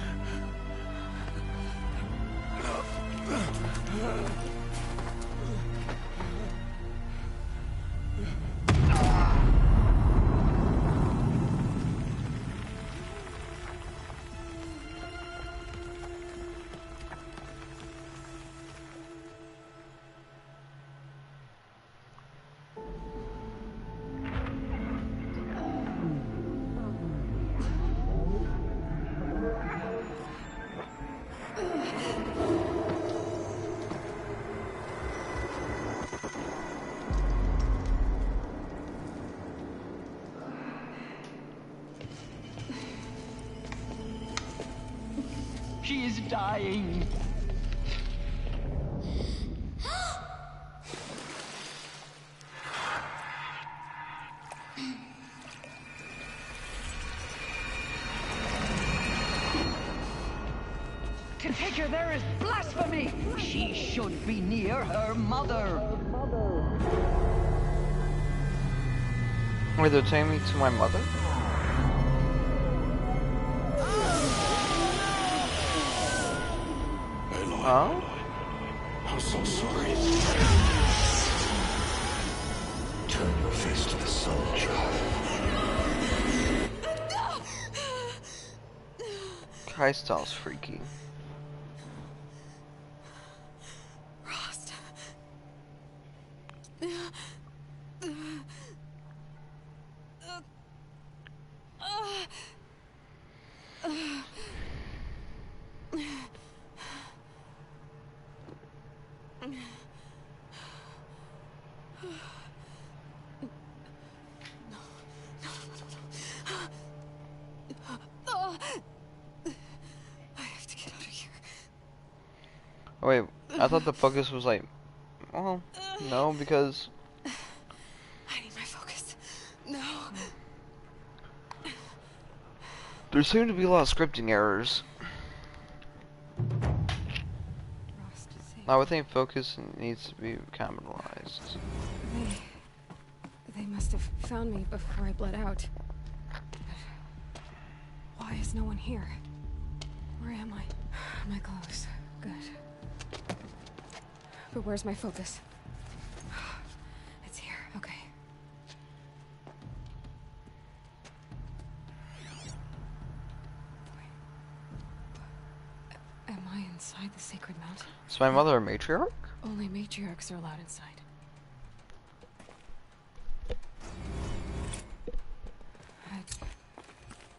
Speaker 3: She is dying. To take her there is blasphemy. She should be near her mother.
Speaker 1: Wait, they're taking me to my mother?
Speaker 2: Aloy,
Speaker 1: Huh?
Speaker 2: I'm so sorry. Turn your face to the sun, child.
Speaker 1: Kai style's freaky.
Speaker 9: Rost.
Speaker 1: Wait, I thought the focus was like, well, no, because
Speaker 9: I need my focus. No.
Speaker 1: there seem to be a lot of scripting errors. I would think focus needs to be capitalized.
Speaker 12: They must have found me before I bled out. Why is no one here? Where am I? My clothes. Good. But where's my focus? It's here. Okay. Am I inside the sacred mountain?
Speaker 1: Is my mother a matriarch?
Speaker 12: Only matriarchs are allowed inside.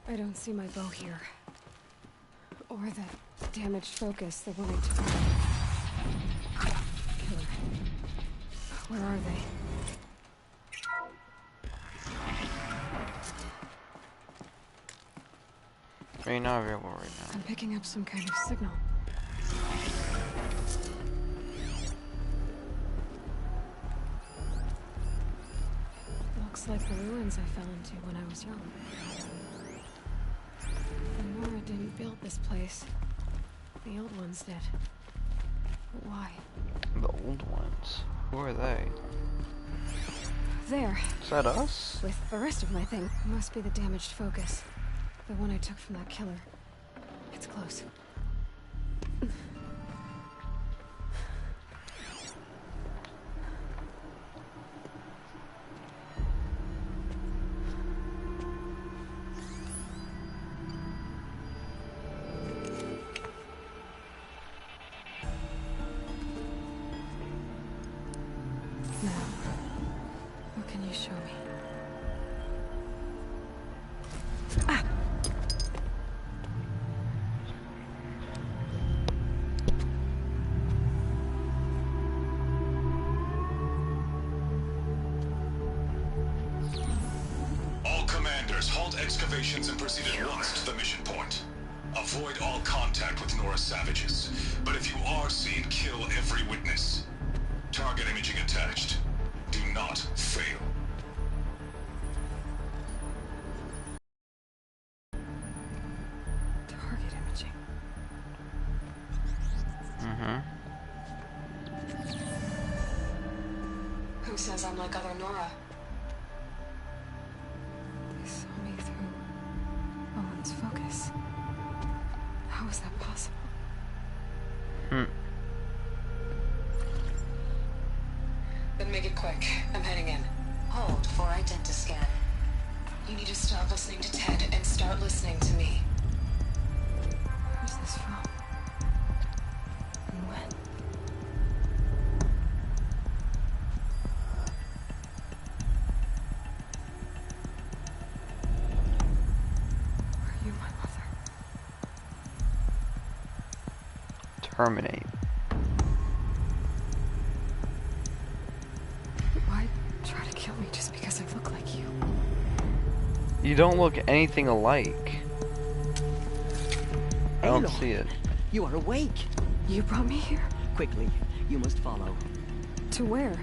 Speaker 12: I don't see my bow here. Or that damaged focus, the one I took. Killer. Where are they?
Speaker 1: I mean, not available right now.
Speaker 12: I'm picking up some kind of signal. Looks like the ruins I fell into when I was young. Nora didn't build this place. The old ones did. But why?
Speaker 1: The old ones? Who are they?
Speaker 12: There.
Speaker 1: Is that us?
Speaker 12: With the rest of my thing. Must be the damaged focus. The one I took from that killer. It's close.
Speaker 16: Excavations and proceed at once to the mission point. Avoid all contact with Nora savages, but if you are seen, kill every witness. Target imaging attached. Do not fail.
Speaker 12: Target imaging.
Speaker 9: Who says I'm like other Nora?
Speaker 12: Focus. How is that possible?
Speaker 9: Then make it quick. I'm heading in. Hold for identiscan. You need to stop listening to Ted and start listening to me.
Speaker 12: Who's this from? And when?
Speaker 1: Terminate.
Speaker 12: Why try to kill me just because I look like you?
Speaker 1: You don't look anything alike. I don't see it.
Speaker 3: You are awake.
Speaker 12: You brought me here?
Speaker 3: Quickly, you must follow.
Speaker 12: To where?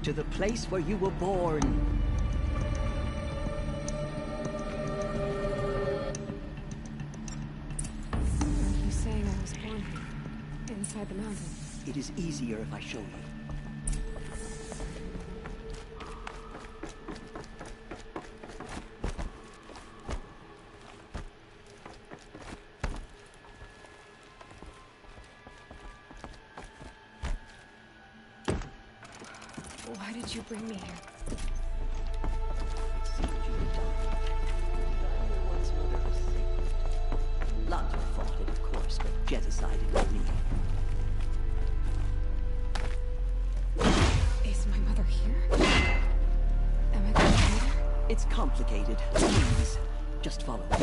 Speaker 3: To the place where you were born.
Speaker 12: Are you saying I was born inside the mountain?
Speaker 3: It is easier if I show you.
Speaker 12: Why did you bring me here?
Speaker 3: It seemed you were dying. Dying once mother was sacred. Lanta fought it, of course, but genocided with me.
Speaker 12: Is my mother here? Am I going to find her?
Speaker 3: It's complicated. Please, just follow me.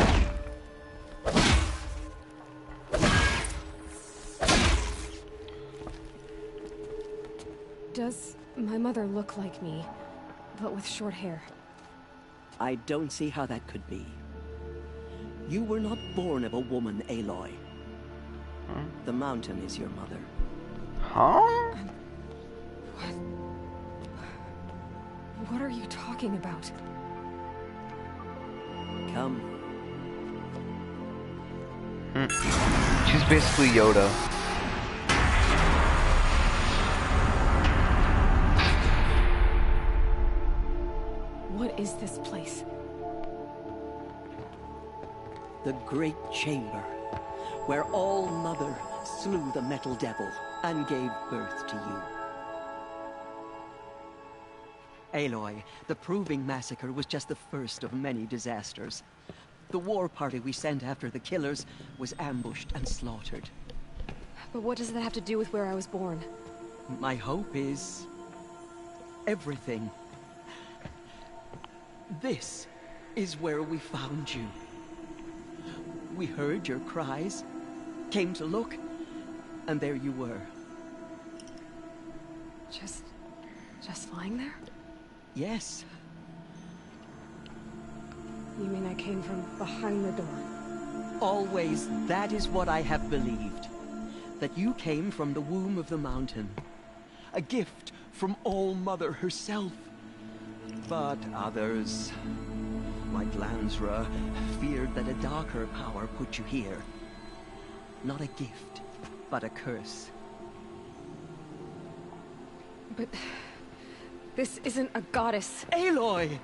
Speaker 12: Does my mother look like me, but with short hair?
Speaker 3: I don't see how that could be. You were not born of a woman, Aloy. The mountain is your mother.
Speaker 1: Huh?
Speaker 12: What are you talking about?
Speaker 3: Come.
Speaker 1: She's basically Yoda.
Speaker 12: What is this place?
Speaker 3: The Great Chamber, where All Mother slew the Metal Devil and gave birth to you. Aloy, the Proving Massacre was just the first of many disasters. The war party we sent after the killers was ambushed and slaughtered.
Speaker 12: But what does that have to do with where I was born?
Speaker 3: My hope is... everything. This is where we found you. We heard your cries, came to look, and there you were.
Speaker 12: Just lying there?
Speaker 3: Yes.
Speaker 12: You mean I came from behind the door?
Speaker 3: Always, that is what I have believed. That you came from the womb of the mountain. A gift from All Mother herself. But others, like Lansra, feared that a darker power put you here. Not a gift, but a curse.
Speaker 12: But... this isn't a goddess.
Speaker 3: Aloy!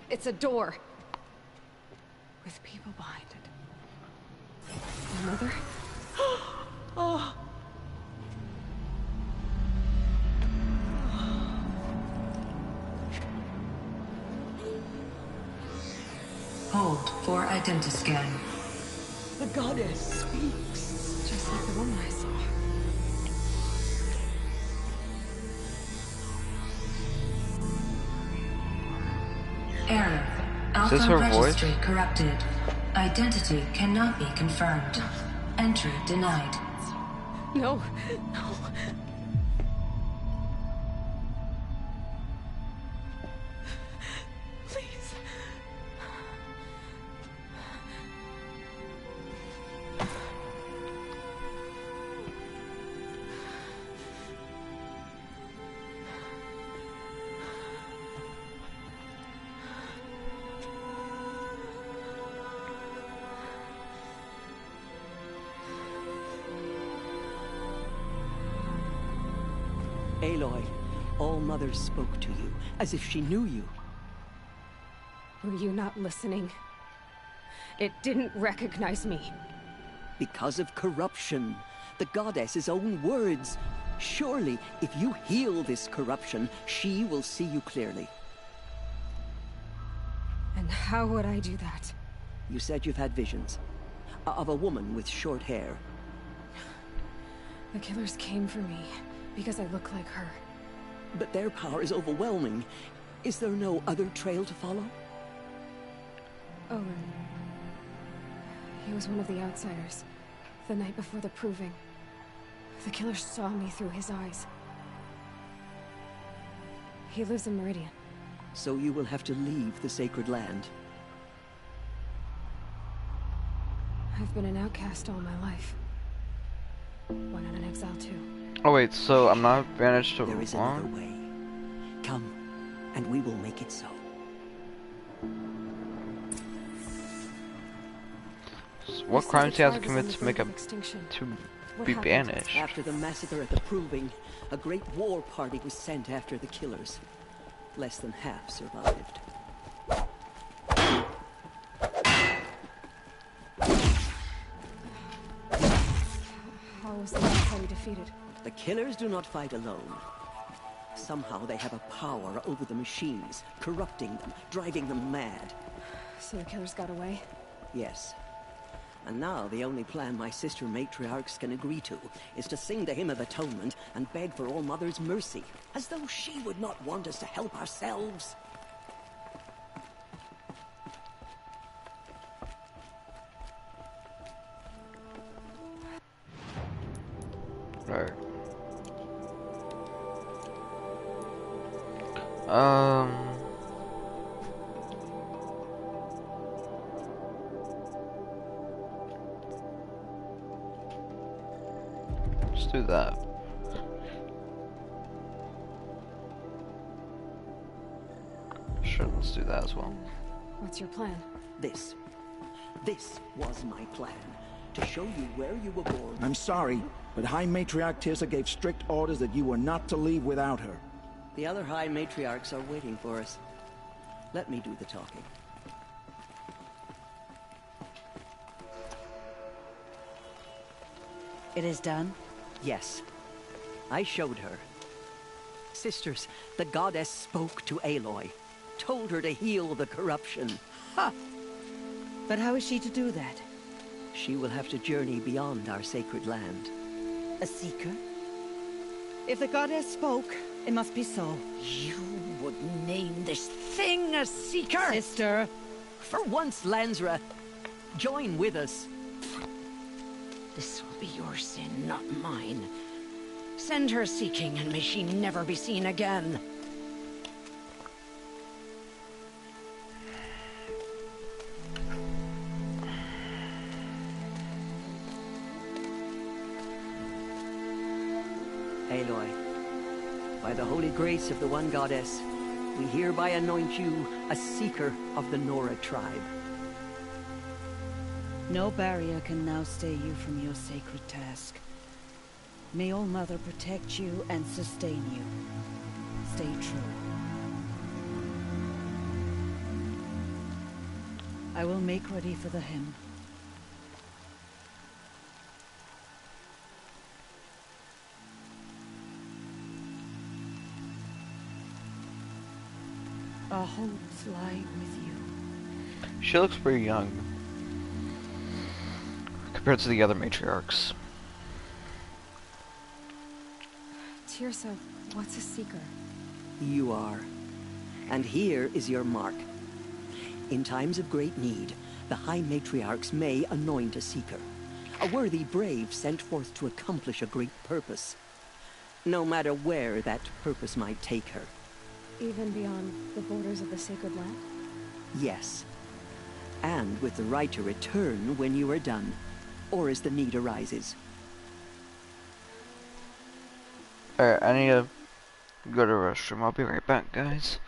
Speaker 12: It's a door. With people behind it. My mother?
Speaker 3: Oh.
Speaker 15: Hold for identiscan.
Speaker 3: The goddess speaks.
Speaker 12: Just like the woman I saw.
Speaker 15: Error.
Speaker 1: Is this
Speaker 15: Alpha
Speaker 1: her
Speaker 15: registry
Speaker 1: voice?
Speaker 15: corrupted. Identity cannot be confirmed. Entry denied.
Speaker 12: No, no. Please.
Speaker 3: Aloy, All Mother spoke to you, as if she knew you.
Speaker 12: Were you not listening? It didn't recognize me.
Speaker 3: Because of corruption. The goddess's own words. Surely, if you heal this corruption, she will see you clearly.
Speaker 12: And how would I do that?
Speaker 3: You said you've had visions. Of a woman with short hair.
Speaker 12: The killers came for me because I look like her.
Speaker 3: But their power is overwhelming. Is there no other trail to follow?
Speaker 12: Owen. He was one of the outsiders. The night before the Proving. The killers saw me through his eyes. He lives in Meridian.
Speaker 3: So you will have to leave the sacred land.
Speaker 12: I I've been an outcast all my life. Why not an exile too?
Speaker 1: Oh wait, so I'm not banished to
Speaker 3: There is
Speaker 1: Vaughn?
Speaker 3: another way. Come, and we will make it so.
Speaker 1: What crimes do you have to commit to make a to be banished?
Speaker 3: After the massacre at the Proving, a great war party was sent after the killers. Less than half survived.
Speaker 12: How was the war party defeated?
Speaker 3: The killers do not fight alone. Somehow they have a power over the machines, corrupting them, driving them mad.
Speaker 12: So the killers got away?
Speaker 3: Yes. And now the only plan my sister matriarchs can agree to is to sing the Hymn of Atonement and beg for All Mother's mercy, as though she would not want us to help ourselves.
Speaker 1: Right. Let's do that. Sure, let's do that as well.
Speaker 12: What's your plan?
Speaker 3: This was my plan. To show you where you were born.
Speaker 4: I'm sorry, but High Matriarch Tirsa gave strict orders that you were not to leave without her.
Speaker 3: The other High Matriarchs are waiting for us. Let me do the talking.
Speaker 17: It is done?
Speaker 3: Yes. I showed her. Sisters, the goddess spoke to Aloy. Told her to heal the corruption.
Speaker 17: Ha! But how is she to do that?
Speaker 3: She will have to journey beyond our sacred land.
Speaker 17: A seeker? If the goddess spoke, it must be so.
Speaker 11: You would name this thing a seeker?
Speaker 17: Sister!
Speaker 3: For once, Lansra, join with us.
Speaker 11: This will be your sin, not mine. Send her seeking, and may she never be seen again.
Speaker 3: Aloy, by the holy grace of the one goddess, we hereby anoint you a seeker of the Nora tribe.
Speaker 17: No barrier can now stay you from your sacred task. May All Mother protect you and sustain you. Stay true. I will make ready for the hymn. Our hopes lie with you.
Speaker 1: She looks pretty young compared to the other matriarchs.
Speaker 12: Tirsa, what's a seeker?
Speaker 3: You are. And here is your mark. In times of great need, the High Matriarchs may anoint a seeker. A worthy brave sent forth to accomplish a great purpose. No matter where that purpose might take her.
Speaker 12: Even beyond the borders of the sacred land?
Speaker 3: Yes. And with the right to return when you are done, or as the need arises.
Speaker 1: Alright, I need to go to the restroom. I'll be right back, guys.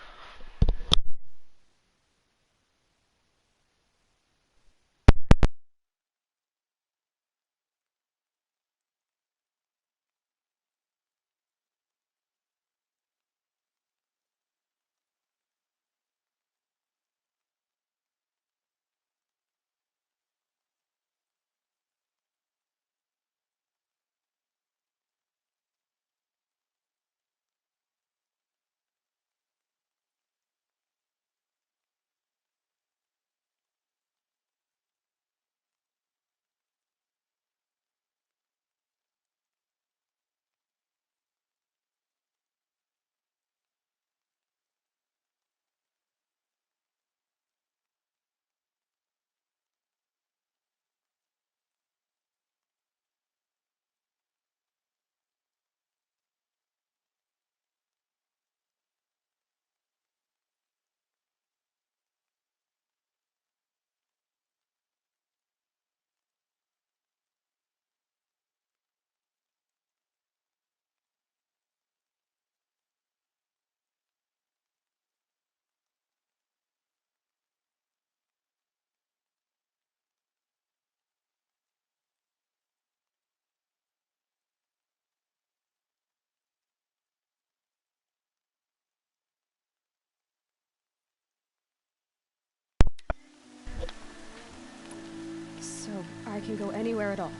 Speaker 12: I can go anywhere at all.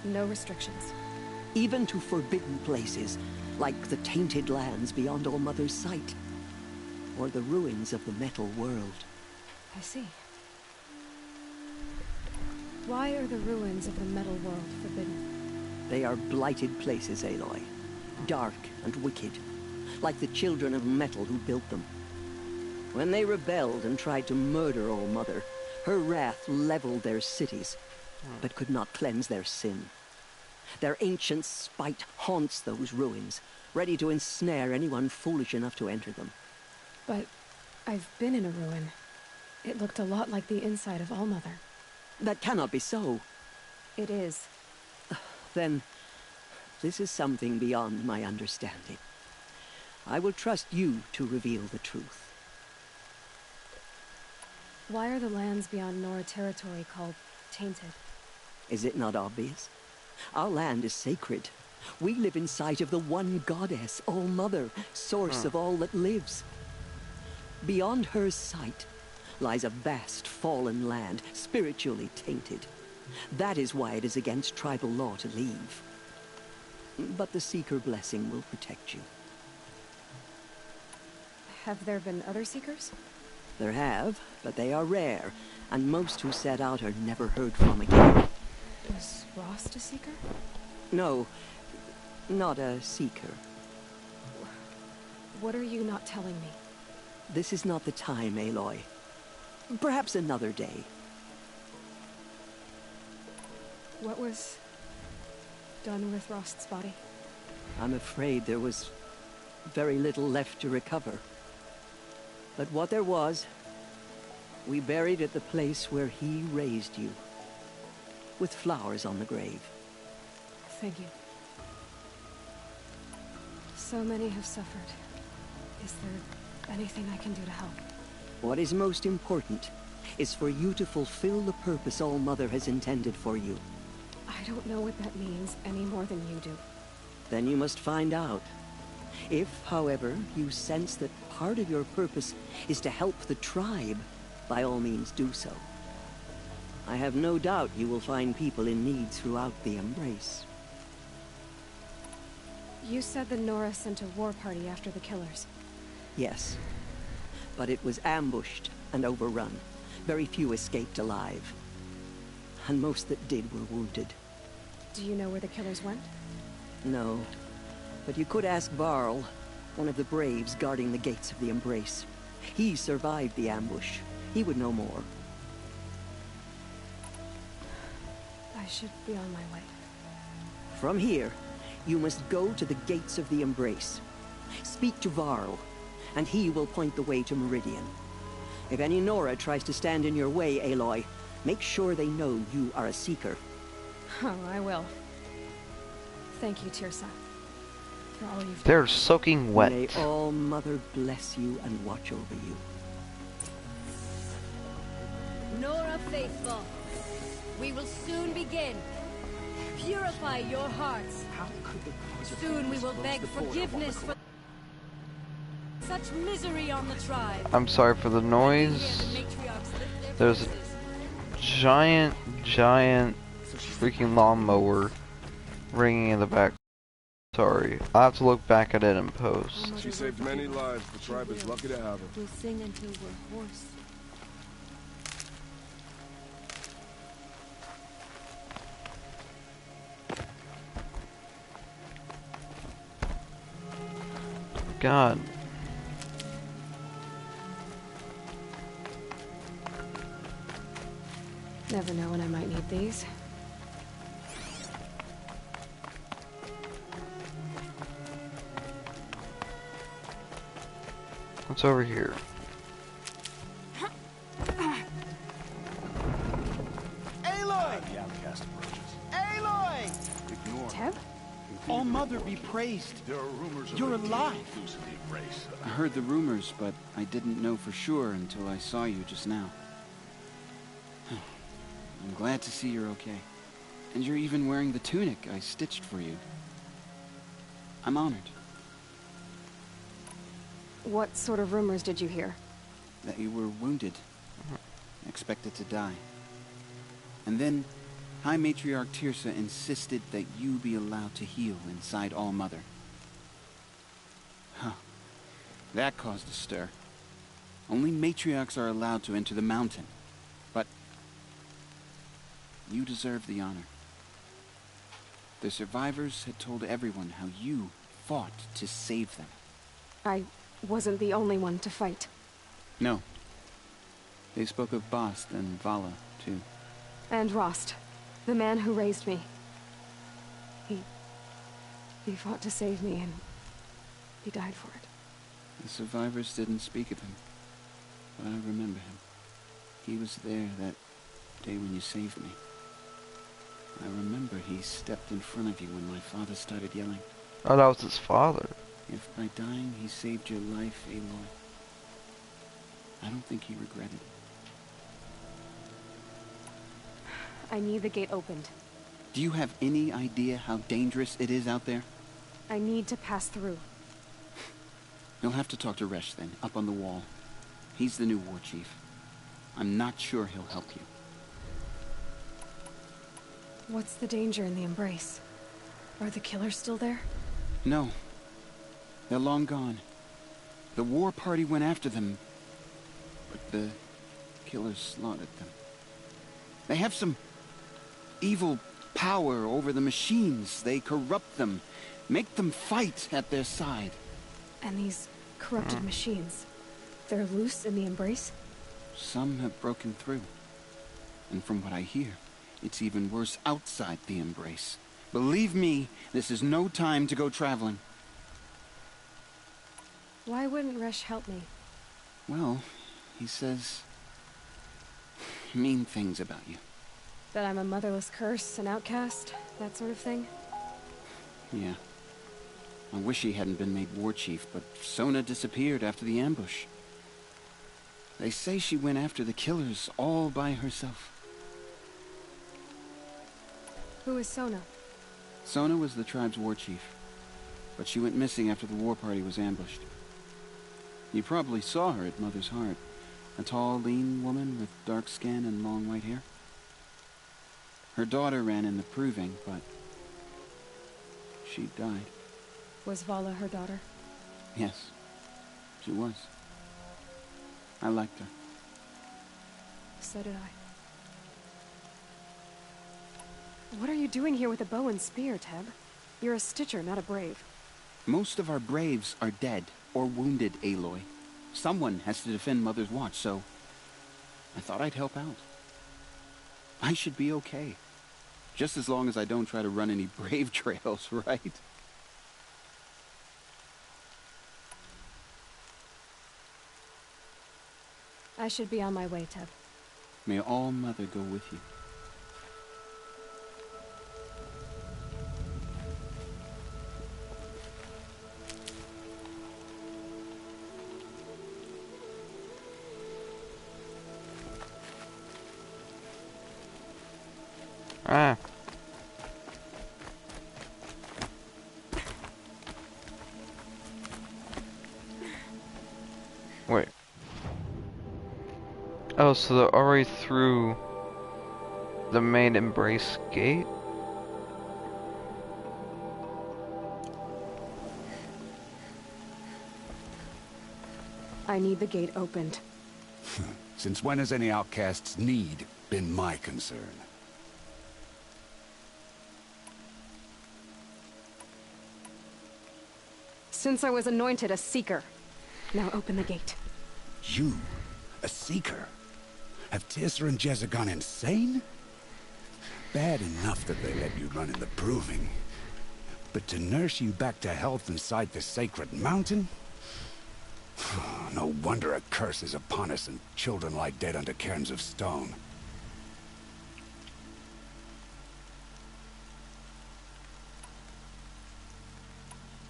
Speaker 12: No restrictions.
Speaker 3: Even to forbidden places, like the tainted lands beyond All Mother's sight, or the ruins of the metal world.
Speaker 12: I see. Why are the ruins of the metal world forbidden?
Speaker 3: They are blighted places, Aloy. Dark and wicked, like the children of metal who built them. When they rebelled and tried to murder All Mother, her wrath leveled their cities, but could not cleanse their sin. Their ancient spite haunts those ruins, ready to ensnare anyone foolish enough to enter them.
Speaker 12: But I've been in a ruin. It looked a lot like the inside of All Mother.
Speaker 3: That cannot be so.
Speaker 12: It is.
Speaker 3: Then, this is something beyond my understanding. I will trust you to reveal the truth.
Speaker 12: Why are the lands beyond Nora territory called tainted?
Speaker 3: Is it not obvious? Our land is sacred. We live in sight of the one goddess, All Mother, source of all that lives. Beyond her sight lies a vast fallen land, spiritually tainted. That is why it is against tribal law to leave. But the Seeker blessing will protect you.
Speaker 12: Have there been other Seekers?
Speaker 3: There have, but they are rare, and most who set out are never heard from again.
Speaker 12: Was Rost a Seeker?
Speaker 3: No, not a Seeker.
Speaker 12: What are you not telling me?
Speaker 3: This is not the time, Aloy. Perhaps another day.
Speaker 12: What was done with Rost's body?
Speaker 3: I'm afraid there was very little left to recover. But what there was, we buried at the place where he raised you, with flowers on the grave.
Speaker 12: Thank you. So many have suffered. Is there anything I can do to help?
Speaker 3: What is most important is for you to fulfill the purpose All Mother has intended for you.
Speaker 12: I don't know what that means any more than you do.
Speaker 3: Then you must find out. If, however, you sense that part of your purpose is to help the tribe, by all means do so. I have no doubt you will find people in need throughout the Embrace.
Speaker 12: You said the Nora sent a war party after the killers.
Speaker 3: Yes. But it was ambushed and overrun. Very few escaped alive. And most that did were wounded.
Speaker 12: Do you know where the killers went?
Speaker 3: No. But you could ask Varl, one of the braves guarding the gates of the Embrace. He survived the ambush. He would know more.
Speaker 12: I should be on my way.
Speaker 3: From here, you must go to the gates of the Embrace. Speak to Varl, and he will point the way to Meridian. If any Nora tries to stand in your way, Aloy, make sure they know you are a Seeker.
Speaker 12: Oh, I will. Thank you, Tirsa. For all you've done.
Speaker 1: They're soaking wet.
Speaker 3: May All Mother bless you and watch over you.
Speaker 7: Nora faithful, we will soon begin. Purify your hearts. Soon we will beg forgiveness for such misery on the tribe.
Speaker 1: I'm sorry for the noise. There's a giant freaking lawnmower ringing in the back. Sorry. I'll have to look back at it in post.
Speaker 18: She saved many lives. The tribe is lucky to have her.
Speaker 7: We'll sing until we're hoarse.
Speaker 1: God.
Speaker 12: Never know when I might need these.
Speaker 1: What's over here?
Speaker 21: Aloy! The outcast approaches. Aloy!
Speaker 18: Ignore.
Speaker 12: Teb?
Speaker 21: All Mother be praised.
Speaker 18: There are rumors of
Speaker 21: You're
Speaker 18: a deal
Speaker 21: alive.
Speaker 18: loose in the Embrace.
Speaker 24: I heard the rumors, but I didn't know for sure until I saw you just now. I'm glad to see you're okay. And you're even wearing the tunic I stitched for you. I'm honored.
Speaker 12: What sort of rumors did you hear?
Speaker 24: That you were wounded. Expected to die. And then, High Matriarch Tirsa insisted that you be allowed to heal inside All-Mother. Huh. That caused a stir. Only matriarchs are allowed to enter the mountain. But you deserve the honor. The survivors had told everyone how you fought to save them.
Speaker 9: I wasn't the only one to fight.
Speaker 24: No. They spoke of Bast and Vala, too.
Speaker 9: And Rost, the man who raised me. He fought to save me, and he died for it.
Speaker 24: The survivors didn't speak of him, but I remember him. He was there that day when you saved me. I remember he stepped in front of you when my father started yelling.
Speaker 1: Oh, that was his father.
Speaker 24: If by dying he saved your life, Aloy, I don't think he regretted it.
Speaker 9: I need the gate opened.
Speaker 24: Do you have any idea how dangerous it is out there?
Speaker 9: I need to pass through.
Speaker 24: You'll have to talk to Resh then, up on the wall. He's the new war chief. I'm not sure he'll help you.
Speaker 9: What's the danger in the embrace? Are the killers still there?
Speaker 24: No. They're long gone. The war party went after them, but the killers slaughtered them. They have some evil power over the machines. They corrupt them, make them fight at their side.
Speaker 9: And these corrupted machines, they're loose in the embrace?
Speaker 24: Some have broken through. And from what I hear, it's even worse outside the embrace. Believe me, this is no time to go traveling.
Speaker 9: Why wouldn't Resh help me?
Speaker 24: Well, he says mean things about you.
Speaker 9: That I'm a motherless curse, an outcast, that sort of thing?
Speaker 24: Yeah. I wish he hadn't been made war chief, but Sona disappeared after the ambush. They say she went after the killers all by herself.
Speaker 9: Who is Sona?
Speaker 24: Sona was the tribe's war chief, but she went missing after the war party was ambushed. You probably saw her at Mother's Heart. A tall, lean woman with dark skin and long white hair. Her daughter ran in the proving, but she died.
Speaker 9: Was Vala her daughter?
Speaker 24: Yes, she was. I liked her.
Speaker 9: So did I. What are you doing here with a bow and spear, Teb? You're a Stitcher, not a Brave.
Speaker 24: Most of our Braves are dead or wounded, Aloy. Someone has to defend Mother's Watch, so I thought I'd help out. I should be okay. Just as long as I don't try to run any Brave trails, right?
Speaker 9: I should be on my way, Teb.
Speaker 24: May All-Mother go with you.
Speaker 1: Ah. Wait. Oh, so they're already through the main embrace gate?
Speaker 9: I need the gate opened.
Speaker 5: Since when has any outcast's need been my concern?
Speaker 9: Since I was anointed a Seeker. Now open the gate.
Speaker 5: You? A Seeker? Have Tirsa and Jezza gone insane? Bad enough that they let you run in the proving. But to nurse you back to health inside the sacred mountain? No wonder a curse is upon us and children lie dead under cairns of stone.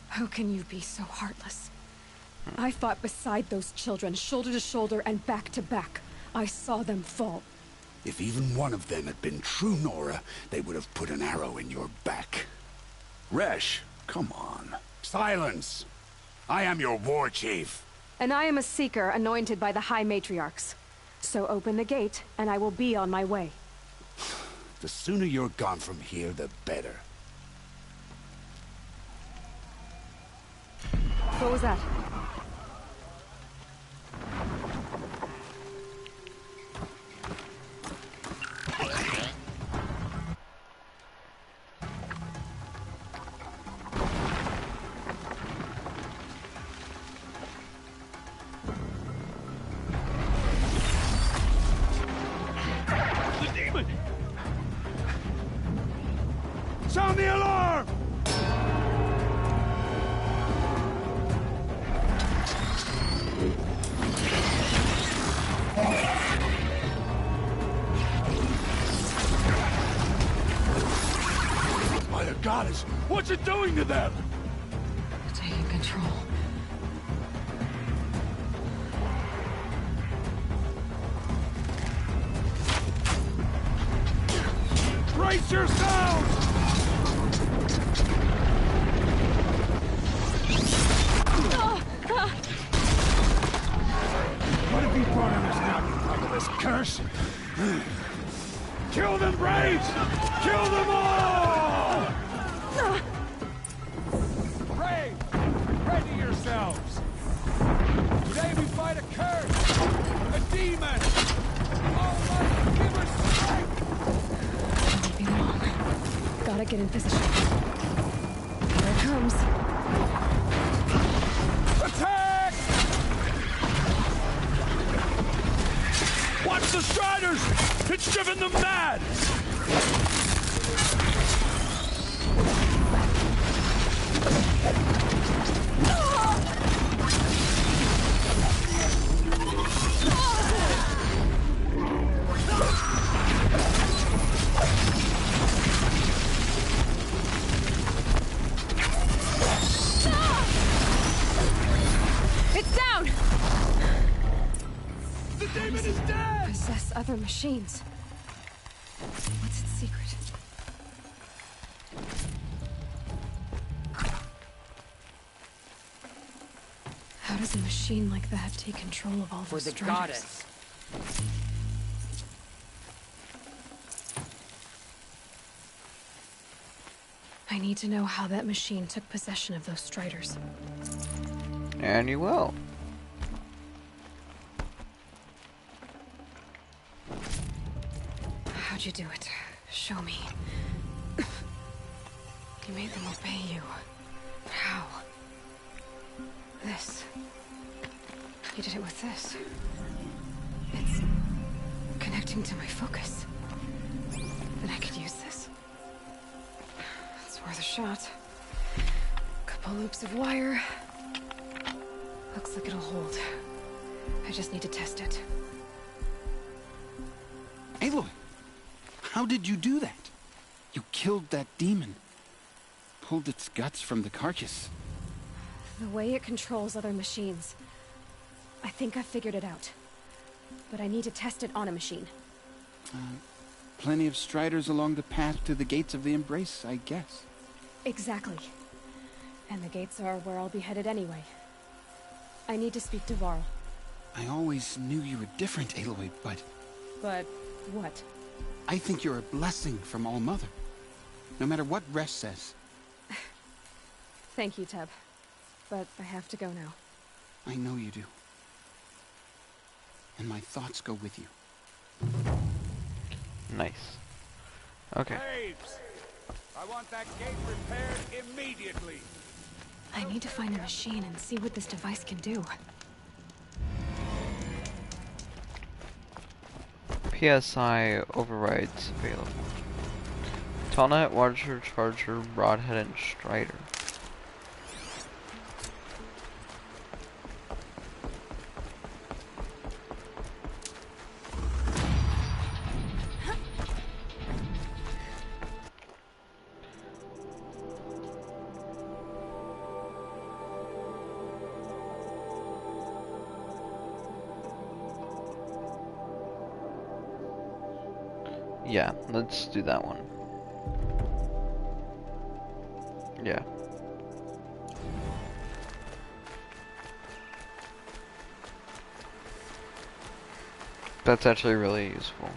Speaker 9: How can you be so heartless? I fought beside those children, shoulder to shoulder and back to back. I saw them fall.
Speaker 5: If even one of them had been true Nora, they would have put an arrow in your back. Resh, come on. Silence! I am your war chief.
Speaker 9: And I am a Seeker anointed by the High Matriarchs. So open the gate, and I will be on my way.
Speaker 5: The sooner you're gone from here, the better.
Speaker 9: What was that?
Speaker 5: The demon! Sound the alarm! My goddess, what's it doing to them?
Speaker 12: Taking control.
Speaker 5: Brace yourselves! What have you brought on us now, you motherless curse? Kill them, Braves! Kill them all!
Speaker 8: Brave! Ready yourselves! Today we fight a curse! A demon! Almighty, give us strength!
Speaker 12: Won't be long. Gotta get in position. Here it comes.
Speaker 8: Attack!
Speaker 5: Watch the Striders! It's driven them mad!
Speaker 9: It's down!
Speaker 5: The demon is dead!
Speaker 9: Possess other machines. What's its secret? How does a machine like that take control of all
Speaker 3: For
Speaker 9: those
Speaker 3: the
Speaker 9: Striders?
Speaker 3: goddess.
Speaker 9: I need to know how that machine took possession of those Striders.
Speaker 1: And you will.
Speaker 9: How'd you do it? Show me. You made them obey you. How? This. You did it with this. It's connecting to my focus. Then I could use this. It's worth a shot. Couple loops of wire. Looks like it'll hold. I just need to test it.
Speaker 24: Aloy, how did you do that? You killed that demon. Pulled its guts from the carcass.
Speaker 9: The way it controls other machines. I think I figured it out. But I need to test it on a machine.
Speaker 24: Plenty of Striders along the path to the gates of the Embrace, I guess.
Speaker 9: Exactly. And the gates are where I'll be headed anyway. I need to speak to Varl.
Speaker 24: I always knew you were different, Aloy, but
Speaker 9: But what?
Speaker 24: I think you're a blessing from All Mother. No matter what Resh says.
Speaker 9: Thank you, Teb. But I have to go now.
Speaker 24: I know you do. And my thoughts go with you.
Speaker 1: Nice. Okay.
Speaker 8: Braves! I want that gate repaired immediately.
Speaker 9: I need to find the machine and see what this device can do.
Speaker 1: PSI overrides available. Tallnet, Watcher, Charger, Broadhead, and Strider. Yeah, let's do that one. Yeah. That's actually really useful.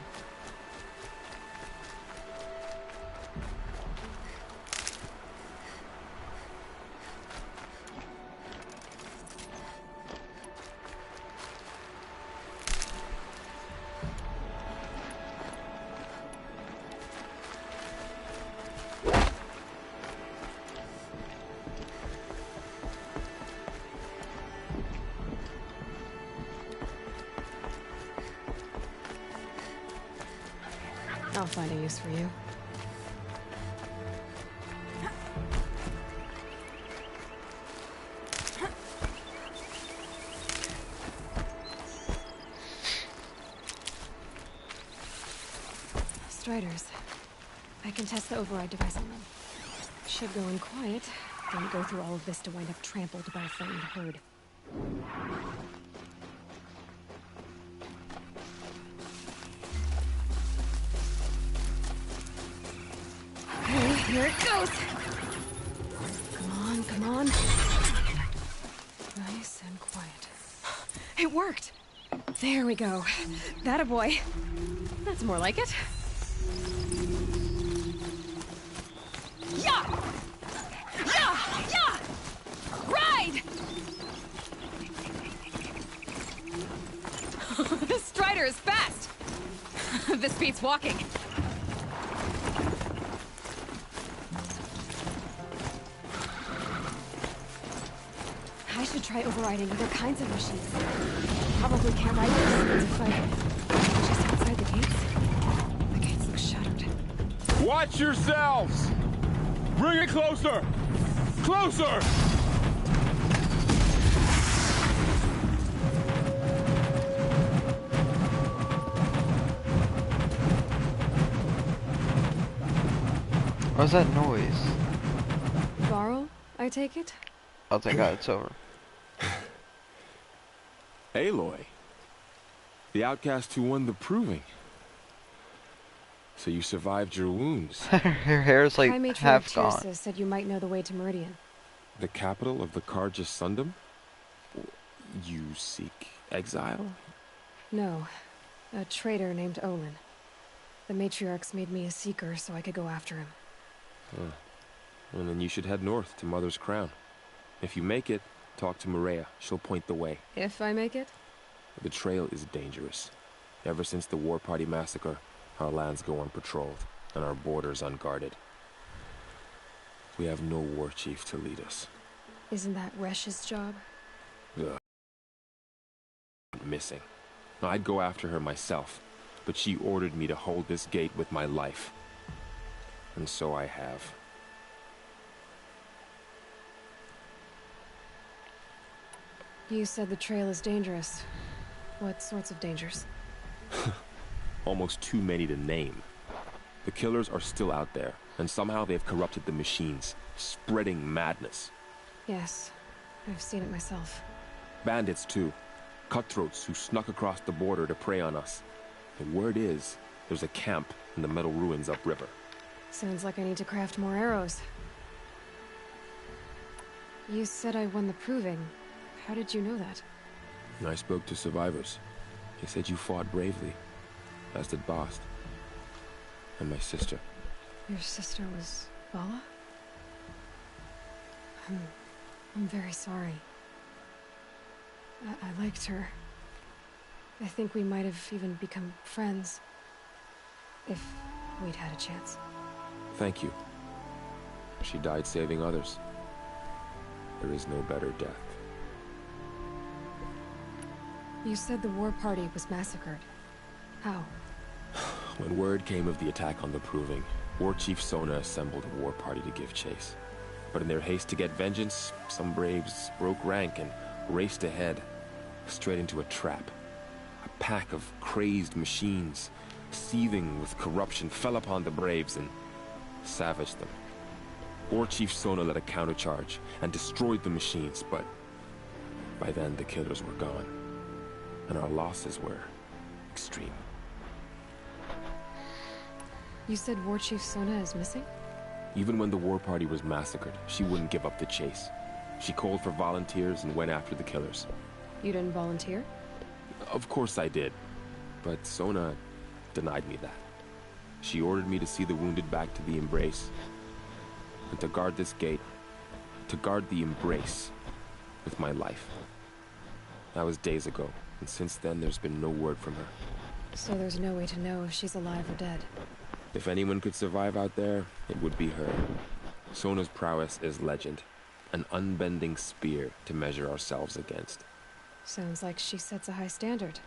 Speaker 12: I'll find a use for you. Striders. I can test the override device on them. Should go in quiet. Don't go through all of this to wind up trampled by a frightened herd. Okay, here it goes! Come on, come on. Nice and quiet. It worked! There we go. That a boy. That's more like it. Yeah! Yeah! Yeah! Ride! This Strider is fast! This beats walking. I should try overriding other kinds of machines. Probably can't ride this if I... Just outside the gates? The gates look shuttered.
Speaker 18: Watch yourselves! Bring it closer! Closer!
Speaker 1: What's that noise?
Speaker 12: Varl, I take it?
Speaker 1: Oh, thank God it's over.
Speaker 18: Aloy. The outcast who won the proving. So you survived your wounds.
Speaker 1: Her hair's like half gone.
Speaker 12: Tirsa said you might know the way to Meridian.
Speaker 18: The capital of the Carja Sundom? You seek exile?
Speaker 12: No. A traitor named Olin. The matriarchs made me a seeker so I could go after him.
Speaker 18: Huh. Well, then you should head north to Mother's Crown. If you make it, talk to Maria. She'll point the way.
Speaker 12: If I make it?
Speaker 18: The trail is dangerous. Ever since the War Party massacre, our lands go unpatrolled, and our borders unguarded. We have no war chief to lead us.
Speaker 12: Isn't that Resh's job?
Speaker 18: Ugh. Missing. I'd go after her myself, but she ordered me to hold this gate with my life. And so I have.
Speaker 12: You said the trail is dangerous. What sorts of dangers?
Speaker 18: Almost too many to name. The killers are still out there, and somehow they've corrupted the machines, spreading madness.
Speaker 12: Yes, I've seen it myself.
Speaker 18: Bandits, too. Cutthroats who snuck across the border to prey on us. The word is, there's a camp in the metal ruins upriver.
Speaker 12: Sounds like I need to craft more arrows. You said I won the proving. How did you know that?
Speaker 18: I spoke to survivors. They said you fought bravely, as did Bast. And my sister.
Speaker 12: Your sister was Vala? I'm very sorry. I liked her. I think we might have even become friends. If we'd had a chance.
Speaker 18: Thank you. She died saving others. There is no better death.
Speaker 12: You said the war party was massacred. How?
Speaker 18: When word came of the attack on the Proving, War Chief Sona assembled a war party to give chase. But in their haste to get vengeance, some braves broke rank and raced ahead, straight into a trap. A pack of crazed machines, seething with corruption, fell upon the braves and savaged them. War Chief Sona led a countercharge and destroyed the machines, but by then the killers were gone, and our losses were extreme.
Speaker 12: You said War Chief Sona is missing?
Speaker 18: Even when the war party was massacred, she wouldn't give up the chase. She called for volunteers and went after the killers.
Speaker 12: You didn't volunteer?
Speaker 18: Of course I did, but Sona denied me that. She ordered me to see the wounded back to the Embrace, and to guard this gate, to guard the Embrace with my life. That was days ago, and since then there's been no word from her.
Speaker 12: So there's no way to know if she's alive or dead.
Speaker 18: If anyone could survive out there, it would be her. Sona's prowess is legend, an unbending spear to measure ourselves against.
Speaker 12: Sounds like she sets a high standard.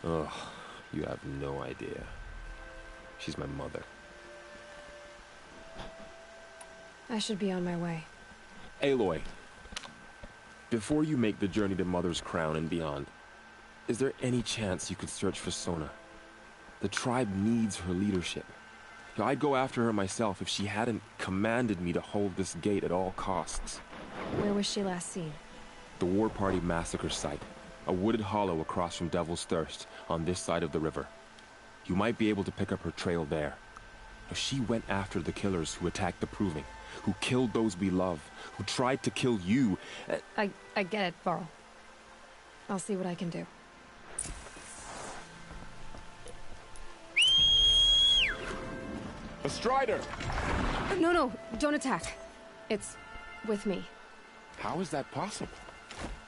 Speaker 18: Ugh, you have no idea. She's my mother.
Speaker 12: I should be on my way.
Speaker 18: Aloy, before you make the journey to Mother's Crown and beyond, is there any chance you could search for Sona? The tribe needs her leadership. I'd go after her myself if she hadn't commanded me to hold this gate at all costs.
Speaker 12: Where was she last seen?
Speaker 18: The War Party massacre site. A wooded hollow across from Devil's Thirst, on this side of the river. You might be able to pick up her trail there. She went after the killers who attacked the Proving, who killed those we love, who tried to kill you.
Speaker 12: I get it, Varl. I'll see what I can do.
Speaker 18: A Strider!
Speaker 12: No, don't attack. It's with me.
Speaker 18: How is that possible?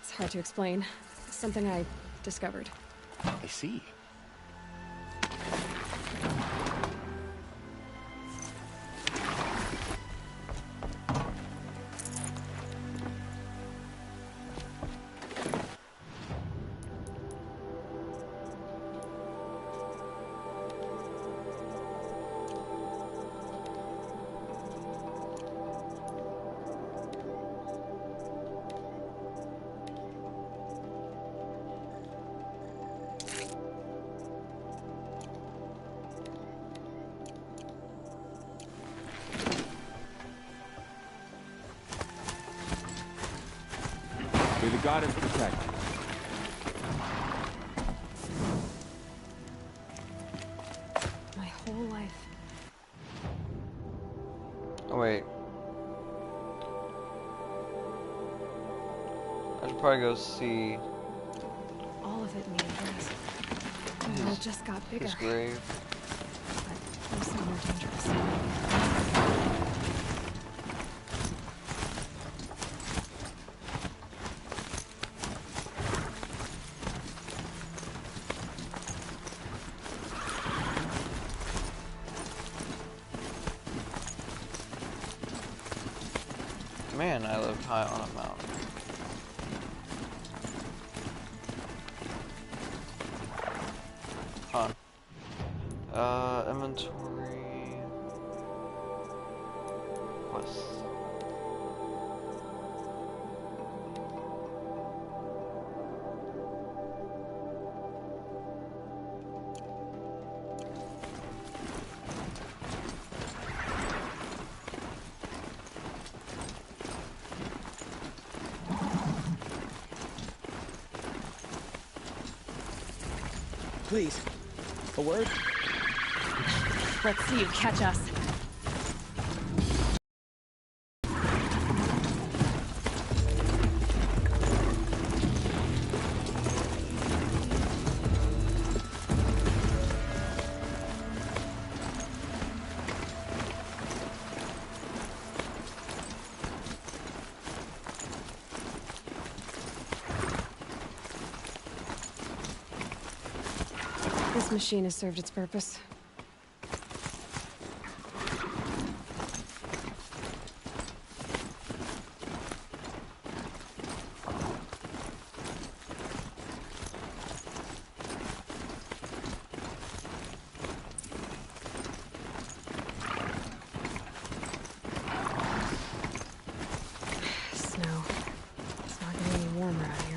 Speaker 12: It's hard to explain. Something I discovered.
Speaker 18: I see. May the goddess protect.
Speaker 12: My whole life.
Speaker 1: Oh, wait. I should probably go see
Speaker 12: All of it means it all just got bigger.
Speaker 1: his grave.
Speaker 12: But mostly more dangerous.
Speaker 1: Man, I lived high on a mountain. Huh. Inventory. Quests.
Speaker 19: Please, a word?
Speaker 12: Let's see you catch us. This machine has served its purpose. Snow. It's not getting any warmer out here.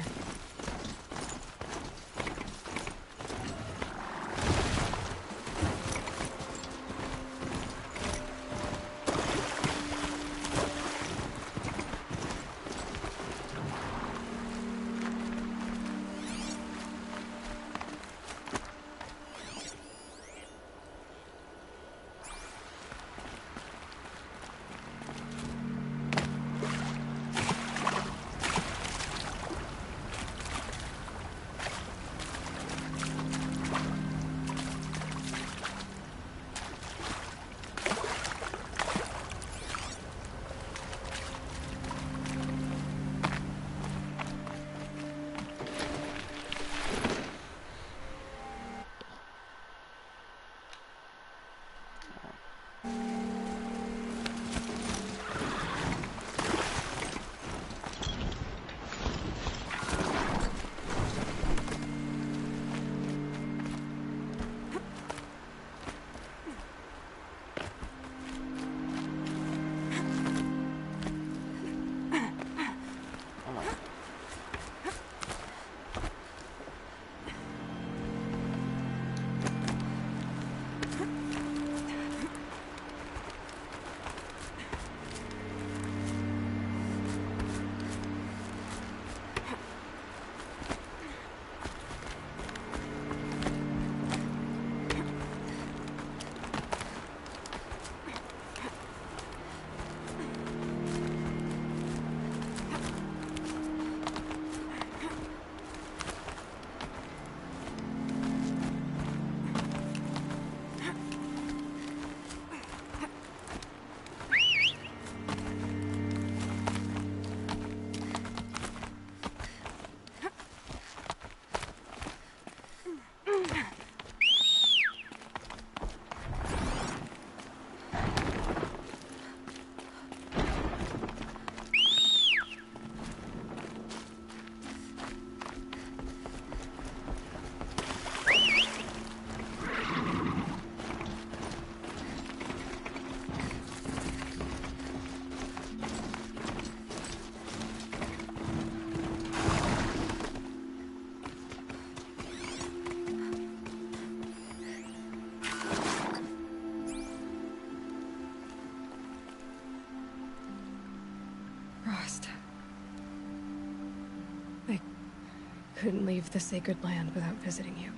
Speaker 12: couldn't leave the sacred land without visiting you.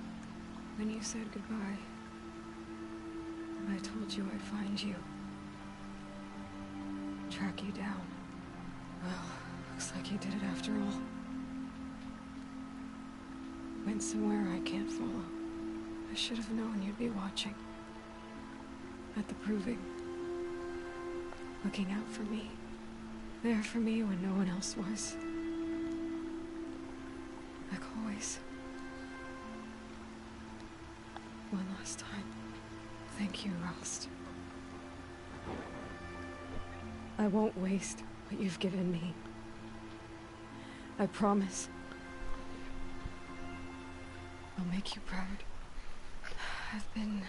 Speaker 12: When you said goodbye, I told you I'd find you. Track you down. Well, looks like you did it after all. Went somewhere I can't follow. I should have known you'd be watching. At the proving. Looking out for me. There for me when no one else was. Like always. One last time. Thank you, Rost. I won't waste what you've given me. I promise. I'll make you proud. I've been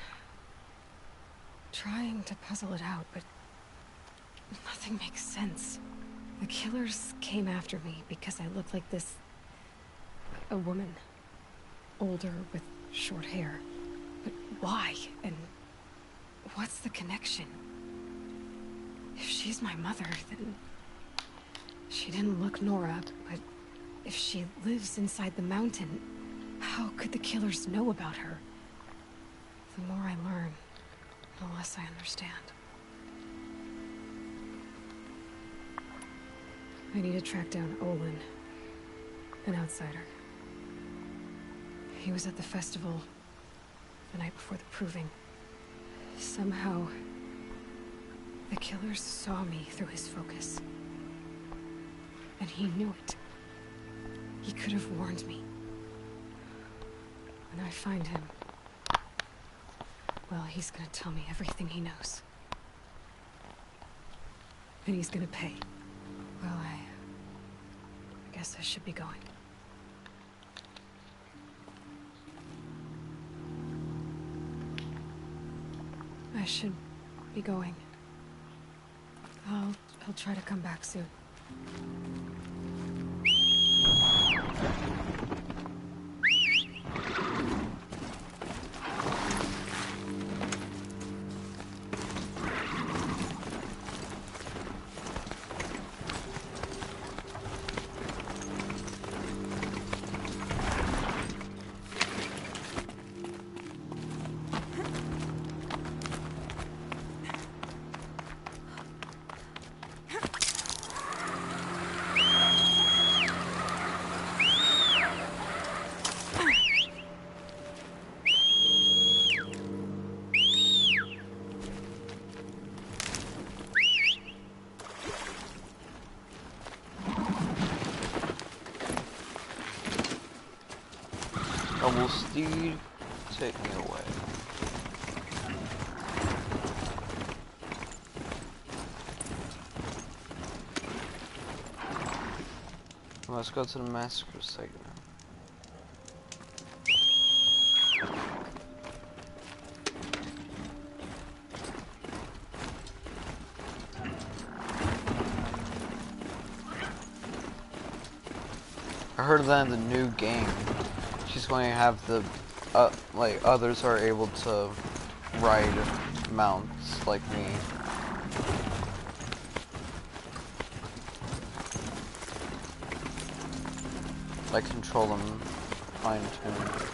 Speaker 12: trying to puzzle it out, but nothing makes sense. The killers came after me because I look like this... a woman. Older with short hair. But why? And what's the connection? If she's my mother, then... she didn't look Nora, but if she lives inside the mountain, how could the killers know about her? The more I learn, the less I understand. I need to track down Olin, an outsider. He was at the festival the night before the proving. Somehow, the killers saw me through his focus. And he knew it. He could have warned me. When I find him, well, he's gonna tell me everything he knows. And he's gonna pay. Well, I guess I should be going. I should be going. I'll try to come back soon.
Speaker 1: Will Steed take me away? Let's go to the massacre site now. I heard that in the new game, she's going to have the, like, others are able to ride mounts like me. Like, control them, fine-tune.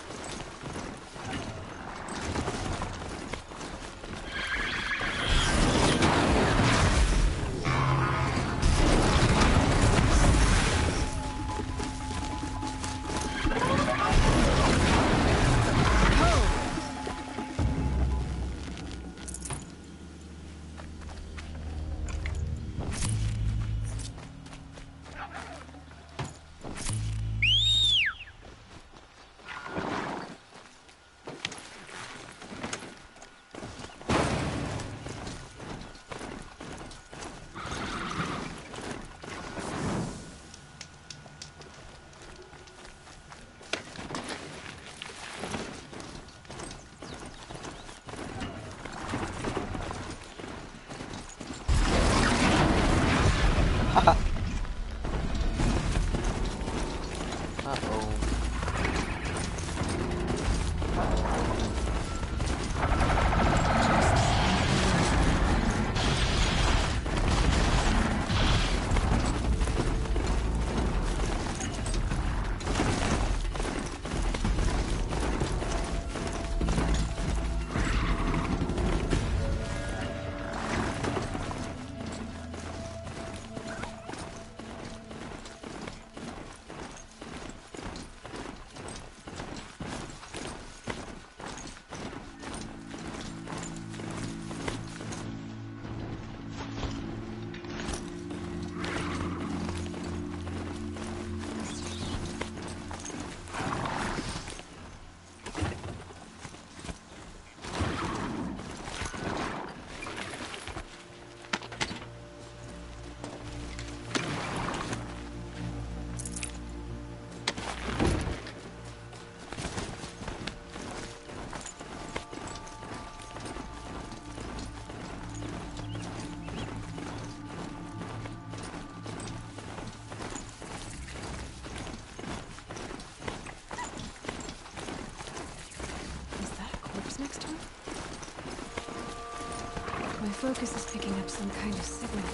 Speaker 12: My focus is picking up some kind of signal.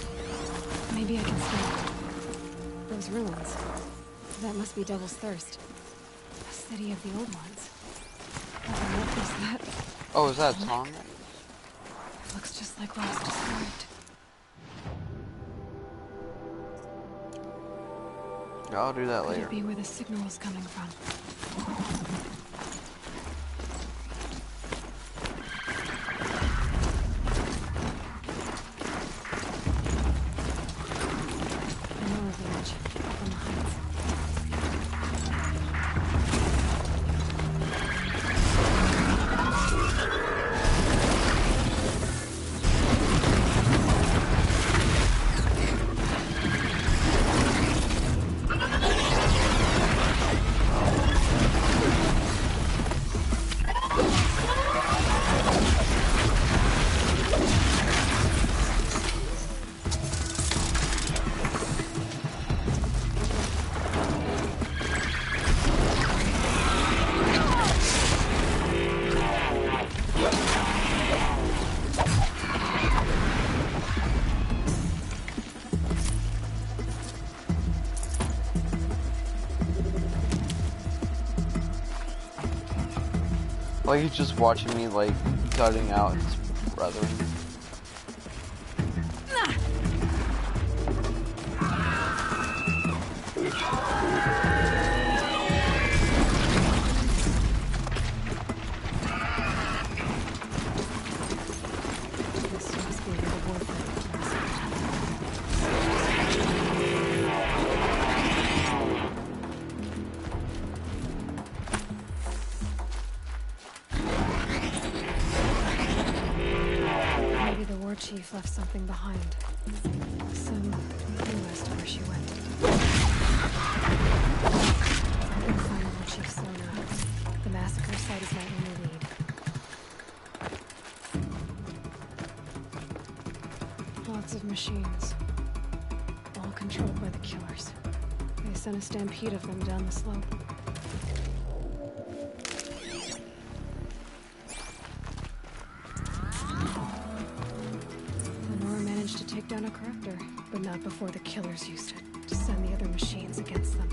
Speaker 12: Maybe I can scan it. Those ruins. That must be Devil's Thirst. A city of the old ones. What is that?
Speaker 1: Oh, is that Tom?
Speaker 12: It looks just like what was described.
Speaker 1: I'll do that
Speaker 12: Could
Speaker 1: later.
Speaker 12: it be where the signal is coming from? Another village, up on the heights.
Speaker 1: Like he's just watching me like gutting out his brethren.
Speaker 12: Maybe the war chief left something behind. Some clue as to where she went. I can find war chief Sona. The massacre site is my only lead. Lots of machines. All controlled by the killers. They sent a stampede of them down the slope. Lenora managed to take down a corruptor, but not before the killers used it to send the other machines against them.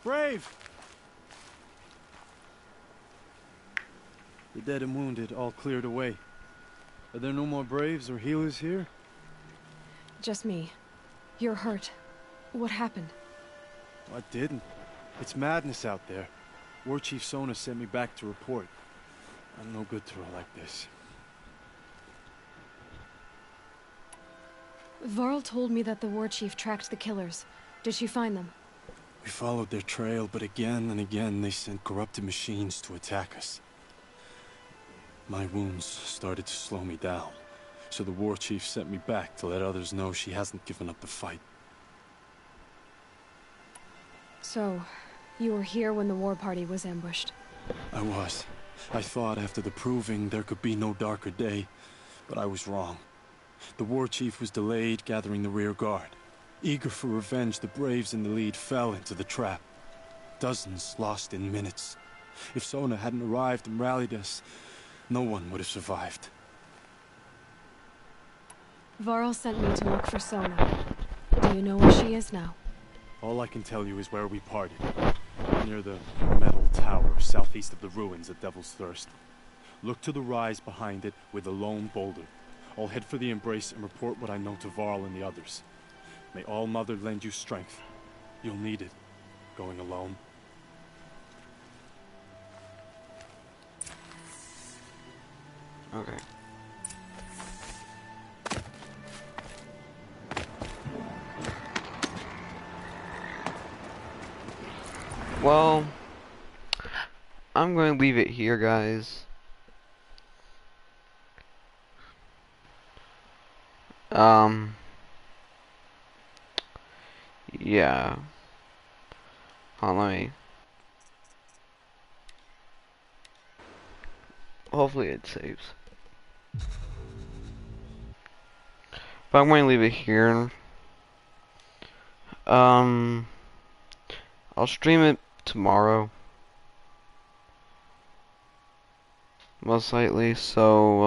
Speaker 21: Brave! The dead and wounded all cleared away. Are there no more Braves or healers here?
Speaker 12: Just me. You're hurt. What happened?
Speaker 21: I didn't. It's madness out there. War Chief Sona sent me back to report. I'm no good to her like this.
Speaker 12: Varl told me that the war chief tracked the killers. Did she find them?
Speaker 21: We followed their trail, but again and again they sent corrupted machines to attack us. My wounds started to slow me down, so the war chief sent me back to let others know she hasn't given up the fight.
Speaker 12: So, you were here when the war party was ambushed?
Speaker 21: I was. I thought after the proving there could be no darker day, but I was wrong. The war chief was delayed gathering the rear guard. Eager for revenge, the Braves in the lead fell into the trap. Dozens lost in minutes. If Sona hadn't arrived and rallied us, no one would have survived.
Speaker 12: Varl sent me to look for Sona. Do you know where she is now?
Speaker 21: All I can tell you is where we parted. Near the metal tower southeast of the ruins at Devil's Thirst. Look to the rise behind it with a lone boulder. I'll head for the embrace and report what I know to Varl and the others. May All Mother lend you strength. You'll need it, going alone.
Speaker 1: Okay. Well, I'm going to leave it here, guys. Yeah. Hold on, let me hopefully it saves. But I'm going to leave it here. I'll stream it tomorrow, most likely. So